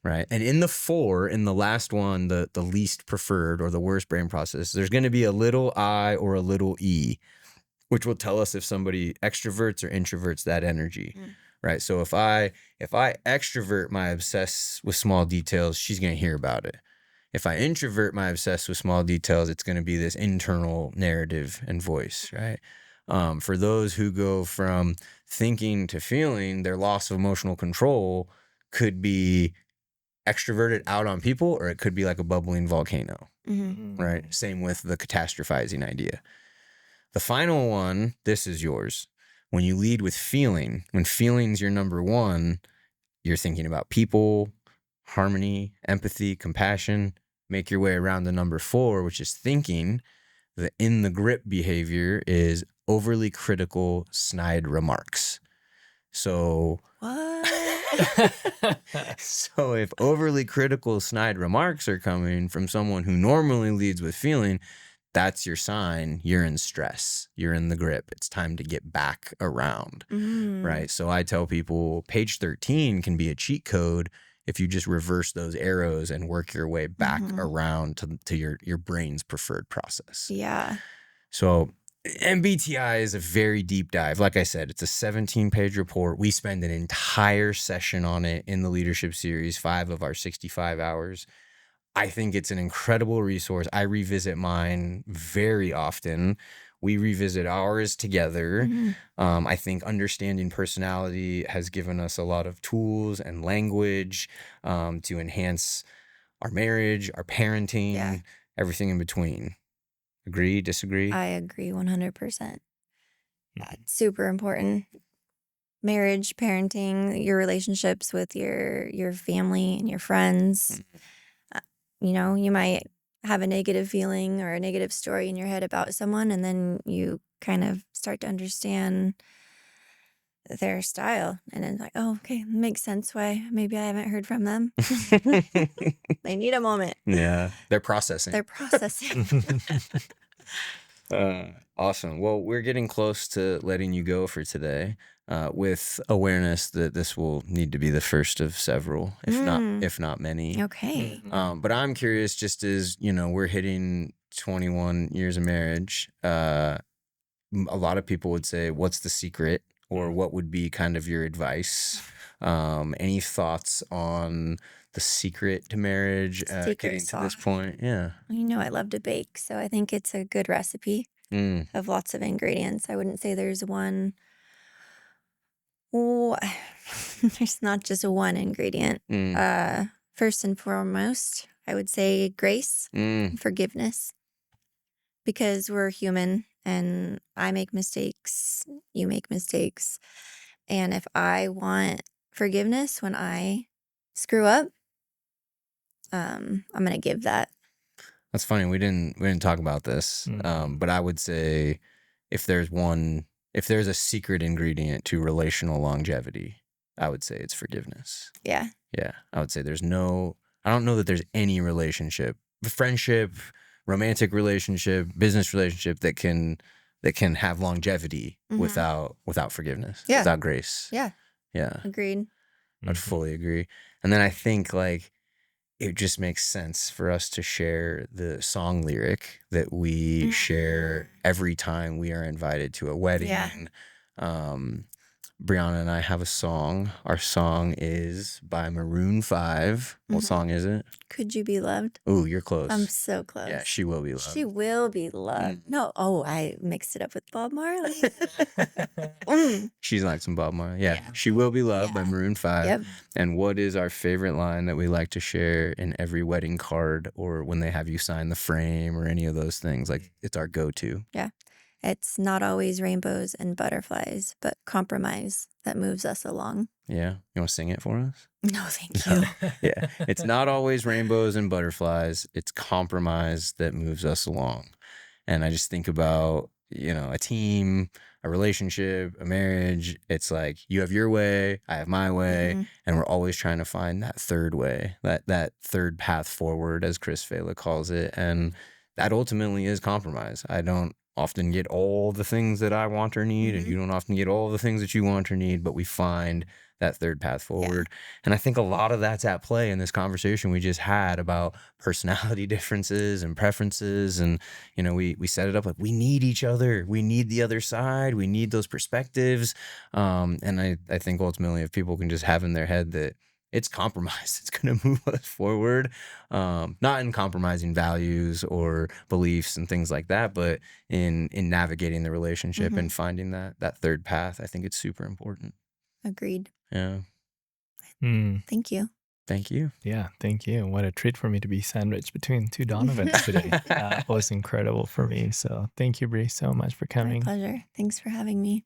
right? And in the 4, in the last one, the least preferred or the worst brain process, there's going to be a little I or a little E, which will tell us if somebody extroverts or introverts that energy, right? So if I extrovert my obsess with small details, she's going to hear about it. If I introvert my obsess with small details, it's going to be this internal narrative and voice, right? For those who go from thinking to feeling, their loss of emotional control could be extroverted out on people, or it could be like a bubbling volcano, right? Same with the catastrophizing idea. The final one, this is yours. When you lead with feeling, when feeling's your number 1, you're thinking about people, harmony, empathy, compassion. Make your way around the number 4, which is thinking. The in the grip behavior is overly critical, snide remarks. So What? So if overly critical, snide remarks are coming from someone who normally leads with feeling, that's your sign. You're in stress. You're in the grip. It's time to get back around, right? So I tell people page 13 can be a cheat code if you just reverse those arrows and work your way back around to your brain's preferred process. Yeah. So MBTI is a very deep dive. Like I said, it's a 17-page report. We spend an entire session on it in the leadership series, 5 of our 65 hours. I think it's an incredible resource. I revisit mine very often. We revisit ours together. I think understanding personality has given us a lot of tools and language to enhance our marriage, our parenting, everything in between. Agree, disagree? I agree 100%. That's super important. Marriage, parenting, your relationships with your family and your friends. You know, you might have a negative feeling or a negative story in your head about someone, and then you kind of start to understand their style. And it's like, oh, okay, makes sense why maybe I haven't heard from them. They need a moment. Yeah, they're processing. They're processing. Awesome. Well, we're getting close to letting you go for today, with awareness that this will need to be the first of several, if not many. Okay. But I'm curious, just as, you know, we're hitting 21 years of marriage, a lot of people would say, what's the secret? Or what would be kind of your advice? Any thoughts on the secret to marriage, Secret getting to this sauce. point? Yeah. You know, I love to bake, so I think it's a good recipe of lots of ingredients. I wouldn't say there's one. Oh, there's not just one ingredient. First and foremost, I would say grace and forgiveness, because we're human and I make mistakes, you make mistakes. And if I want forgiveness when I screw up, I'm going to give that. That's funny. We didn't talk about this, but I would say if there's a secret ingredient to relational longevity, I would say it's forgiveness. Yeah. Yeah. I would say I don't know that there's any relationship, friendship, romantic relationship, business relationship that can have longevity without forgiveness, without grace. Yeah. Yeah. Agreed. I'd fully agree. And then I think like it just makes sense for us to share the song lyric that we share every time we are invited to a wedding. Yeah. Brianna and I have a song. Our song is by Maroon 5. What song is it? Could You Be Loved? Ooh, you're close. I'm so close. Yeah, She Will Be Loved. She Will Be Loved. No, I mixed it up with Bob Marley. She's like some Bob Marley. Yeah. She Will Be Loved by Maroon 5. Yep. And what is our favorite line that we like to share in every wedding card or when they have you sign the frame or any of those things? Like it's our go-to. Yeah. It's not always rainbows and butterflies, but compromise that moves us along. Yeah. You want to sing it for us? No, thank you. Yeah. It's not always rainbows and butterflies. It's compromise that moves us along. And I just think about, a team, a relationship, a marriage. It's like you have your way, I have my way, and we're always trying to find that third way, that third path forward, as Chris Vela calls it. And that ultimately is compromise. I don't often get all the things that I want or need, and you don't often get all the things that you want or need, but we find that third path forward. And I think a lot of that's at play in this conversation we just had about personality differences and preferences. And, we set it up like we need each other. We need the other side. We need those perspectives. And I think ultimately if people can just have in their head that it's compromise, it's going to move us forward, not in compromising values or beliefs and things like that, but in navigating the relationship and finding that third path. I think it's super important. Agreed. Yeah. Thank you. Thank you. Yeah, thank you. What a treat for me to be sandwiched between two Donovans today. That was incredible for me. So thank you, Bree, so much for coming. My pleasure. Thanks for having me.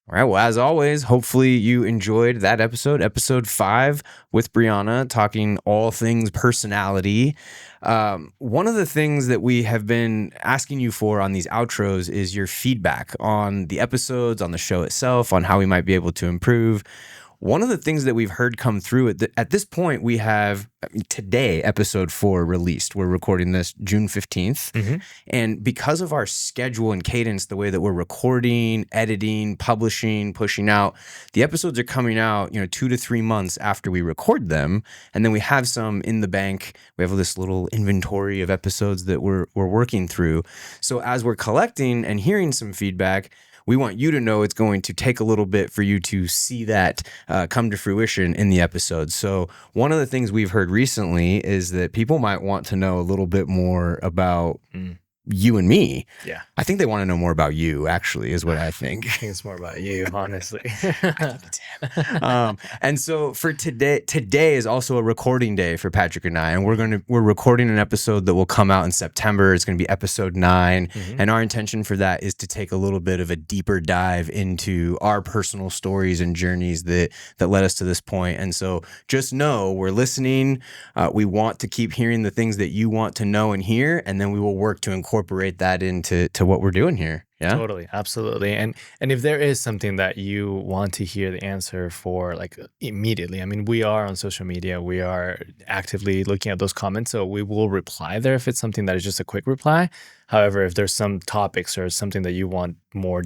All right. Well, as always, hopefully you enjoyed that episode 5 with Brianna, talking all things personality. One of the things that we have been asking you for on these outros is your feedback on the episodes, on the show itself, on how we might be able to improve. One of the things that we've heard come through at this point, we have today, episode 4 released. We're recording this June 15th. And because of our schedule and cadence, the way that we're recording, editing, publishing, pushing out, the episodes are coming out, 2 to 3 months after we record them. And then we have some in the bank. We have this little inventory of episodes that we're working through. So as we're collecting and hearing some feedback, we want you to know it's going to take a little bit for you to see that come to fruition in the episode. So one of the things we've heard recently is that people might want to know a little bit more about you and me. Yeah. I think they want to know more about you, actually, is what I think. I think it's more about you, honestly. And so for today is also a recording day for Patrick and I, and we're recording an episode that will come out in September. It's going to be episode 9. And our intention for that is to take a little bit of a deeper dive into our personal stories and journeys that led us to this point. And so just know we're listening. We want to keep hearing the things that you want to know and hear, and then we will work to incorporate that into what we're doing here. Yeah, totally, absolutely. And if there is something that you want to hear the answer for, like immediately, I mean, we are on social media, we are actively looking at those comments, so we will reply there if it's something that is just a quick reply. However, if there's some topics or something that you want more,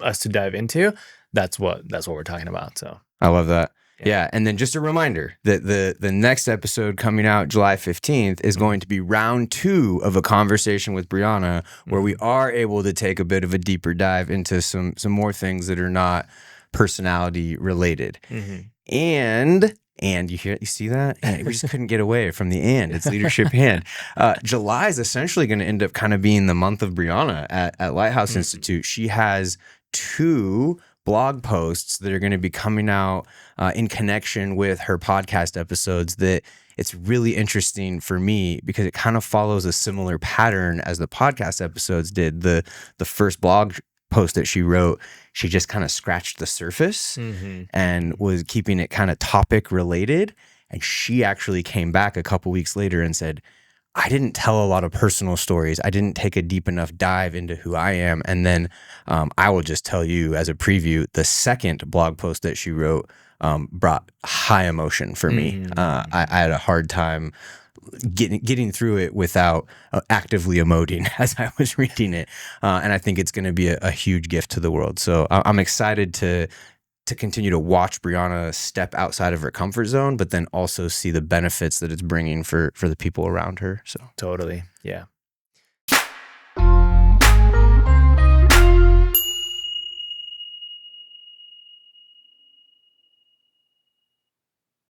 us to dive into, that's what we're talking about. So I love that. Yeah. And then just a reminder that the next episode coming out July 15th is going to be round 2 of a conversation with Brianna, where we are able to take a bit of a deeper dive into some more things that are not personality related. And you see that? Yeah, we just couldn't get away from the and. It's leadership and. July is essentially going to end up kind of being the month of Brianna at Lighthouse Institute. She has 2 blog posts that are going to be coming out in connection with her podcast episodes that it's really interesting for me because it kind of follows a similar pattern as the podcast episodes did. The first blog post that she wrote, she just kind of scratched the surface and was keeping it kind of topic related. And she actually came back a couple weeks later and said, I didn't tell a lot of personal stories. I didn't take a deep enough dive into who I am. And then I will just tell you as a preview, the second blog post that she wrote brought high emotion for me. I had a hard time getting through it without actively emoting as I was reading it. And I think it's going to be a huge gift to the world. So I'm excited to continue to watch Brianna step outside of her comfort zone, but then also see the benefits that it's bringing for the people around her. So totally. Yeah.